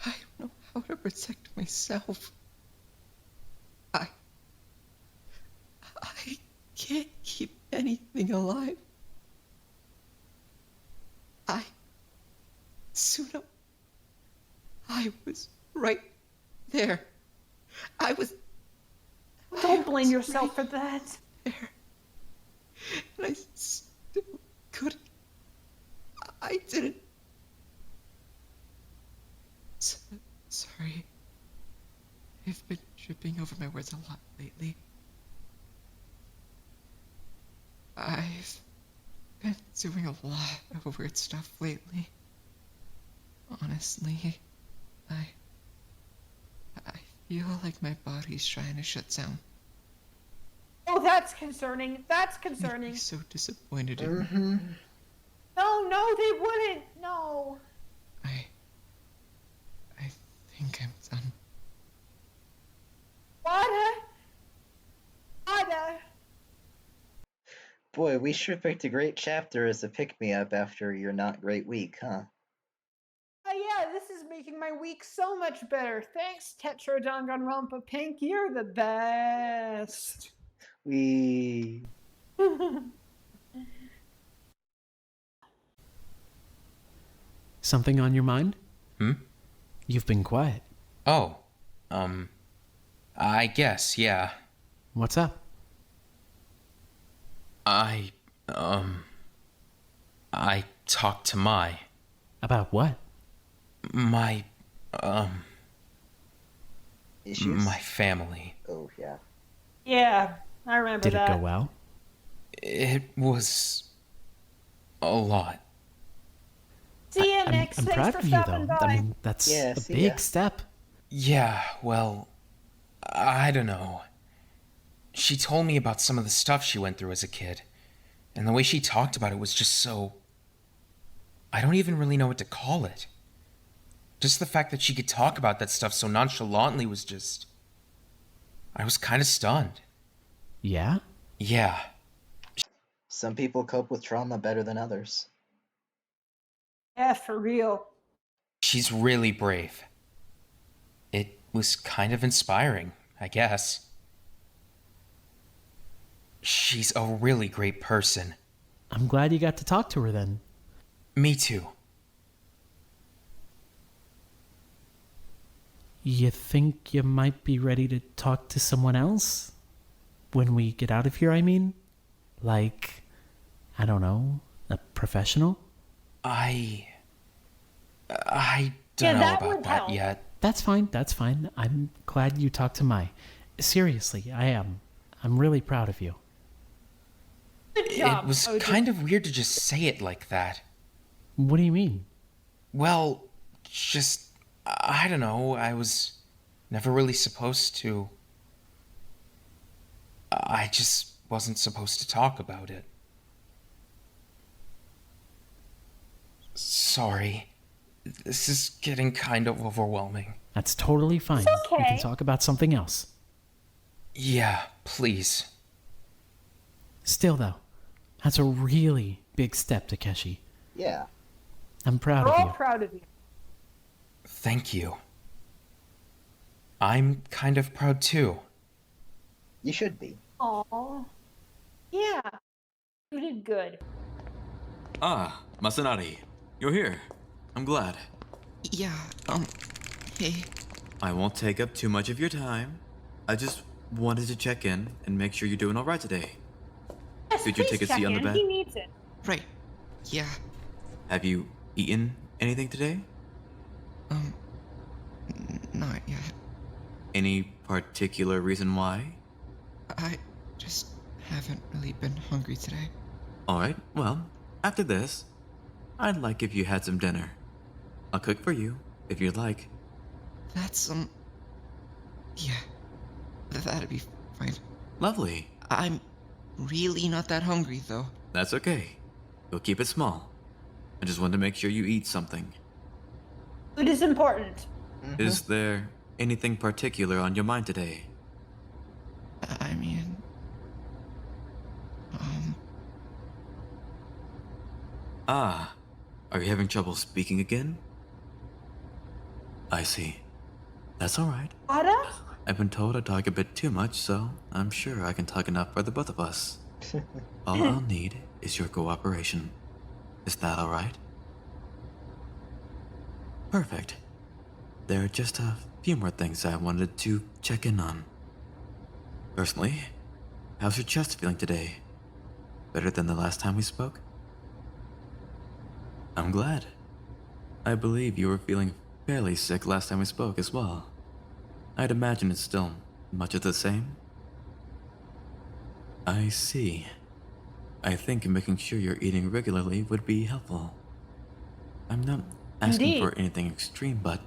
I don't know how to protect myself. I can't keep anything alive. Suno, I was right there. Don't blame yourself for that. There. And I still couldn't. I didn't. Sorry. I've been tripping over my words a lot lately. I've been doing a lot of weird stuff lately. Honestly, I feel like my body's trying to shut down. Oh, that's concerning. That's concerning. I'd be so disappointed in me. No, they wouldn't. No. I think I'm done. Wada. Boy, we sure picked a great chapter as a pick-me-up after your not great week, huh? Yeah, this is making my week so much better. Thanks, Tetro Danganronpa Pink. You're the best. We. Something on your mind? Hmm? You've been quiet. Oh, I guess, yeah. What's up? I talked to Mai. About what? My, Issues? my family. Oh, yeah. Yeah, I remember Did that. it go well? It was a lot. See you I'm next. Thanks proud for of you, stopping though. by. I mean, that's Yeah, a see big ya. step. Yeah, well, I don't know. She told me about some of the stuff she went through as a kid, and the way she talked about it was just so... I don't even really know what to call it. Just the fact that she could talk about that stuff so nonchalantly was just... I was kind of stunned. Yeah? Yeah. Some people cope with trauma better than others. Yeah, for real. She's really brave. It was kind of inspiring, I guess. She's a really great person. I'm glad you got to talk to her then. Me too. You think you might be ready to talk to someone else? When we get out of here, I mean? Like, I don't know, a professional? I don't Yeah, know that about would that help. yet. That's fine, that's fine. I'm glad you talked to Mai. Seriously, I am. I'm really proud of you. Good job. It was Oji. kind of weird to just say it like that. What do you mean? Well, just, I don't know, I was never really supposed to. I just wasn't supposed to talk about it. Sorry. This is getting kind of overwhelming. That's totally fine. It's okay. We can talk about something else. Yeah, please. Still, though, that's a really big step, Takeshi. Yeah. I'm proud We're of all you. proud of you. Thank you. I'm kind of proud too. You should be. Aww. Yeah. You did good. Ah, Masanari, you're here. I'm glad. Yeah, hey. I won't take up too much of your time. I just wanted to check in and make sure you're doing all right today. Yes, Did you please take a check seat on the in. bed? He needs it. Right. Yeah. Have you eaten anything today? Not yet. Any particular reason why? I just haven't really been hungry today. Alright, well, after this, I'd like if you had some dinner. I'll cook for you, if you'd like. That's, yeah. That'd be fine. Lovely. I'm really not that hungry, though. That's okay. We'll keep it small. I just wanted to make sure you eat something. Food is important. Is there anything particular on your mind today? I mean, Ah, are you having trouble speaking again? I see. That's alright. Ada? I've been told I talk a bit too much, so I'm sure I can talk enough for the both of us. All I'll need is your cooperation. Is that alright? Perfect. There are just a few more things I wanted to check in on. Personally, how's your chest feeling today? Better than the last time we spoke? I'm glad. I believe you were feeling fairly sick last time we spoke as well. I'd imagine it's still much of the same. I see. I think making sure you're eating regularly would be helpful. I'm not asking Indeed. for anything extreme, but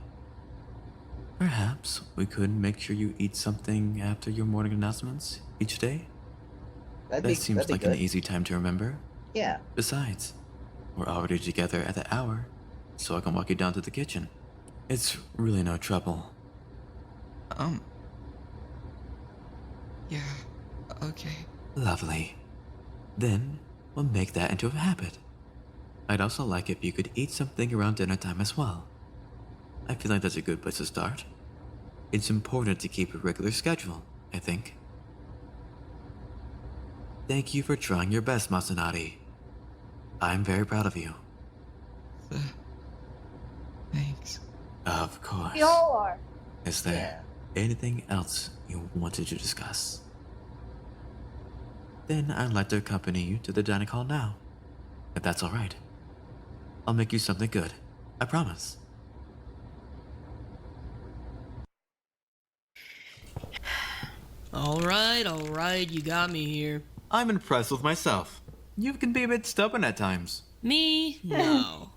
perhaps we could make sure you eat something after your morning announcements each day? That seems like an easy time to remember. Yeah. Besides, we're already together at the hour, so I can walk you down to the kitchen. It's really no trouble. yeah, okay. Lovely. Then, we'll make that into a habit. I'd also like if you could eat something around dinner time as well. I feel like that's a good place to start. It's important to keep a regular schedule, I think. Thank you for trying your best, Masanari. I'm very proud of you. Thanks. Of course. We all are. Is there anything else you wanted to discuss? Then I'd like to accompany you to the dining hall now, if that's alright. I'll make you something good, I promise. Alright, you got me here. I'm impressed with myself. You can be a bit stubborn at times. Me? No.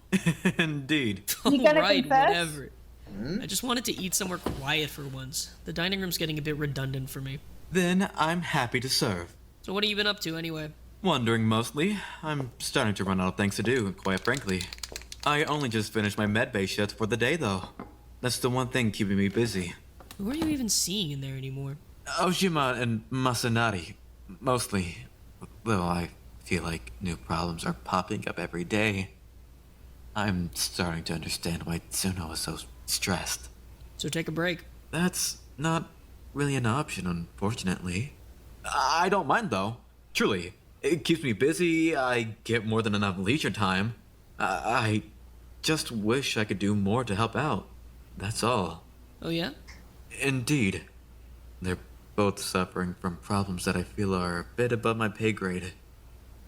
Indeed. You gonna Alright, confess? whatever. I just wanted to eat somewhere quiet for once. The dining room's getting a bit redundant for me. Then I'm happy to serve. So what have you been up to anyway? Wondering mostly. I'm starting to run out of things to do, quite frankly. I only just finished my medbay shift for the day, though. That's the one thing keeping me busy. Who are you even seeing in there anymore? Ojima and Masanari, mostly. Though I feel like new problems are popping up every day. I'm starting to understand why Tsuno is so stressed. So take a break. That's not really an option, unfortunately. I don't mind, though. Truly. It keeps me busy, I get more than enough leisure time. I just wish I could do more to help out. That's all. Oh yeah? Indeed. They're both suffering from problems that I feel are a bit above my pay grade.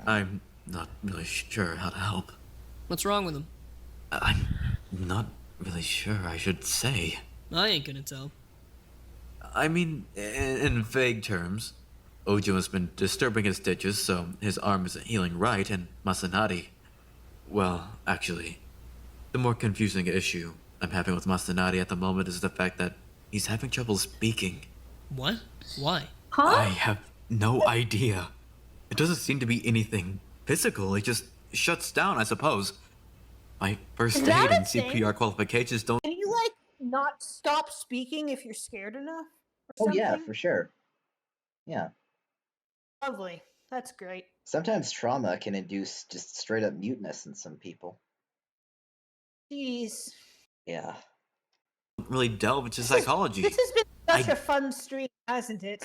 I'm not really sure how to help. What's wrong with them? I'm not really sure I should say. I ain't gonna tell. I mean, in vague terms, Ojo has been disturbing his stitches, so his arm isn't healing right, and Masanari... Well, actually, the more confusing issue I'm having with Masanari at the moment is the fact that he's having trouble speaking. What? Why? I have no idea. It doesn't seem to be anything physical, it just shuts down, I suppose. My first Is aid that a and thing? CPR qualifications don't... Can you, like, not stop speaking if you're scared enough? Oh Or yeah, something? for sure. Yeah. Lovely. That's great. Sometimes trauma can induce just straight up muteness in some people. Jeez. Yeah. Really delve into psychology. This has been such I- a fun stream, hasn't it?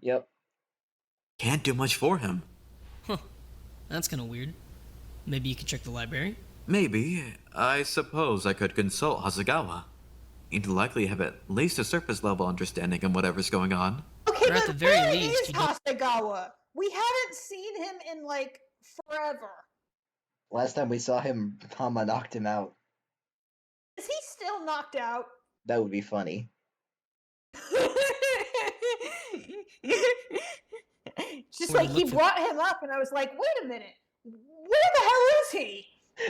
Yep. Can't do much for him. Huh. That's kind of weird. Maybe you could check the library? Maybe. I suppose I could consult Hasegawa. He'd likely have at least a surface level understanding of whatever's going on. Okay, Or at but the very where least, is you know- Hasegawa? We haven't seen him in, like, forever. Last time we saw him, Hama knocked him out. Is he still knocked out? That would be funny. Just We're like he looking- brought him up, and I was like, wait a minute. Where the hell is he?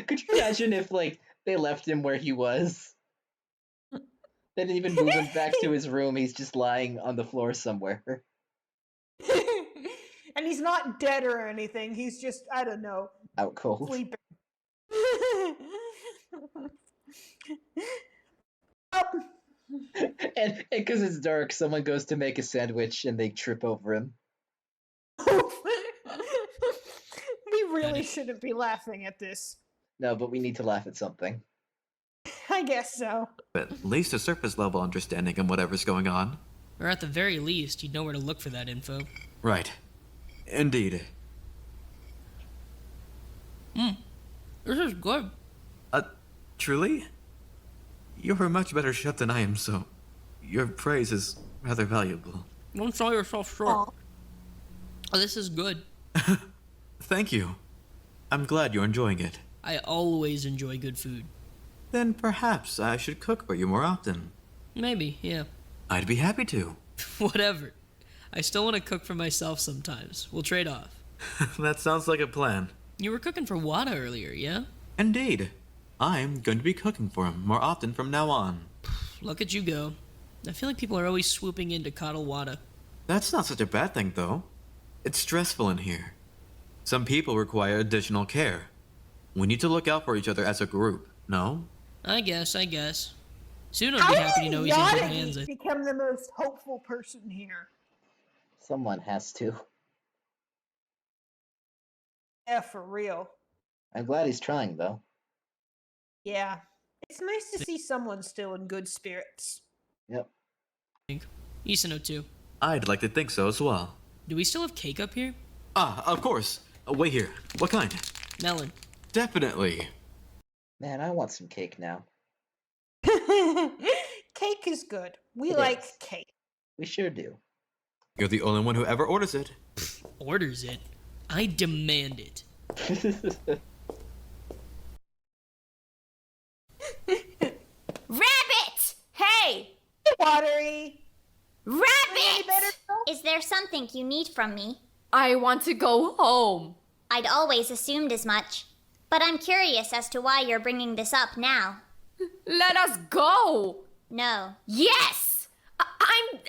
Could you imagine if, like, they left him where he was? They didn't even move him back to his room. He's just lying on the floor somewhere. And he's not dead or anything. He's just, I don't know, Out cold. sleeping. And because it's dark, someone goes to make a sandwich and they trip over him. We really shouldn't be laughing at this. No, but we need to laugh at something. I guess so. At least a surface level understanding of whatever's going on. Or at the very least, you'd know where to look for that info. Right. Indeed. This is good. Truly? You're a much better chef than I am, so your praise is rather valuable. Don't sell yourself short. Oh, this is good. Thank you. I'm glad you're enjoying it. I always enjoy good food. Then perhaps I should cook for you more often. Maybe, yeah. I'd be happy to. Whatever. I still want to cook for myself sometimes. We'll trade off. That sounds like a plan. You were cooking for Wada earlier, yeah? Indeed. I'm going to be cooking for him more often from now on. Look at you go. I feel like people are always swooping in to coddle Wada. That's not such a bad thing, though. It's stressful in here. Some people require additional care. We need to look out for each other as a group, no? I guess. Soon I'll be happy to know he's in good hands. Become the most hopeful person here. Someone has to. Yeah, for real. I'm glad he's trying, though. Yeah. It's nice to see someone still in good spirits. Yep. Isano too. I'd like to think so as well. Do we still have cake up here? Ah, of course. Wait here. What kind? Melon. Definitely. Man, I want some cake now. Cake is good. We It like is. cake. We sure do. You're the only one who ever orders it. Orders it. I demand it. Rabbit! Hey! Watery! Rabbit! Is there something you need from me? I want to go home. I'd always assumed as much. But I'm curious as to why you're bringing this up now. Let us go! No. Yes! I'm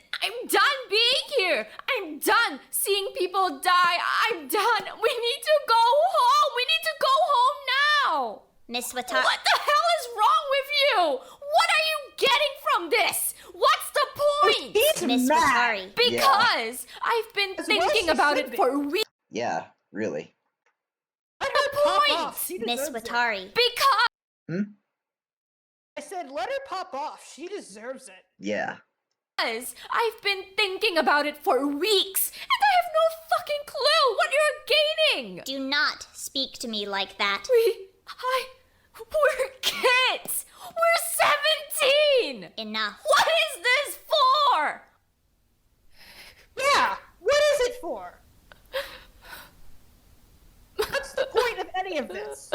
done being here! I'm done seeing people die! I'm done! We need to go home! We need to go home now! Miss Watari. What the hell is wrong with you? What are you getting from this? What's the point? Miss Watari. Because I've been thinking about it for weeks. Yeah, really. Let the her pop point? off. She Miss deserves it. Watari. Because I said, let her pop off. She deserves it. Yeah. I've been thinking about it for weeks, and I have no fucking clue what you're gaining. Do not speak to me like that. We're kids. We're 17. Enough. What is this for? Yeah, what is it for? What's the point of any of this?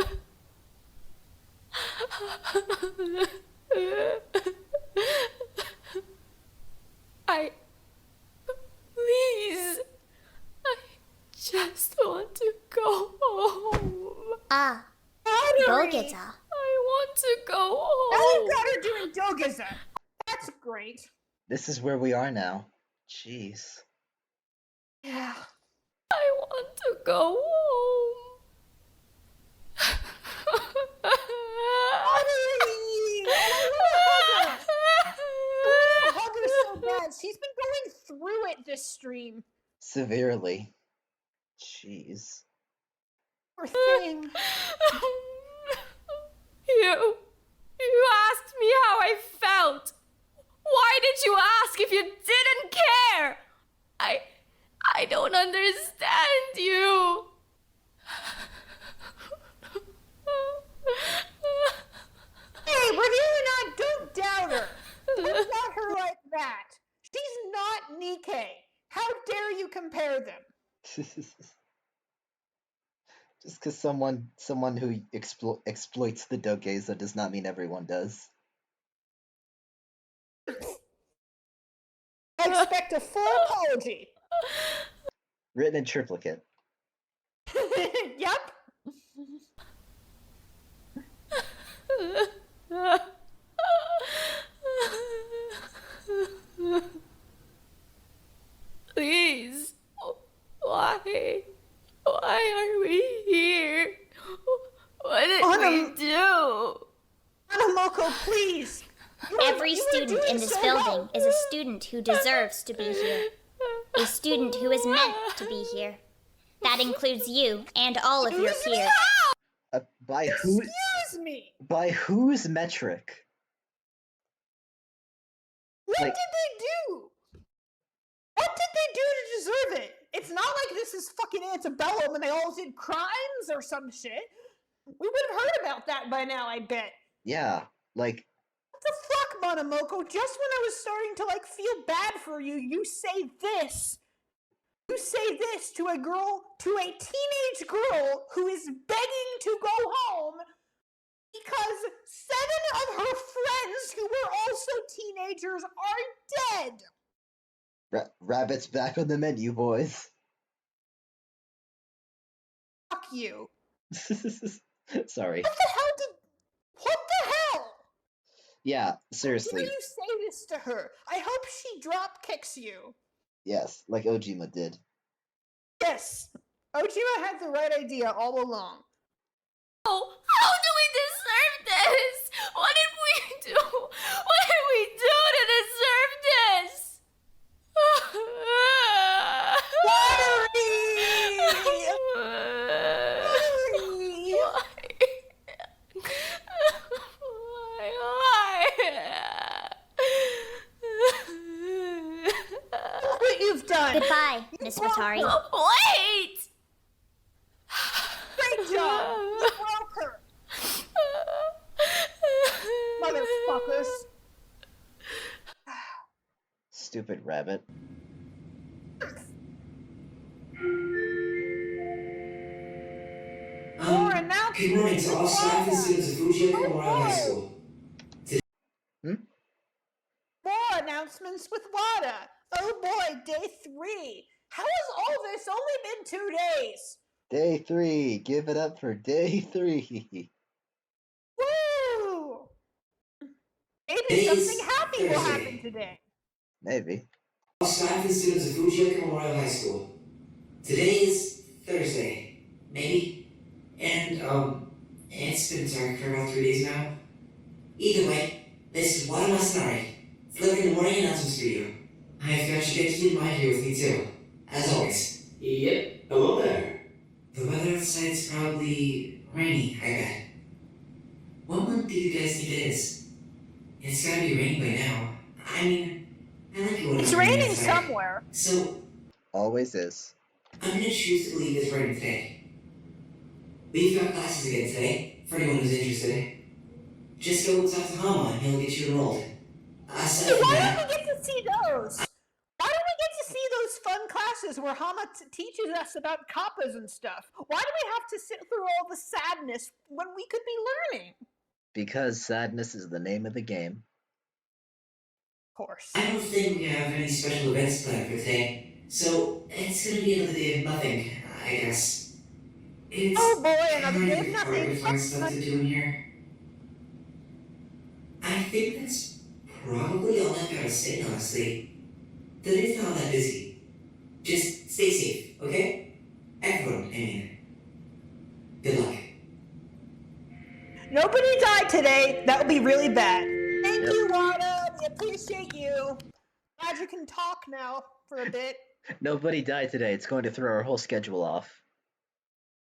Please. I just want to go home. Ah. Watery. Dogeza. I want to go Now home. we've got her doing Dogeza. That's great. This is where we are now. Jeez. Yeah. I want to go home. Watery! I want to hug her so bad. She's been going through it this stream. Severely. Jeez. Poor thing. You asked me how I felt. Why did you ask if you didn't care? I don't understand you. Hey, reviewer not, don't doubt her. Don't doubt her like that. She's not Nikkei. How dare you compare them? Just because someone who exploits the Dokeiza does not mean everyone does. I expect a full apology. Written in triplicate. Yep. Please. Why are we here? What did we do? Hanamoko, please. Every student in this building is a student who deserves to be here. A student who is meant to be here. That includes you and all of your peers. By who? Excuse me. By whose metric? What did they do? What did they do to deserve it? It's not like this is fucking Antebellum and they all did crimes or some shit. We would have heard about that by now, I bet. Yeah, like. What the fuck, Monomoko? Just when I was starting to, like, feel bad for you, you say this. You say this to a teenage girl who is begging to go home because 7 of her friends who were also teenagers are dead. Rabbit's back on the menu, boys. Fuck you. Sorry. What the hell? Yeah, seriously. How do you say this to her? I hope she drop kicks you. Yes, like Ojima did. Yes, Ojima had the right idea all along. Oh, how do we deserve this? What did we do? What did we do to deserve this? Look what you've done. Goodbye, Miss Watari. Wait! Great job. You broke her. Motherfuckers. Stupid rabbit. More announcements. Good morning to all staff and students of Fujioka Memorial High School. More announcements with WADA. Oh boy, day 3. How has all this only been 2 days? Day 3. Give it up for day 3. Woo! Maybe something happy will happen today. Maybe. All staff and students of Fujioka Memorial High School. Today is Thursday. Maybe. And, it's been dark for about 3 days now. Either way, this is Wada Masanari, delivering the morning announcements for you. I've got your gifted mind here with me too, as always. Yep, hello there. The weather outside's probably rainy, I bet. What month do you guys think it is? It's gotta be raining by now. I mean, I like it when It's raining somewhere. So, always is. I'm gonna choose to believe it's raining today. We've got classes again today, for anyone who's interested. Just go talk to Hama and he'll get you enrolled. Aside from Why that, don't we get to see those? Why don't we get to see those fun classes where Hama teaches us about kappas and stuff? Why do we have to sit through all the sadness when we could be learning? Because sadness is the name of the game. Of course. I don't think we have any special events planned for today, so it's gonna be another day of nothing, I guess. It's oh boy, another day of kind hard to nothing. find stuff to do in here. I think that's probably all I've got to say, honestly. The day's not that busy. Just stay safe, okay? Everyone, I mean. Good luck. Nobody died today. That would be really bad. Thank you, Wada. We appreciate you. Glad you can talk now. for a bit. Nobody died today. It's going to throw our whole schedule off.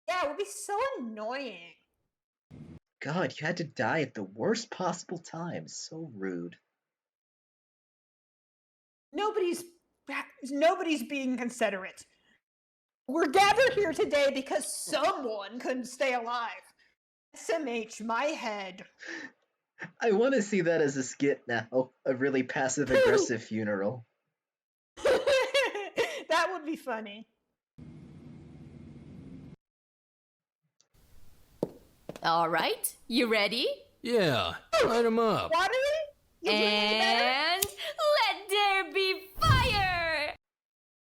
Yeah, it would be so annoying. God, you had to die at the worst possible time. So rude. Nobody's being considerate. We're gathered here today because someone couldn't stay alive. SMH, my head. I want to see that as a skit now. A really passive-aggressive funeral. That would be funny. All right, you ready? Yeah, light him up. Watery? You doing any better? And let there be fire!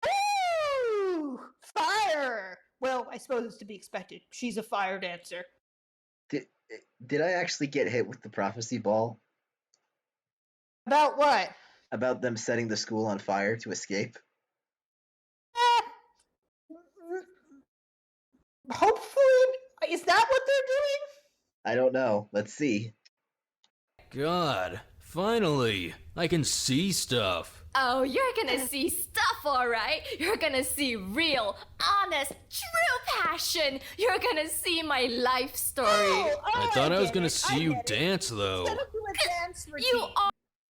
Woo! Fire! Well, I suppose it's to be expected. She's a fire dancer. Did I actually get hit with the prophecy ball? About what? About them setting the school on fire to escape? Hopefully, is that what they're doing? I don't know. Let's see. God, finally, I can see stuff. Oh, you're gonna see stuff, alright? You're gonna see real, honest, true passion. You're gonna see my life story. I thought I was gonna see you dance, though. Instead of doing a dance routine. You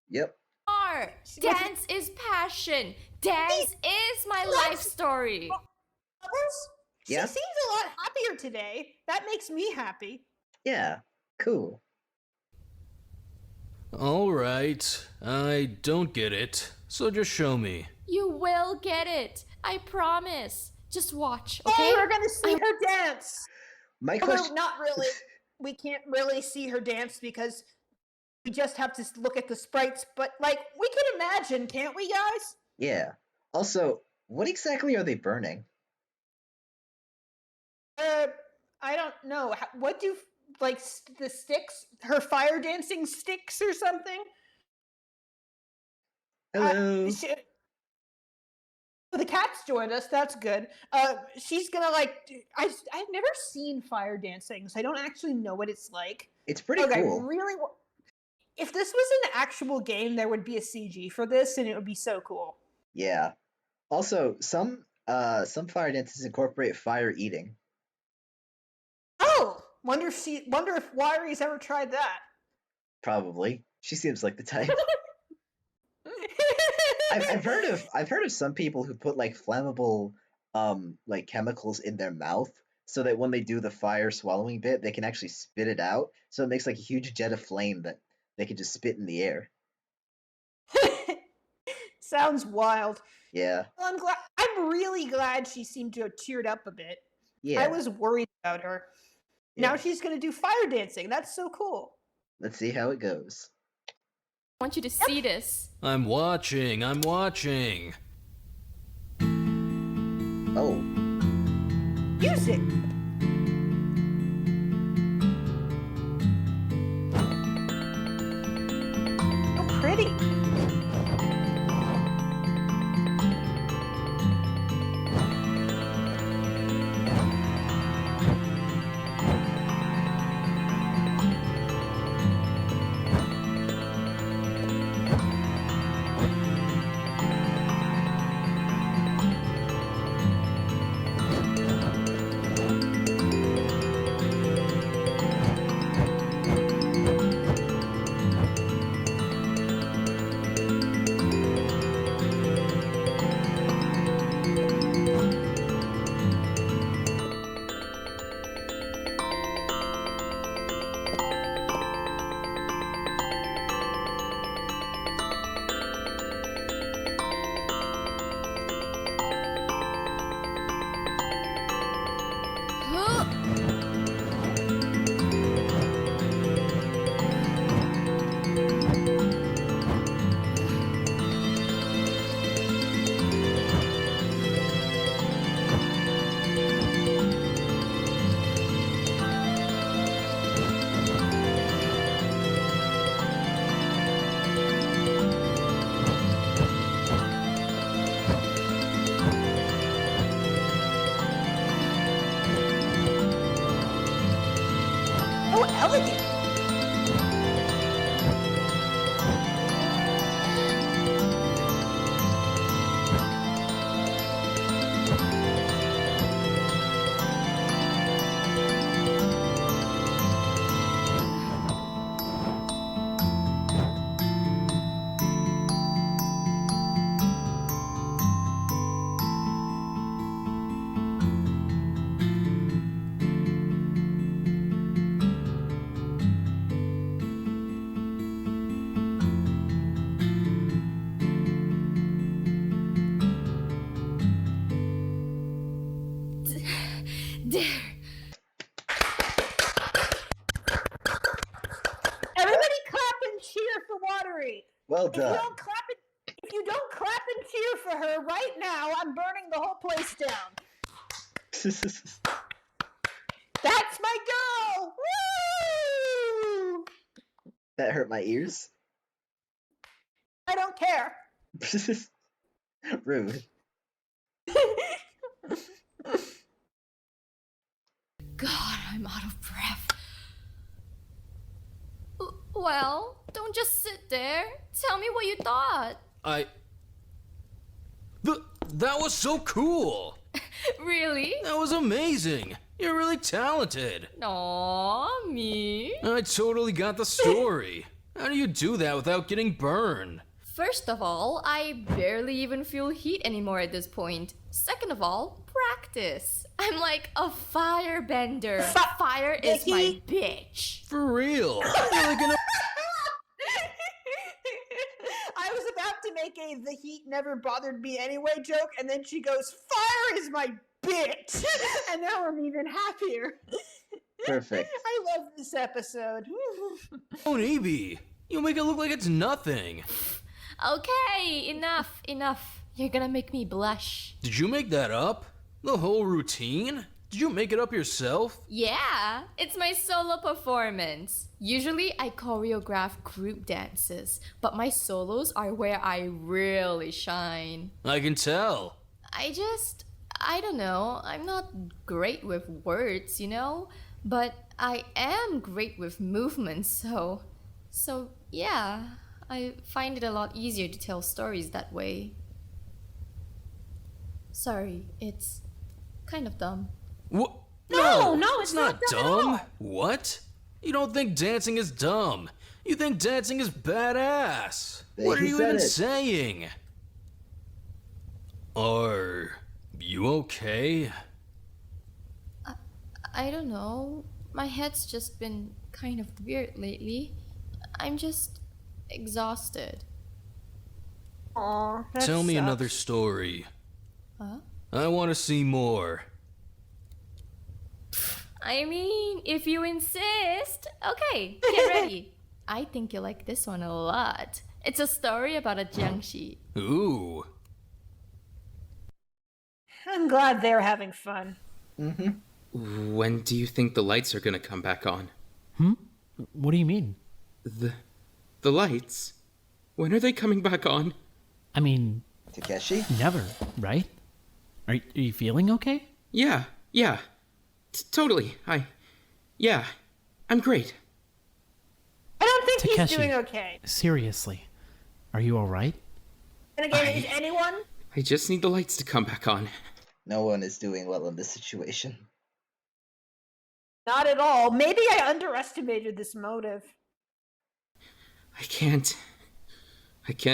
Yep. are. Dance is passion. Dance is my life story. Bubbles? Yeah? She seems a lot happier today. That makes me happy. Yeah. Cool. Alright, I don't get it, so just show me. You will get it. I promise. Just watch, okay? Oh, we're gonna see her dance. My Although question. not really. We can't really see her dance because we just have to look at the sprites. But like, we can imagine, can't we, guys? Yeah. Also, what exactly are they burning? I don't know. What do like the sticks? Her fire dancing sticks or something? Hello. The cat's joined us. That's good. She's gonna like. I've never seen fire dancing, so I don't actually know what it's like. It's pretty cool. Really. If this was an actual game, there would be a CG for this, and it would be so cool. Yeah. Also, some fire dances incorporate fire eating. Oh, wonder if Wiry's ever tried that. Probably. She seems like the type. I've heard of some people who put like flammable like chemicals in their mouth so that when they do the fire swallowing bit, they can actually spit it out. So it makes like a huge jet of flame that they can just spit in the air. Sounds wild. Yeah. Well, I'm really glad she seemed to have cheered up a bit. Yeah. I was worried about her. Yeah. Now she's gonna do fire dancing. That's so cool. Let's see how it goes. I want you to see this. I'm watching. Oh. Music. So pretty. Oh, elegant. There. Everybody clap and cheer for Watery. Well If you done. don't clap and cheer for her right now, I'm burning the whole place down. That's my girl! Woo! That hurt my ears. I don't care. Rude. God, I'm out of breath. Well, don't just sit there. Tell me what you thought. That was so cool! Really? That was amazing! You're really talented! Aw, me? I totally got the story. How do you do that without getting burned? First of all, I barely even feel heat anymore at this point. Second of all, practice. I'm like a firebender. Fire is my bitch. For real? You're like an I was about to make a "the heat never bothered me anyway" joke, and then she goes, "Fire is my bitch," and now I'm even happier. Perfect. I love this episode. Oh, Evie, you make it look like it's nothing. Okay, enough. You're gonna make me blush. Did you make that up? The whole routine? Did you make it up yourself? Yeah, it's my solo performance. Usually I choreograph group dances, but my solos are where I really shine. I can tell. I don't know, I'm not great with words, you know? But I am great with movements, so yeah, I find it a lot easier to tell stories that way. Sorry, it's kind of dumb. What? No, it's not dumb. What? You don't think dancing is dumb. You think dancing is badass. What are you even saying? Are you okay? I don't know. My head's just been kind of weird lately. I'm just exhausted. Aw, Tell me another story. Huh? I want to see more. I mean, if you insist. Okay, get ready. I think you'll like this one a lot. It's a story about a jiangxi. Ooh. I'm glad they're having fun. When do you think the lights are gonna come back on? What do you mean? The lights? When are they coming back on? I mean... Takeshi? Never, right? Are you feeling okay? Yeah. Totally. I'm great. I don't think he's Takeshi, doing okay. Seriously, are you alright? And again, is anyone? I just need the lights to come back on. No one is doing well in this situation. Not at all. Maybe I underestimated this motive. I can't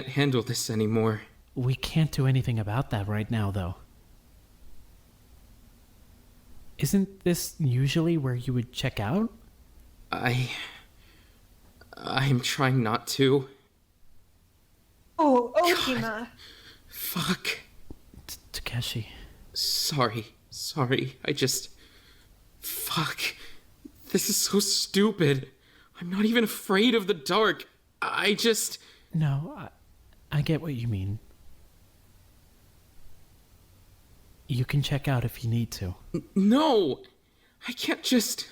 handle this anymore. We can't do anything about that right now, though. Isn't this usually where you would check out? I'm trying not to. Oh, Okima. Fuck. Takeshi. Sorry. Fuck. This is so stupid. I'm not even afraid of the dark. No, I get what you mean. You can check out if you need to. No! I can't just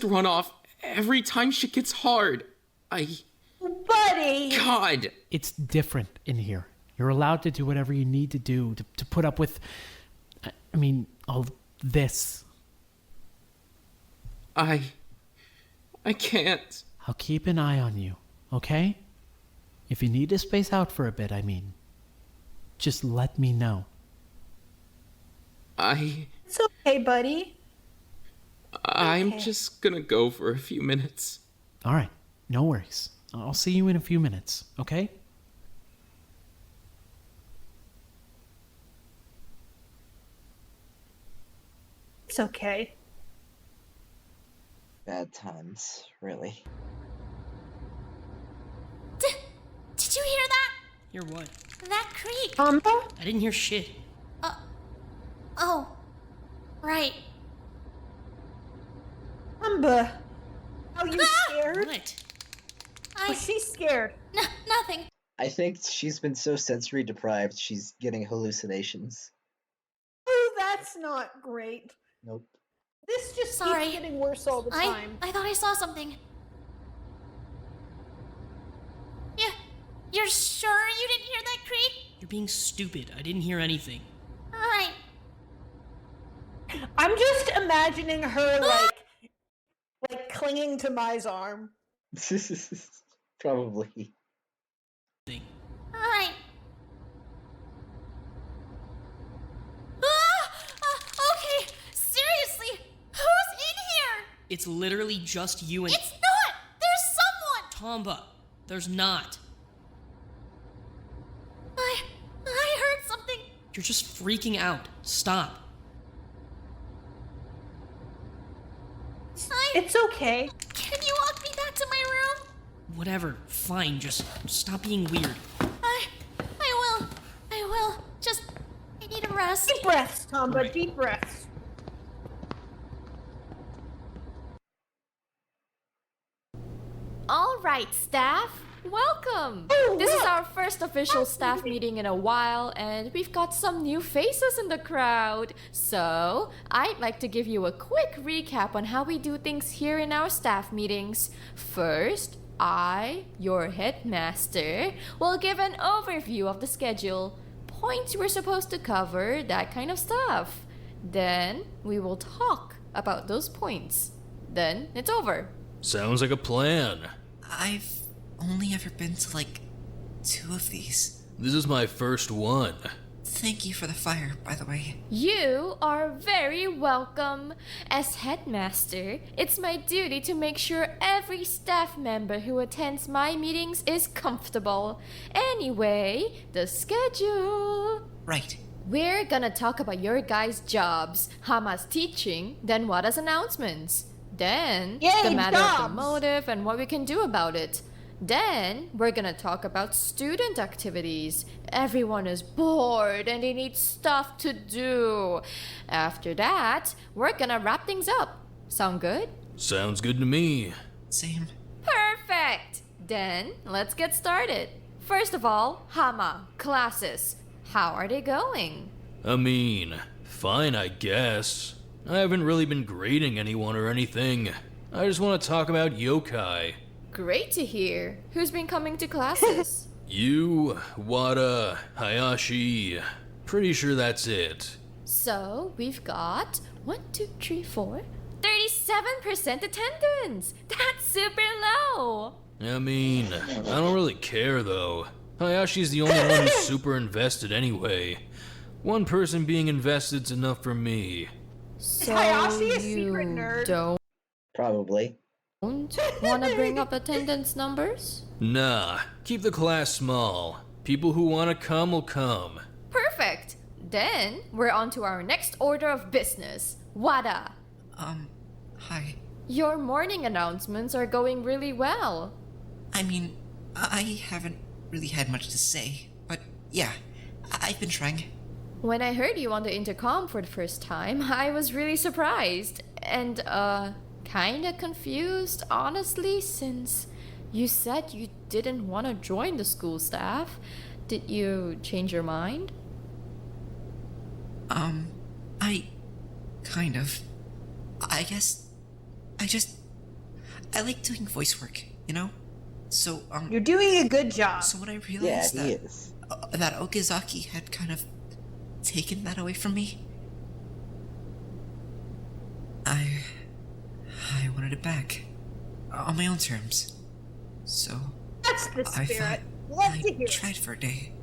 run off every time shit gets hard. Buddy! God! It's different in here. You're allowed to do whatever you need to do to put up with... I mean, all this. I can't. I'll keep an eye on you, okay? If you need to space out for a bit, I mean. Just let me know. It's okay, buddy. I'm just gonna go for a few minutes. All right, no worries. I'll see you in a few minutes, okay? It's okay. Bad times, really. Did you hear that? Hear what? That creak. I didn't hear shit. Oh. Right. Amba, are you scared? What? Was she scared? Nothing. I think she's been so sensory deprived, she's getting hallucinations. Oh, that's not great. Nope. This just Sorry. keeps getting worse all the time. I thought I saw something. Yeah. You're sure you didn't hear that creak? You're being stupid. I didn't hear anything. Right. I'm just imagining her like clinging to Mai's arm. Probably. Right. Okay. Seriously, who's in here? It's literally just you and... It's not! There's someone! Tomba, there's not. I heard something. You're just freaking out. Stop. It's okay. Can you walk me back to my room? Whatever, fine, just stop being weird. I will. Just, I need a rest. Deep breaths, Tomba, Right. deep breaths. All right, staff, welcome. This is our first official staff meeting in a while, and we've got some new faces in the crowd. So, I'd like to give you a quick recap on how we do things here in our staff meetings. First, I, your headmaster, will give an overview of the schedule, points we're supposed to cover, that kind of stuff. Then, we will talk about those points. Then, it's over. Sounds like a plan. I've only ever been to like 2 of these. This is my first one. Thank you for the fire, by the way. You are very welcome. As headmaster, it's my duty to make sure every staff member who attends my meetings is comfortable. Anyway, the schedule. Right. We're gonna talk about your guys' jobs, Hama's teaching, then Wada's announcements. Then, Yay, the matter of the jobs! motive and what we can do about it. Then, we're gonna talk about student activities. Everyone is bored and they need stuff to do. After that, we're gonna wrap things up. Sound good? Sounds good to me. Same. Perfect! Then, let's get started. First of all, Hama, classes. How are they going? I mean, fine, I guess. I haven't really been grading anyone or anything. I just want to talk about yokai. Great to hear. Who's been coming to classes? You, Wada, Hayashi. Pretty sure that's it. So, we've got 1, 2, 3, 4, 37% attendance! That's super low! I mean, I don't really care though. Hayashi's the only one who's super invested anyway. One person being invested's enough for me. So Hayashi a secret you nerd? don't Probably. want to bring up attendance numbers? Nah, keep the class small. People who want to come will come. Perfect! Then, we're on to our next order of business. Wada, Hi. your morning announcements are going really well. I mean, I haven't really had much to say, but yeah, I've been trying. When I heard you on the intercom for the first time, I was really surprised and, kinda confused, honestly, since you said you didn't want to join the school staff. Did you change your mind? I kind of. I guess I like doing voice work, you know? So, You're doing a good job. So when I Yeah, realized he is. that Okazaki had kind of taken that away from me, I wanted it back. On my own terms. So, That's the I spirit. thought Love to I hear it. tried for a day.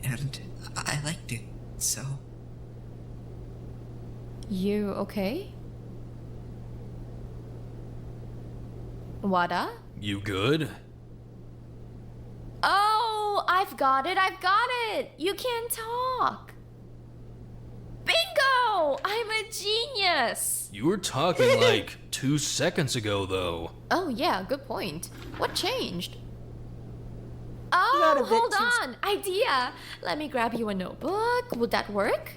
And I liked it, so... You okay? Wada? You good? Oh, I've got it. You can talk. Bingo! I'm a genius. You were talking like 2 seconds ago, though. Oh, yeah, good point. What changed? Not a Oh, bit hold too- on. Idea. Let me grab you a notebook. Would that work?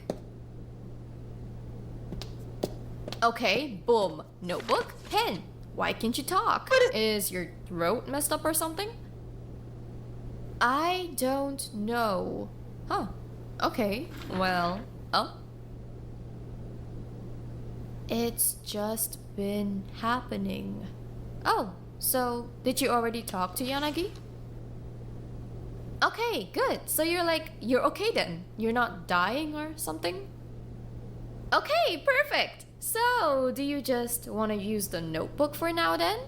Okay, boom. Notebook, pen. Why can't you talk? Is your throat messed up or something? I don't know. Huh. Okay, well, oh. It's just been happening. Oh, so did you already talk to Yanagi? Okay, good. So you're okay then? You're not dying or something? Okay, perfect. So, do you just want to use the notebook for now then?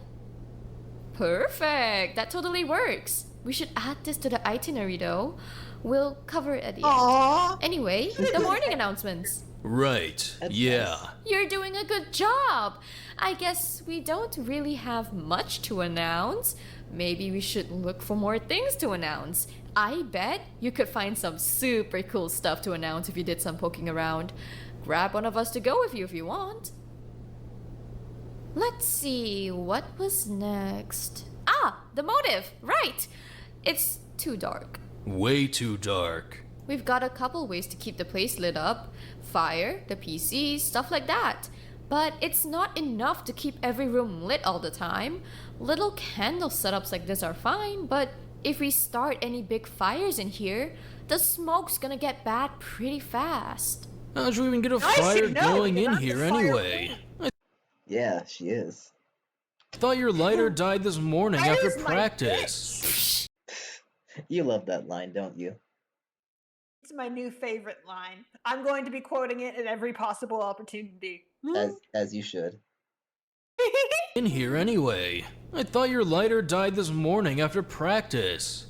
Perfect. That totally works. We should add this to the itinerary though. We'll cover it at the end. Anyway, the morning announcements. Right, yeah. You're doing a good job. I guess we don't really have much to announce. Maybe we should look for more things to announce. I bet you could find some super cool stuff to announce if you did some poking around. Grab one of us to go with you if you want. Let's see, what was next? Ah, the motive, right. It's too dark. Way too dark. We've got a couple ways to keep the place lit up. Fire, the PCs, stuff like that. But it's not enough to keep every room lit all the time. Little candle setups like this are fine, but if we start any big fires in here, the smoke's gonna get bad pretty fast. How'd you even get a fire going in here anyway? Yeah, she is. Thought your lighter died this morning after practice. You love that line, don't you? It's my new favorite line. I'm going to be quoting it at every possible opportunity. As you should. In here anyway. I thought your lighter died this morning after practice.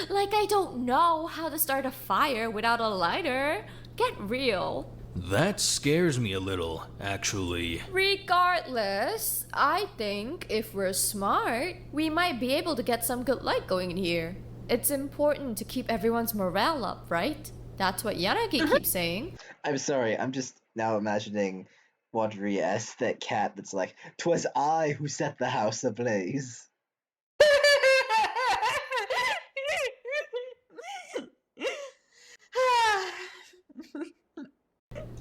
Like I don't know how to start a fire without a lighter. Get real. That scares me a little, actually. Regardless, I think if we're smart, we might be able to get some good light going in here. It's important to keep everyone's morale up, right? That's what Yanagi keeps saying. I'm sorry, I'm just now imagining Wadri as that cat that's like, "'Twas I who set the house ablaze."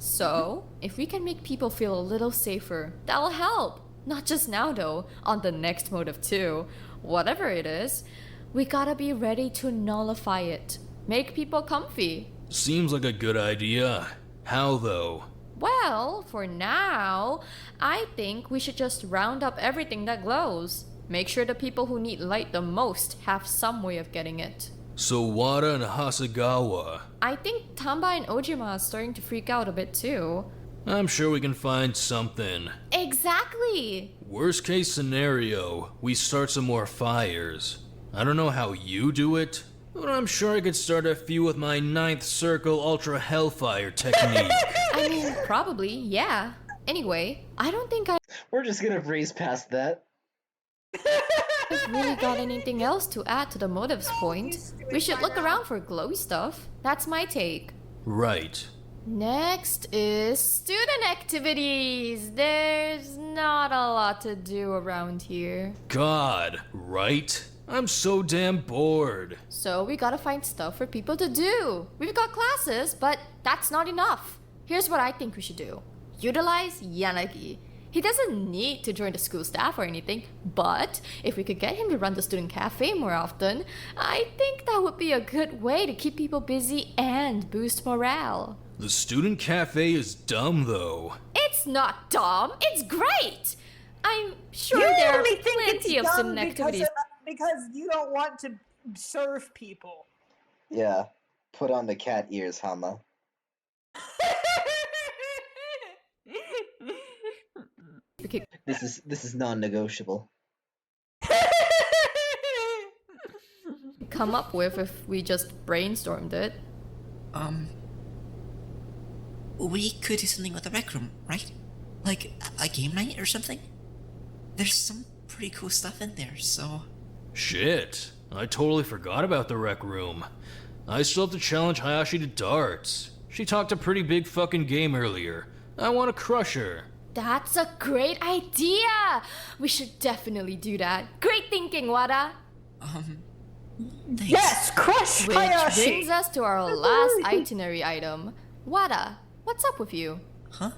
So, if we can make people feel a little safer, that'll help. Not just now though, on the next motive too. Whatever it is, we gotta be ready to nullify it. Make people comfy. Seems like a good idea. How though? Well, for now, I think we should just round up everything that glows. Make sure the people who need light the most have some way of getting it. So Wada and Hasegawa. I think Tamba and Ojima are starting to freak out a bit too. I'm sure we can find something. Exactly! Worst case scenario, we start some more fires. I don't know how you do it, but I'm sure I could start a few with my 9th Circle Ultra Hellfire technique. I mean, probably, yeah. Anyway, I don't think We're just gonna breeze past that. I've really got anything else to add to the motives point. We should look around for glowy stuff. That's my take. Right. Next is student activities. There's not a lot to do around here. God, right? I'm so damn bored. So we gotta find stuff for people to do. We've got classes, but that's not enough. Here's what I think we should do. Utilize Yanagi. He doesn't need to join the school staff or anything, but if we could get him to run the student cafe more often, I think that would be a good way to keep people busy and boost morale. The student cafe is dumb though. It's not dumb, it's great! I'm sure You there are only think plenty it's of dumb student activities. because you don't want to serve people. Yeah, put on the cat ears, Hama. This is non-negotiable. Come up with if we just brainstormed it. We could do something with the rec room, right? Like a game night or something? There's some pretty cool stuff in there, so... Shit, I totally forgot about the rec room. I still have to challenge Hayashi to darts. She talked a pretty big fucking game earlier. I want to crush her. That's a great idea! We should definitely do that. Great thinking, Wada! Thanks. Yes, crush Which Hayashi! brings us to our last itinerary item. Wada, what's up with you? Huh?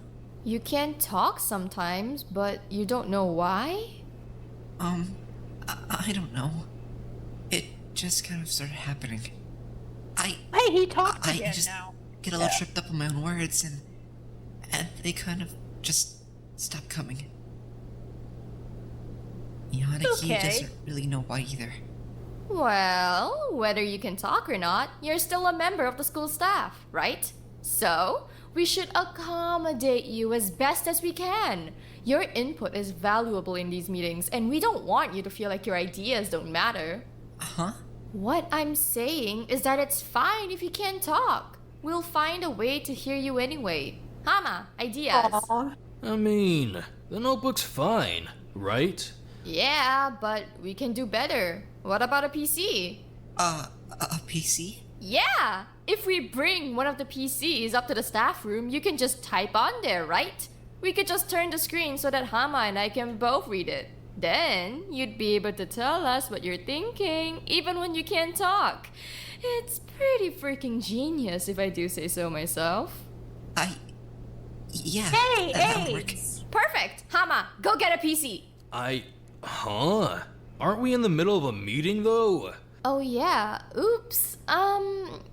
You can talk sometimes, but you don't know why? I don't know. It just kind of started happening. Hey, he talked I again just now. get a little tripped up on my own words, and they kind of just stop coming. Yanaki Okay. doesn't really know why either. Well, whether you can talk or not, you're still a member of the school staff, right? So, we should accommodate you as best as we can. Your input is valuable in these meetings, and we don't want you to feel like your ideas don't matter. Huh? What I'm saying is that it's fine if you can't talk. We'll find a way to hear you anyway. Hama, ideas? I mean, the notebook's fine, right? Yeah, but we can do better. What about a PC? A PC? Yeah! If we bring one of the PCs up to the staff room, you can just type on there, right? We could just turn the screen so that Hama and I can both read it. Then, you'd be able to tell us what you're thinking, even when you can't talk. It's pretty freaking genius, if I do say so myself. Yeah. Hey, that'll work. Perfect! Hama, go get a PC! Huh? Aren't we in the middle of a meeting, though? Oh yeah, oops.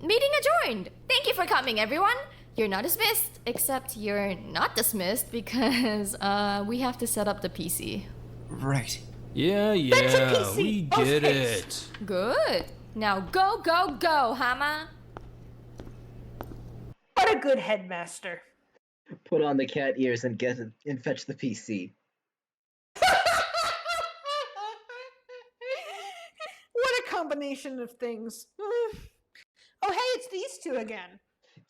Meeting adjourned. Thank you for coming, everyone. You're not dismissed, except you're not dismissed because, we have to set up the PC. Right. Yeah, PC, we get it. Good. Now go, go, go, Hama. What a good headmaster. Put on the cat ears and fetch the PC. What a combination of things. Oh, hey, it's these two again.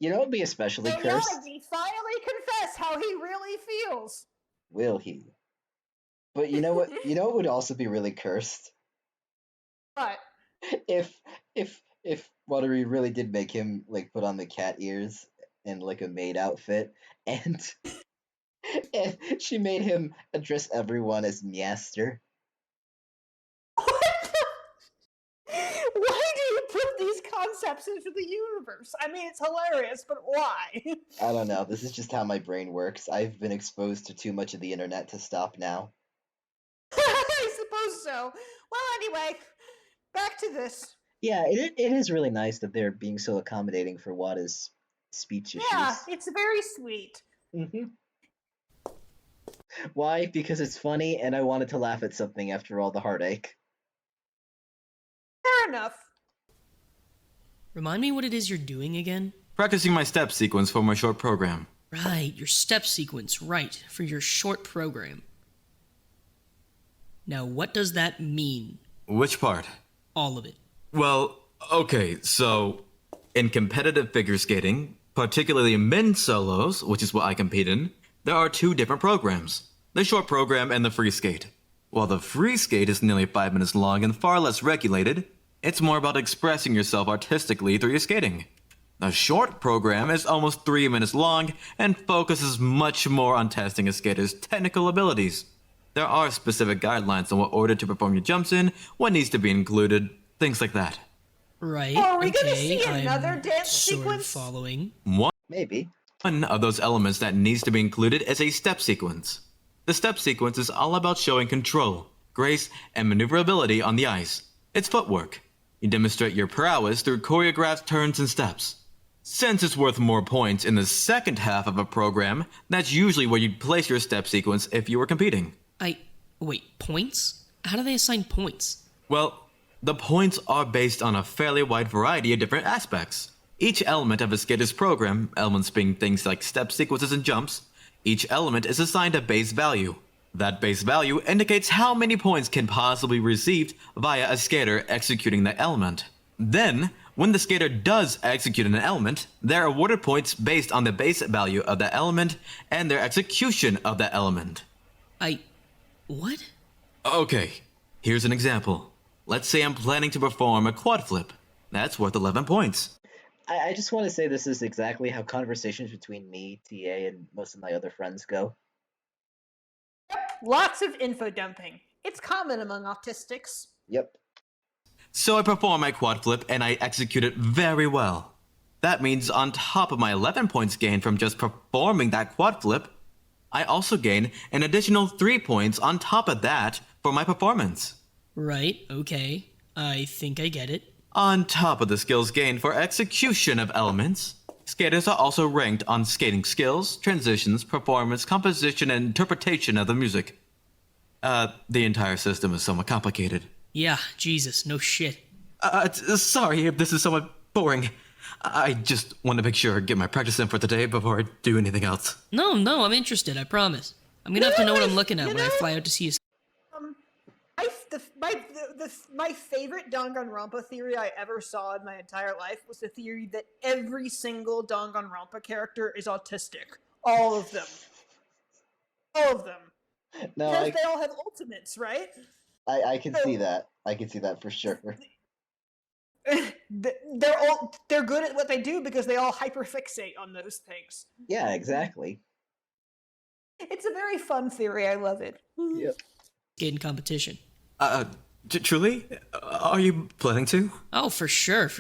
You know, it'd be especially And cursed. Yanagi finally confess how he really feels. Will he? But you know what? You know what would also be really cursed? But If Watery really did make him like put on the cat ears and like a maid outfit, and she made him address everyone as Master. why do you put these concepts into the universe? I mean, it's hilarious, but why? I don't know. This is just how my brain works. I've been exposed to too much of the internet to stop now. I suppose so. Well, anyway, back to this. Yeah, it is really nice that they're being so accommodating for Wada's speech issues. Yeah, it's very sweet. Mm-hmm. Why? Because it's funny, and I wanted to laugh at something after all the heartache. Fair enough. Remind me what it is you're doing again? Practicing my step sequence for my short program. Right, your step sequence, right, for your short program. Now, what does that mean? Which part? All of it. Well, okay, so in competitive figure skating, particularly men's solos, which is what I compete in, there are two different programs, the short program and the free skate. While the free skate is nearly 5 minutes long and far less regulated, it's more about expressing yourself artistically through your skating. The short program is almost 3 minutes long and focuses much more on testing a skater's technical abilities. There are specific guidelines on what order to perform your jumps in, what needs to be included, things like that. Right, Are we gonna okay, see another I'm dance sort sequence? of following. Maybe. One of those elements that needs to be included is a step sequence. The step sequence is all about showing control, grace, and maneuverability on the ice. It's footwork. You demonstrate your prowess through choreographed turns and steps. Since it's worth more points in the second half of a program, that's usually where you'd place your step sequence if you were competing. Wait, points? How do they assign points? Well, the points are based on a fairly wide variety of different aspects. Each element of a skater's program, elements being things like step sequences and jumps, each element is assigned a base value. That base value indicates how many points can possibly be received via a skater executing that element. Then, when the skater does execute an element, they're awarded points based on the base value of that element and their execution of that element. What? Okay, here's an example. Let's say I'm planning to perform a quad flip. That's worth 11 points. I just want to say this is exactly how conversations between me, TA, and most of my other friends go. Lots of info dumping. It's common among autistics. Yep. So I perform my quad flip and I execute it very well. That means on top of my 11 points gained from just performing that quad flip, I also gain an additional 3 points on top of that for my performance. Right, okay. I think I get it. On top of the skills gained for execution of elements, skaters are also ranked on skating skills, transitions, performance, composition, and interpretation of the music. The entire system is somewhat complicated. Yeah, Jesus, no shit. Sorry if this is somewhat boring. I just want to make sure I get my practice in for today before I do anything else. No, I'm interested, I promise. I'm gonna have to know what I'm looking at when I fly out to see you. My favorite Danganronpa theory I ever saw in my entire life was the theory that every single Danganronpa character is autistic. All of them. All of them. No, because they all have ultimates, right? I can see that. I can see that for sure. They're good at what they do because they all hyperfixate on those things. Yeah, exactly. It's a very fun theory. I love it. Yep. Skating competition. Truly? Are you planning to? Oh, for sure.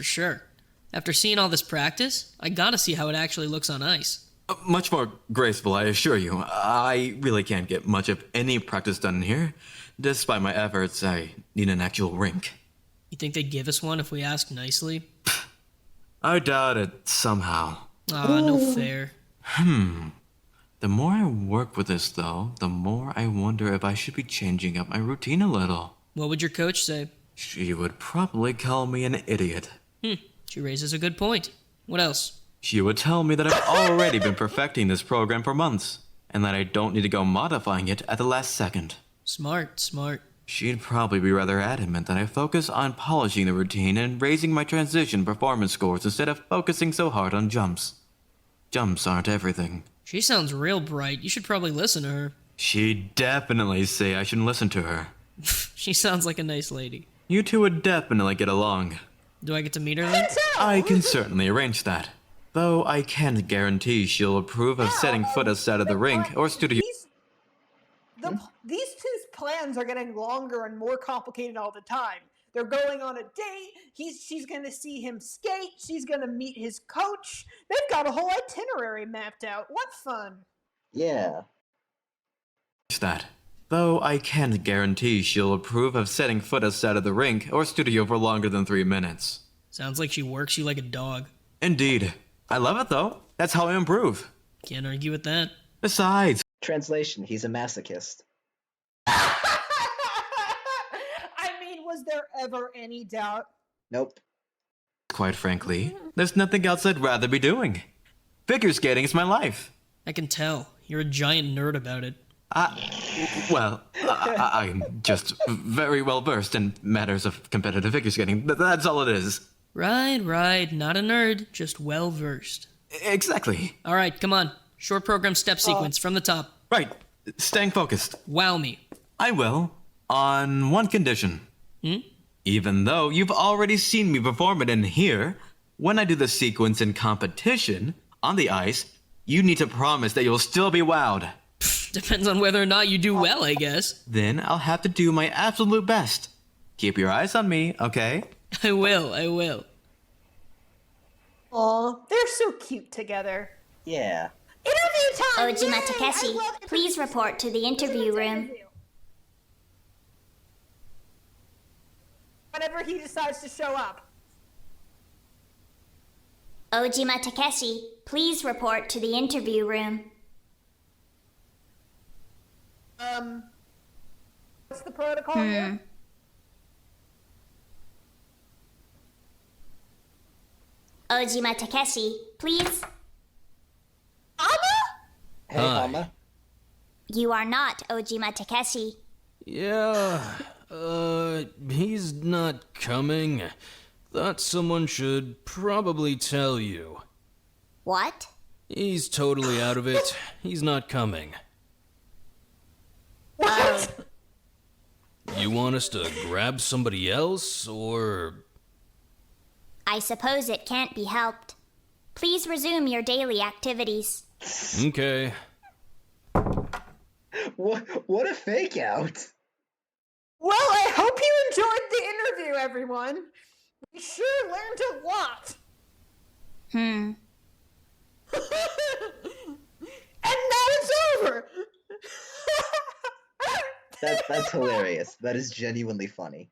After seeing all this practice, I gotta see how it actually looks on ice. Much more graceful, I assure you. I really can't get much of any practice done here. Despite my efforts, I need an actual rink. You think they'd give us one if we asked nicely? I doubt it somehow. No fair. The more I work with this, though, the more I wonder if I should be changing up my routine a little. What would your coach say? She would probably call me an idiot. She raises a good point. What else? She would tell me that I've already been perfecting this program for months, and that I don't need to go modifying it at the last second. Smart. She'd probably be rather adamant that I focus on polishing the routine and raising my transition performance scores instead of focusing so hard on jumps. Jumps aren't everything. She sounds real bright. You should probably listen to her. She'd definitely say I shouldn't listen to her. She sounds like a nice lady. You two would definitely get along. Do I get to meet her then? I can certainly arrange that. Though I can't guarantee she'll approve of setting foot outside of the rink or studio. These two plans are getting longer and more complicated all the time. They're going on a date. She's going to see him skate. She's going to meet his coach. They've got a whole itinerary mapped out. What fun. Yeah. That. Though I can't guarantee she'll approve of setting foot outside of the rink or studio for longer than 3 minutes. Sounds like she works you like a dog. Indeed. I love it, though. That's how I improve. Can't argue with that. Besides... Translation, he's a masochist. I mean, was there ever any doubt? Nope. Quite frankly, there's nothing else I'd rather be doing. Figure skating is my life. I can tell. You're a giant nerd about it. I'm just very well versed in matters of competitive figure skating. That's all it is. Right. Not a nerd, just well versed. Exactly. All right, come on. Short program step sequence from the top. Right. Staying focused. Wow me. I will. On one condition. Even though you've already seen me perform it in here, when I do the sequence in competition, on the ice, you need to promise that you'll still be wowed. Depends on whether or not you do well, I guess. Then I'll have to do my absolute best. Keep your eyes on me, okay? I will. Aw, they're so cute together. Yeah. Interview time! Ojima Takeshi, please report to the interview room. Whenever he decides to show up. Ojima Takeshi, please report to the interview room. What's the protocol here? Ojima Takeshi, please. Hey, Hama. You are not Ojima Takeshi. Yeah, he's not coming. Thought someone should probably tell you. What? He's totally out of it. He's not coming. What? You want us to grab somebody else, or... I suppose it can't be helped. Please resume your daily activities. Okay. What a fake out. Well, I hope you enjoyed the interview, everyone. We sure learned a lot. And now it's over. That's hilarious. That is genuinely funny.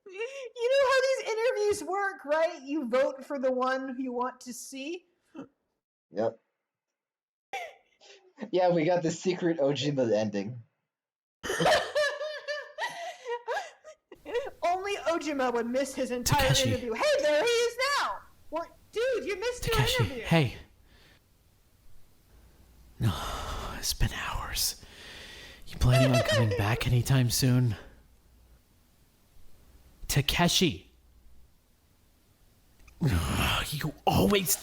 You know how these interviews work, right? You vote for the one you want to see. Yep. Yeah, we got the secret Ojima ending. Only Ojima would miss his entire Takeshi. interview. Hey, there he is now! What? Dude, you missed your Takeshi, interview! hey. No, it's been hours. You planning on coming back anytime soon? Takeshi. You always...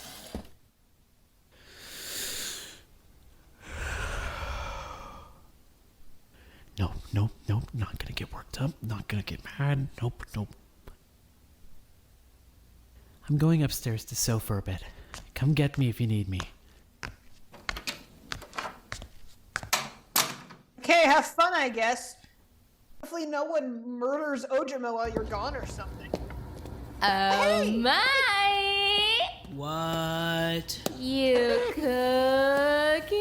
No, not gonna get worked up, not gonna get mad, nope. I'm going upstairs to sew for a bit. Come get me if you need me. Okay, have fun, I guess. Hopefully no one murders Ojima while you're gone or something. Oh my! What? You cooking?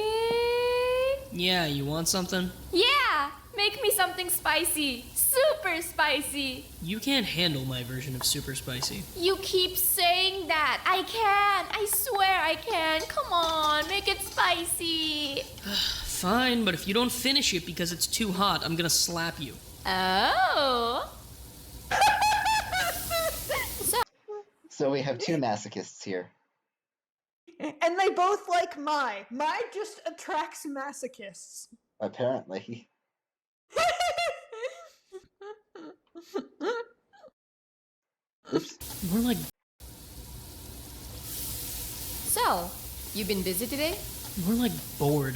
Yeah, you want something? Yeah! Make me something spicy. Super spicy. You can't handle my version of super spicy. You keep saying that. I can. I swear I can. Come on, make it spicy. Fine, but if you don't finish it because it's too hot, I'm gonna slap you. Oh. So we have two masochists here. And they both like Mai. Mai just attracts masochists. Apparently. Oops. More like... So, you been busy today? More like bored.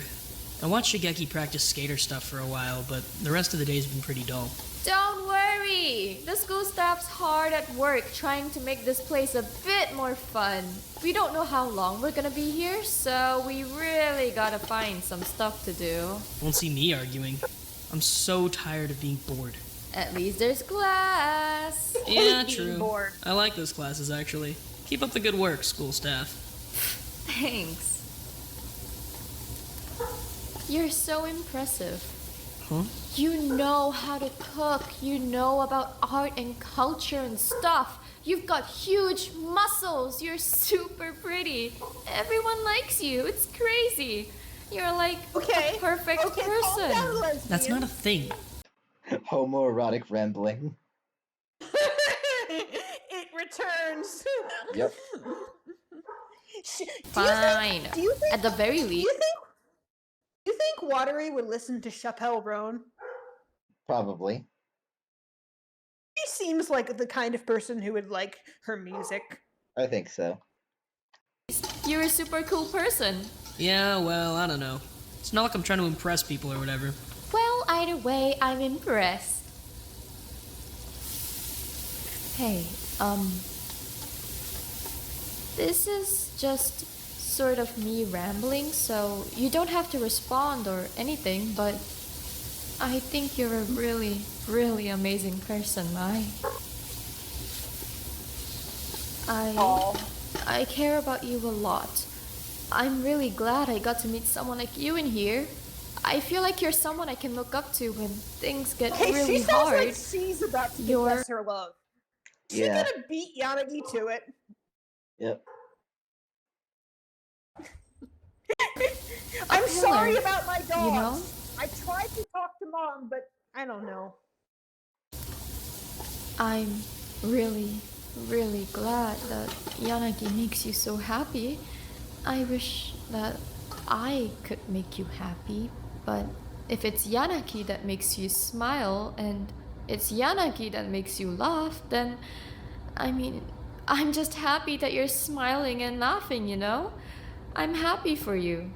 I watched Shigeki practice skater stuff for a while, but the rest of the day's been pretty dull. Don't worry. The school staff's hard at work trying to make this place a bit more fun. We don't know how long we're gonna be here, so we really gotta find some stuff to do. Won't see me arguing. I'm so tired of being bored. At least there's class. Yeah, Being true. bored. I like those classes, actually. Keep up the good work, school staff. Thanks. You're so impressive. Huh? You know how to cook. You know about art and culture and stuff. You've got huge muscles. You're super pretty. Everyone likes you. It's crazy. You're like a perfect calm person. down, lesbian. That's not a thing. Homoerotic rambling. It returns. Yep. Fine. Do you think, At the very least. Do you think Watery would listen to Chappelle Roan? Probably. He seems like the kind of person who would like her music. I think so. You're a super cool person. Yeah, well, I don't know. It's not like I'm trying to impress people or whatever. Well, either way, I'm impressed. Hey, this is just sort of me rambling, so you don't have to respond or anything, but I think you're a really, really amazing person, Mai. I care about you a lot. I'm really glad I got to meet someone like you in here. I feel like you're someone I can look up to when things get really she sounds hard. like she's about to confess her love. She's Yeah. gonna beat Yanagi to it. Yep. I'm pillar, sorry about my dogs. you know? I tried to talk to Mom, but I don't know. I'm really, really glad that Yanagi makes you so happy. I wish that I could make you happy, but if it's Yanagi that makes you smile and it's Yanagi that makes you laugh, then, I mean, I'm just happy that you're smiling and laughing, you know? I'm happy for you.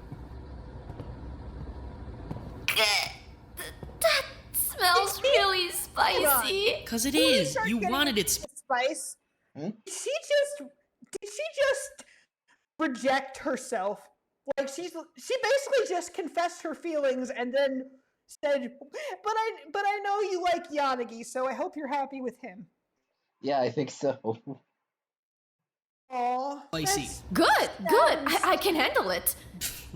That smells really spicy. Cause it is. You wanted it. Spice. Hmm? Did she just reject herself? Like she basically just confessed her feelings and then said, "But I know you like Yanagi, so I hope you're happy with him." Yeah, I think so. Aw, Spicy. Good. I can handle it.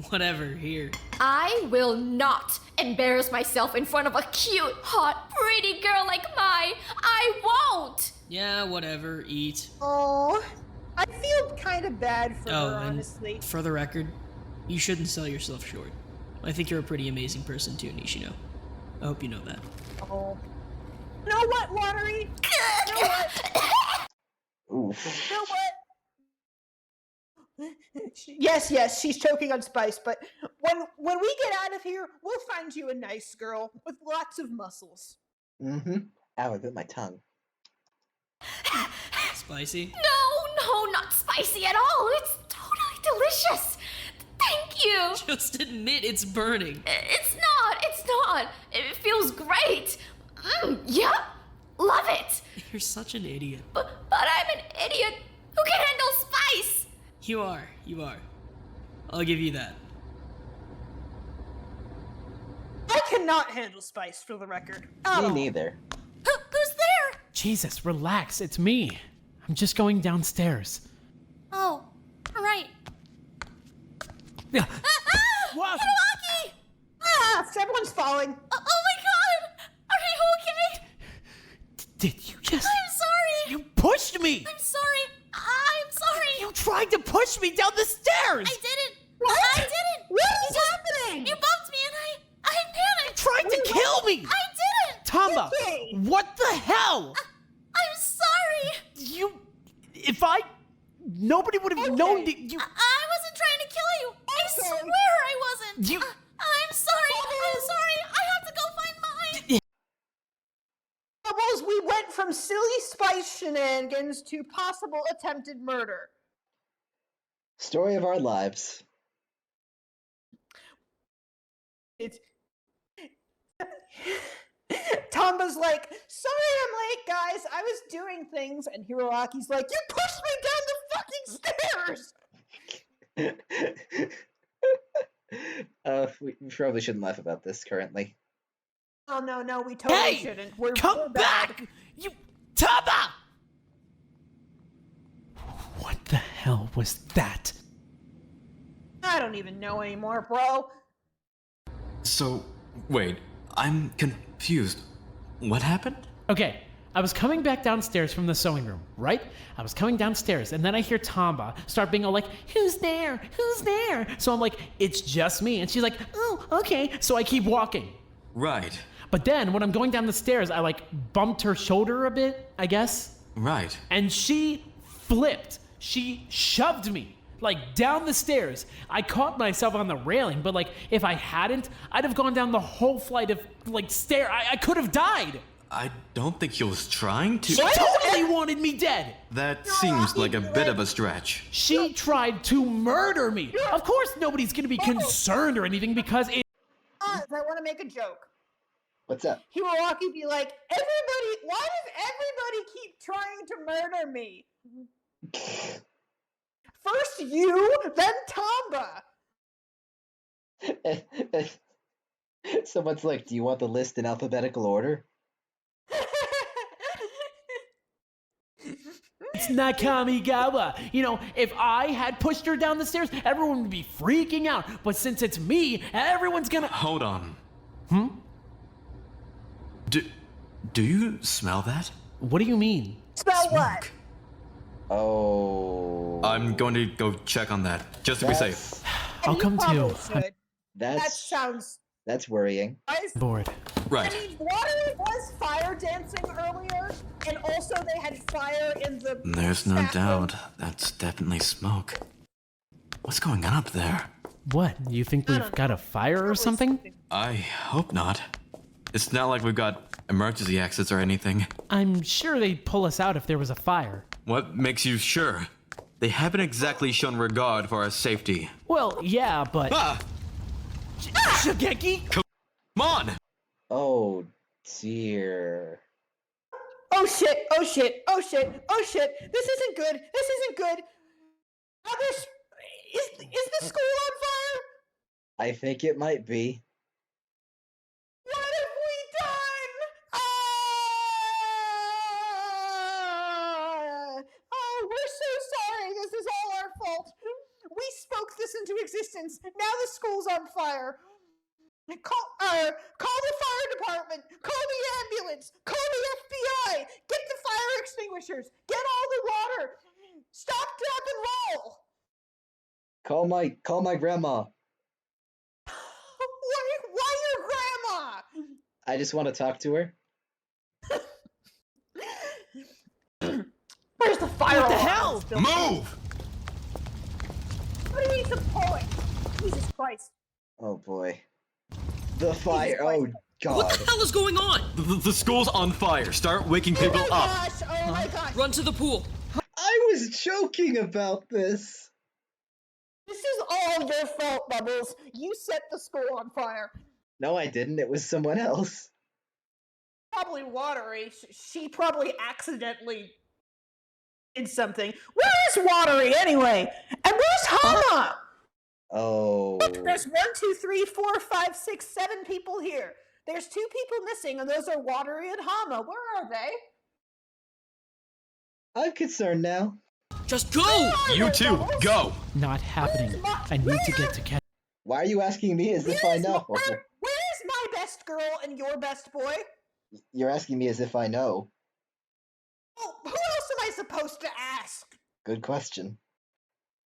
Whatever, here. I will not embarrass myself in front of a cute, hot, pretty girl like Mai. I won't! Yeah, whatever, eat. Oh, I feel kind of bad for her, and honestly. for the record, you shouldn't sell yourself short. I think you're a pretty amazing person too, Nishino. I hope you know that. Oh. You know what, Watery? You know what? Oof. You know what? Yes, she's choking on spice, but when we get out of here, we'll find you a nice girl with lots of muscles. Mm-hmm. Ow, I bit my tongue. Spicy? No, not spicy at all. It's totally delicious. Thank you. Just admit it's burning. It's not. It feels great. Yep, love it. You're such an idiot. But I'm an idiot who can handle spice. You are. I'll give you that. I cannot handle spice, for the record. Me neither. Who's there? Jesus, relax. It's me. I'm just going downstairs. Oh, right. Yeah. What? Hiroaki! Everyone's falling. Oh my god! Are you okay? Did you just... I'm sorry! You pushed me! I'm sorry! I'm sorry! You tried to push me down the stairs! I didn't! What? I didn't! What is happening? You bumped me and I panicked! You tried to kill me! I didn't! Tamba, Okay. what the hell? I'm sorry! Nobody would have known that you... I wasn't trying to kill you! I swear I wasn't! You... I'm sorry! I'm sorry! I have to go find mine! Bubbles, we went from silly spice shenanigans to possible attempted murder. Story of our lives. It's... Tomba's like, sorry I'm late, guys. I was doing things. And Hiroaki's like, you pushed me down the fucking stairs! We probably shouldn't laugh about this currently. Oh, no, we totally shouldn't. We're bad. Back! You... Tamba! What the hell was that? I don't even know anymore, bro. So, wait, I'm confused. What happened? Okay, I was coming back downstairs from the sewing room, right? I was coming downstairs, and then I hear Tamba start being all like, who's there? Who's there? So I'm like, it's just me. And she's like, oh, okay. So I keep walking. Right. But then when I'm going down the stairs, I like bumped her shoulder a bit, I guess. Right. And she flipped. She shoved me, like, down the stairs. I caught myself on the railing, but, like, if I hadn't, I'd have gone down the whole flight of, like, stair. I could have died. I don't think he was trying to... She totally wanted me dead. That seems like a bit of a stretch. She tried to murder me. Of course nobody's gonna be concerned or anything because it... I want to make a joke. What's up? Hiroaki be like, why does everybody keep trying to murder me? First you, then Tamba. Someone's like, do you want the list in alphabetical order? It's Nakamigawa. You know, if I had pushed her down the stairs, everyone would be freaking out. But since it's me, everyone's gonna... Hold on. Do you smell that? What do you mean? Smell what? Oh. I'm going to go check on that, just to be safe. I'll come too. Should. That That's sounds worrying. Bored. Right. I mean, water was fire dancing earlier, and also they had fire in the. There's no staff room. doubt. That's definitely smoke. What's going on up there? What? You think we've got a fire or something? I hope not. It's not like we've got emergency exits or anything. I'm sure they'd pull us out if there was a fire. What makes you sure? They haven't exactly shown regard for our safety. Well, yeah, but... Ah! Shigeki? Come on! Oh dear. Oh shit! Oh shit! Oh shit! Oh shit! This isn't good! This isn't good! Is the school on fire? I think it might be. What have we done? Oh, we're so sorry. This is all our fault. We spoke this into existence nuisance. Now the school's on fire. Call the fire department. Call the ambulance. Call the FBI. Get the fire extinguishers. Get all the water. Stop, drop, and roll. Call my grandma. Why your grandma? I just want to talk to her. Where's the fire? What the hell? Move! What do you need some pulling? Jesus Christ. Oh boy. The fire. Oh god. What the hell is going on? The school's on fire. Start waking people up. Oh my gosh. Run to the pool. I was joking about this. This is all your fault, Bubbles. You set the school on fire. No, I didn't. It was someone else. Probably Watery. She probably accidentally did something. Where is Watery anyway? And where's Hama? Oh. Look, there's 1, 2, 3, 4, 5, 6, 7 people here. There's 2 people missing, and those are Watery and Hama. Where are they? I'm concerned now. Just go! You too, go! Not happening. I need to get to Cat. Why are you asking me as if I know? Where's my best girl and your best boy? You're asking me as if I know. Oh, who else am I supposed to ask? Good question.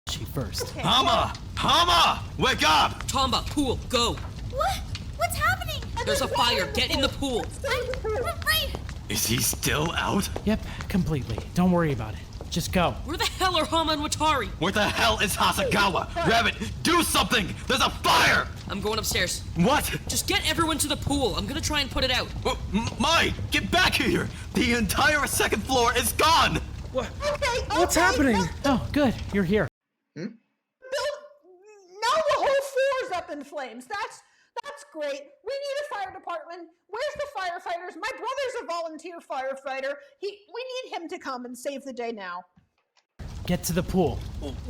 She first. Okay. Hama! Hama! Wake up! Tomba, pool, go. What? What's happening? There's a fire. Get in the pool. Right. Is he still out? Yep, completely. Don't worry about it. Just go. Where the hell are Hama and Watari? Where the hell is Hasagawa? Rabbit, do something! There's a fire! I'm going upstairs. What? Just get everyone to the pool. I'm gonna try and put it out. Mai, get back here! The entire second floor is gone! What? Okay, What's happening? Oh, good. You're here. Now the whole floor's up in flames. That's great. We need a fire department. Where's the firefighters? My brother's a volunteer firefighter. We need him to come and save the day now. Get to the pool.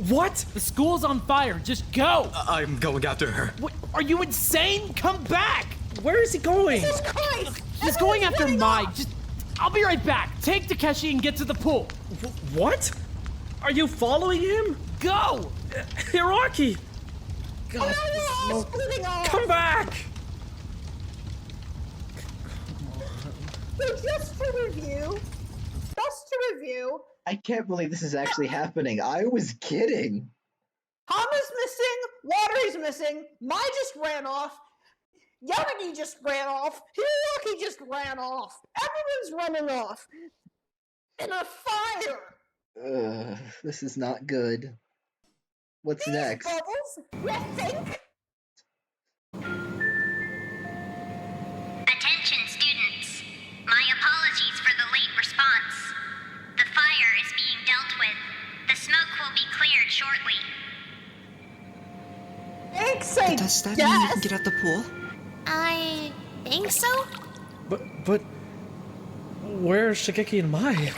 What? The school's on fire. Just go. I'm going after her. What? Are you insane? Come back. Where is he going? Jesus Christ! He's going after running Mai. off. Just, I'll be right back. Take Takeshi and get to the pool. What? Are you following him? Go. Hiraki! God, Oh, no, splitting off. come back! So just to review, I can't believe this is actually happening. I was kidding. Hama's missing, Watery's missing, Mai just ran off, Yamagi just ran off, Hiroki just ran off. Everyone's running off. In a fire. This is not good. What's next? Bubbles, you think? Attention, students. My apologies for the late response. The fire is being dealt with. The smoke will be cleared shortly. Thanks, I Does that guess. mean you can get out the pool? I think so. But where's Shigeki and Mai?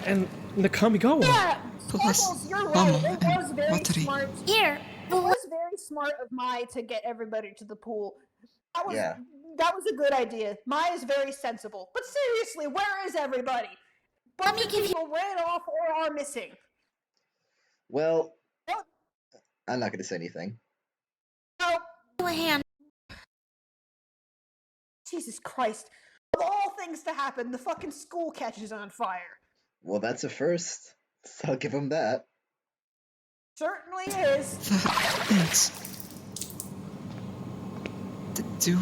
And Nakamigawa? Yeah, Plus, Bubbles, you're right. Mama It was and very Watari. smart. Here. It was very smart of Mai to get everybody to the pool. Yeah. That was a good idea. Mai is very sensible. But seriously, where is everybody? Let me Bunch of give you- people ran off or are missing. Well, What? I'm not going to say anything. No. A hand. Jesus Christ. Of all things to happen, the fucking school catches on fire. Well, that's a first. So I'll give him that. Certainly is. Thanks. Do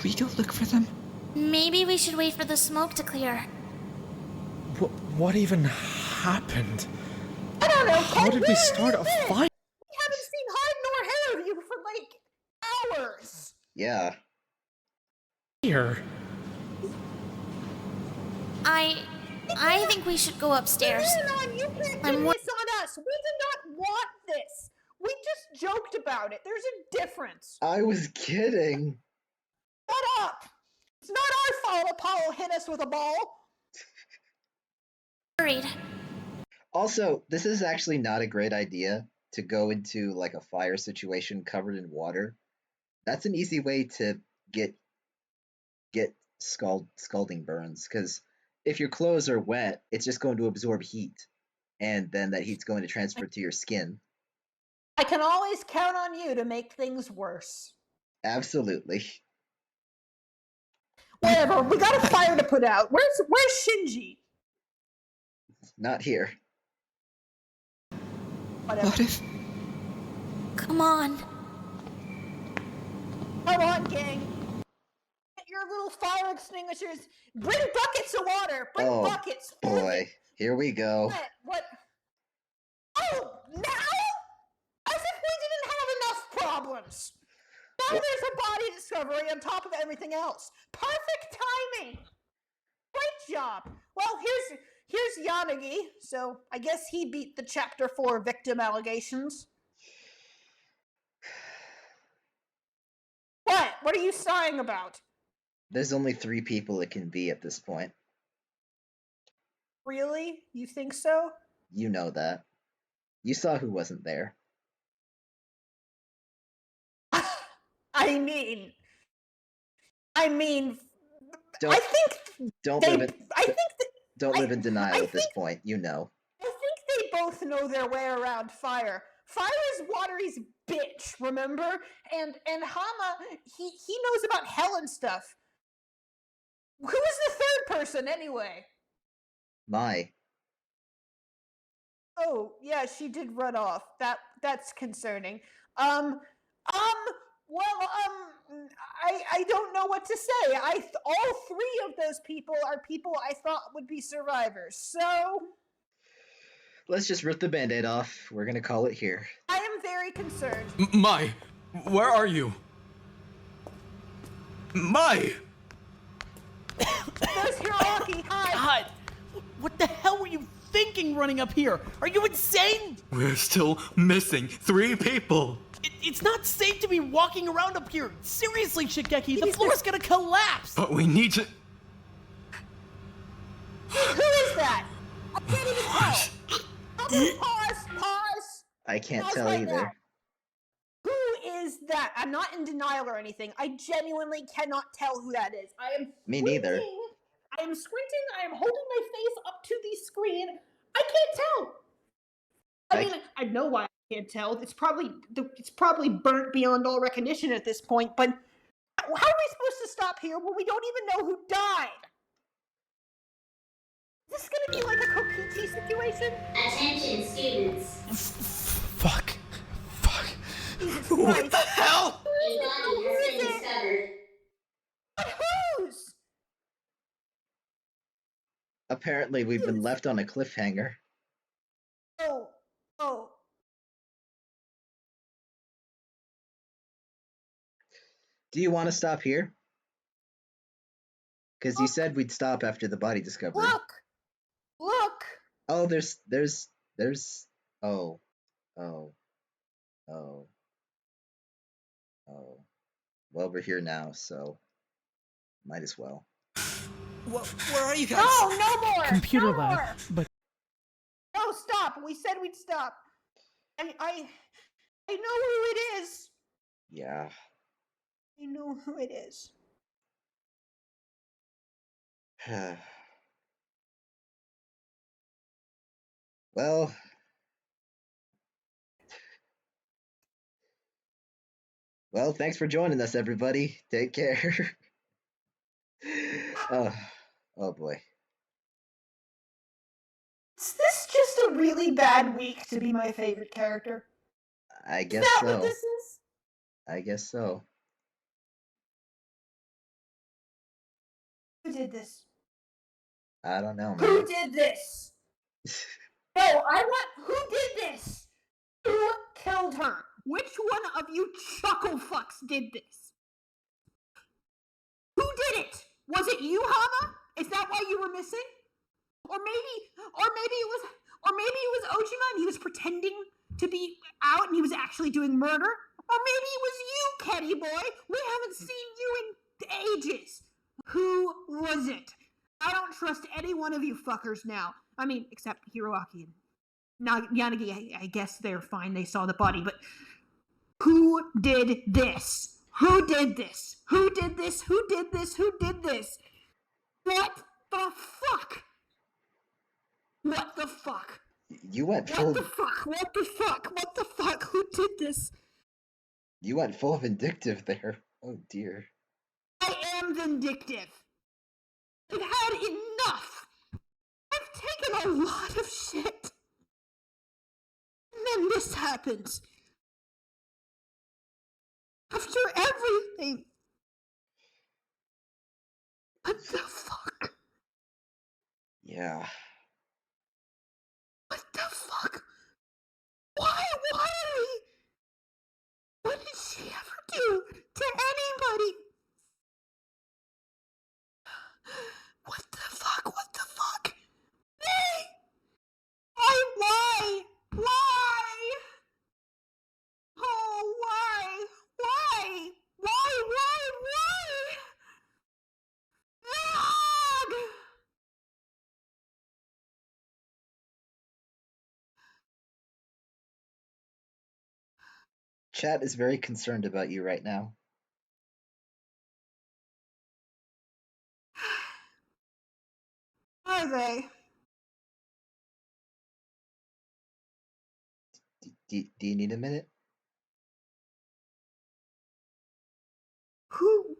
we go look for them? Maybe we should wait for the smoke to clear. What even happened? I don't know. How did we start a fire? fire? We haven't seen hide nor hair of you for like hours. Yeah. Here. I think we should go upstairs. Leon, you can't I'm do wa- this on us. We did not want this. We just joked about it. There's a difference. I was kidding. Shut up. It's not our fault Apollo hit us with a ball. Worried. Also, this is actually not a great idea to go into like a fire situation covered in water. That's an easy way to get scalding burns, because if your clothes are wet, it's just going to absorb heat, and then that heat's going to transfer to your skin. I can always count on you to make things worse. Absolutely. Whatever, we got a fire to put out. Where's Shinji? Not here. Whatever. What if... Come on. Come on, gang. Get your little fire extinguishers. Bring buckets of water. Bring Oh, buckets. boy. Here we go. What? Oh, now? As if we didn't have enough problems. Now there's a body discovery on top of everything else. Perfect timing. Great job. Well, here's Yanagi. So I guess he beat the Chapter 4 victim allegations. What? What are you sighing about? There's only 3 people it can be at this point. Really? You think so? You know that. You saw who wasn't there. I mean, Don't, I think don't they, live in, I think that, don't live in denial I at this think- point. You know. I think they both know their way around fire. Fire is Watery's bitch, remember? And Hama, he knows about hell and stuff. Who was the third person anyway? My. Oh, yeah, she did run off. That's concerning. I don't know what to say. All 3 of those people are people I thought would be survivors. So Let's just rip the band-aid off. We're gonna call it here. I am very concerned. Mai, where are you? Mai! There's Hiroaki. Hi. God, what the hell were you thinking running up here? Are you insane? We're still missing 3 people. It's not safe to be walking around up here. Seriously, Shigeki, the floor's gonna collapse. But we need to... Who is that? I can't even tell. Pause. I can't Pause tell right either. now. Who is that? I'm not in denial or anything. I genuinely cannot tell who that is. I am Me neither. I am squinting. I am holding my face up to the screen. I can't tell. I mean, I know why I can't tell. It's probably burnt beyond all recognition at this point. But how are we supposed to stop here when we don't even know who died? Is this gonna be like a Kokichi situation? Attention, students. Fuck. What the hell? A body has been discovered. But whose? Apparently, we've been left on a cliffhanger. Oh. Do you want to stop here? Because you said we'd stop after the body discovery. Look. Oh, there's. Oh. Well, we're here now, so might as well. Where are you guys? No more. Computer no lab, more. but No, stop. We said we'd stop. I know who it is. Yeah. I know who it is. Well. Well, thanks for joining us, everybody. Take care. Oh boy. Is this just a really bad week to be my favorite character? I guess Is that so. what this is? I guess so. Who did this? I don't know, man. Who did this? No, I want. Who did this? Who killed her? Which one of you chuckle fucks did this? Who did it? Was it you, Hama? Is that why you were missing? Or maybe it was Ojima and he was pretending to be out and he was actually doing murder? Or maybe it was you, Kenny boy. We haven't seen you in ages. Who was it? I don't trust any one of you fuckers now. I mean, except Hiroaki and Yanagi. I guess they're fine. They saw the body, but who did this? Who did this? Who did this? Who did this? Who did this? What the fuck? What the fuck? You went What full. the fuck? What the fuck? What the fuck? Who did this? You went full vindictive there. Oh dear. I am vindictive. I've had enough. I've taken a lot of shit. And then this happens. After everything. What the fuck? Yeah. What the fuck? Why? What did she ever do to anybody? What the fuck? What the fuck? Why? Why? Oh, why? Why? Ugh! Chat is very concerned about you right now. Are they? Do you need a minute? Who?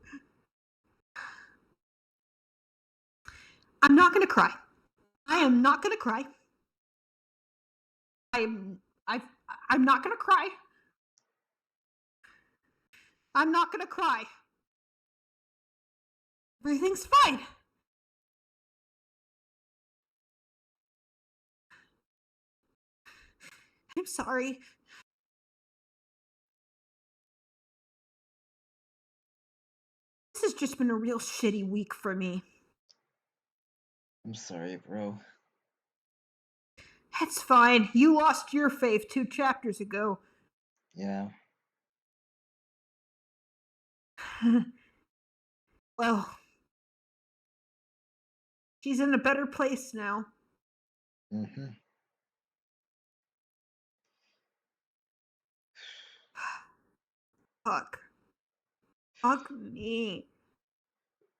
I'm not gonna cry. I am not gonna cry. I'm not gonna cry. I'm not gonna cry. Everything's fine. I'm sorry. This has just been a real shitty week for me. I'm sorry, bro. It's fine. You lost your fave 2 chapters ago. Yeah. Well, she's in a better place now. Mm-hmm. Fuck. Fuck me.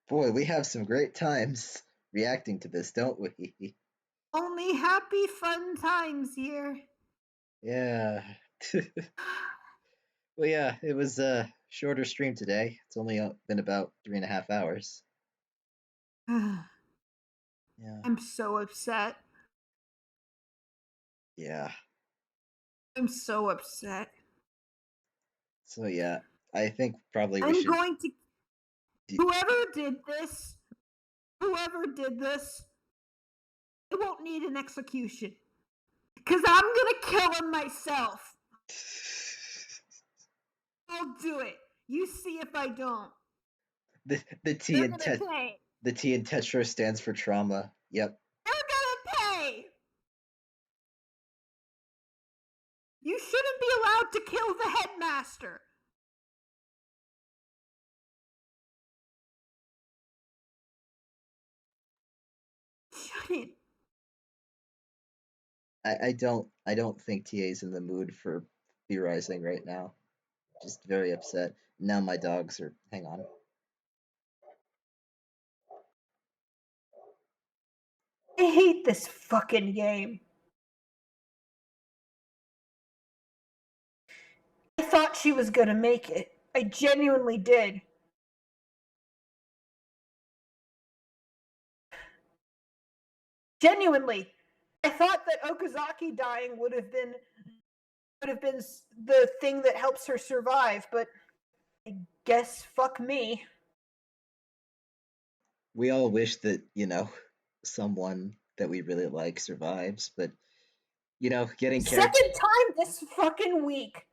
Boy, we have some great times reacting to this, don't we? Only happy fun times here. Yeah. Well, yeah, it was a shorter stream today. It's only been about 3.5 hours. Yeah. I'm so upset. Yeah. I'm so upset. So yeah, I think probably we I'm should. going to. Whoever did this, it won't need an execution. Because I'm gonna kill him myself. I'll do it. You see if I don't. The T They're in gonna pay. the T in Tetro stands for trauma. Yep. They're gonna pay. You shouldn't be allowed to kill the headmaster. Shouldn't. I don't think TA's in the mood for theorizing right now. Just very upset. Now my dogs are. Hang on. I hate this fucking game. I thought she was gonna make it. I genuinely did. Genuinely. I thought that Okazaki dying would have been the thing that helps her survive, but I guess fuck me. We all wish that, someone that we really like survives, but getting Second time this fucking week.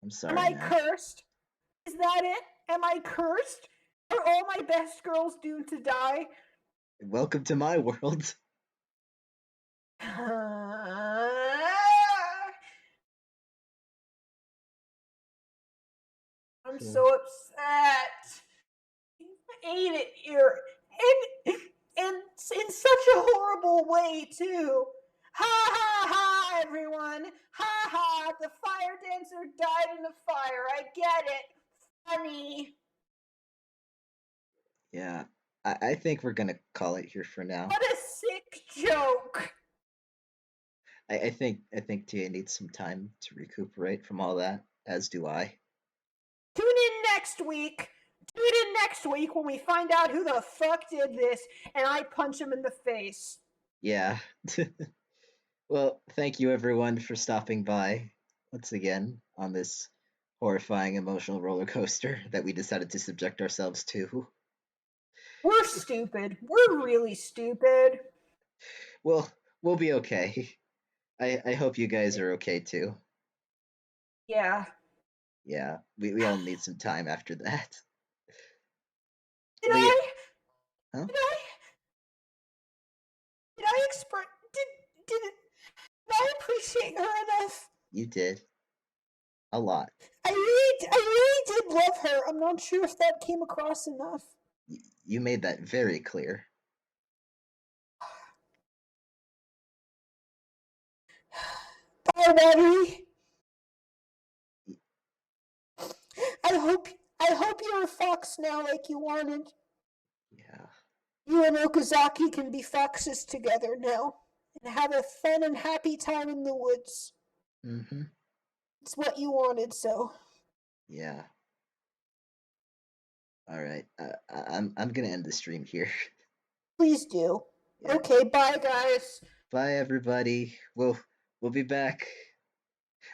I'm sorry. Am I man. cursed? Is that it? Am I cursed? Are all my best girls doomed to die? Welcome to my world. I'm so upset. I hate it here. And in such a horrible way, too. Ha ha ha, everyone. Ha ha, the fire dancer died in the fire. I get it. Funny. Yeah, I think we're gonna call it here for now. What a sick joke. I think Tia needs some time to recuperate from all that, as do I. Tune in next week. Tune in next week when we find out who the fuck did this and I punch him in the face. Yeah. Well, thank you everyone for stopping by once again on this horrifying emotional roller coaster that we decided to subject ourselves to. We're stupid. We're really stupid. Well, we'll be okay. I hope you guys are okay too. Yeah. Yeah, we all need some time after that. Did But yeah, I? huh? Did I express? Did I appreciate her enough? You did. A lot. I really did love her. I'm not sure if that came across enough. You made that very clear. Bye, Battery. I hope you're a fox now like you wanted. Yeah. You and Okazaki can be foxes together now and have a fun and happy time in the woods. Mm-hmm. It's what you wanted, so. Yeah. All right. I'm gonna end the stream here. Please do. Yeah. Okay, bye guys. Bye everybody. We'll be back.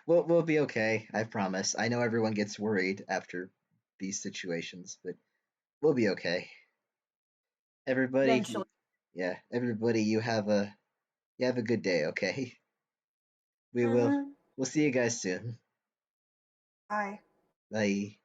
We'll be okay. I promise. I know everyone gets worried after these situations, but we'll be okay. Everybody. Eventually. Yeah. Everybody. You have a good day. Okay. We will. Mm-hmm. We'll see you guys soon. Bye. Bye.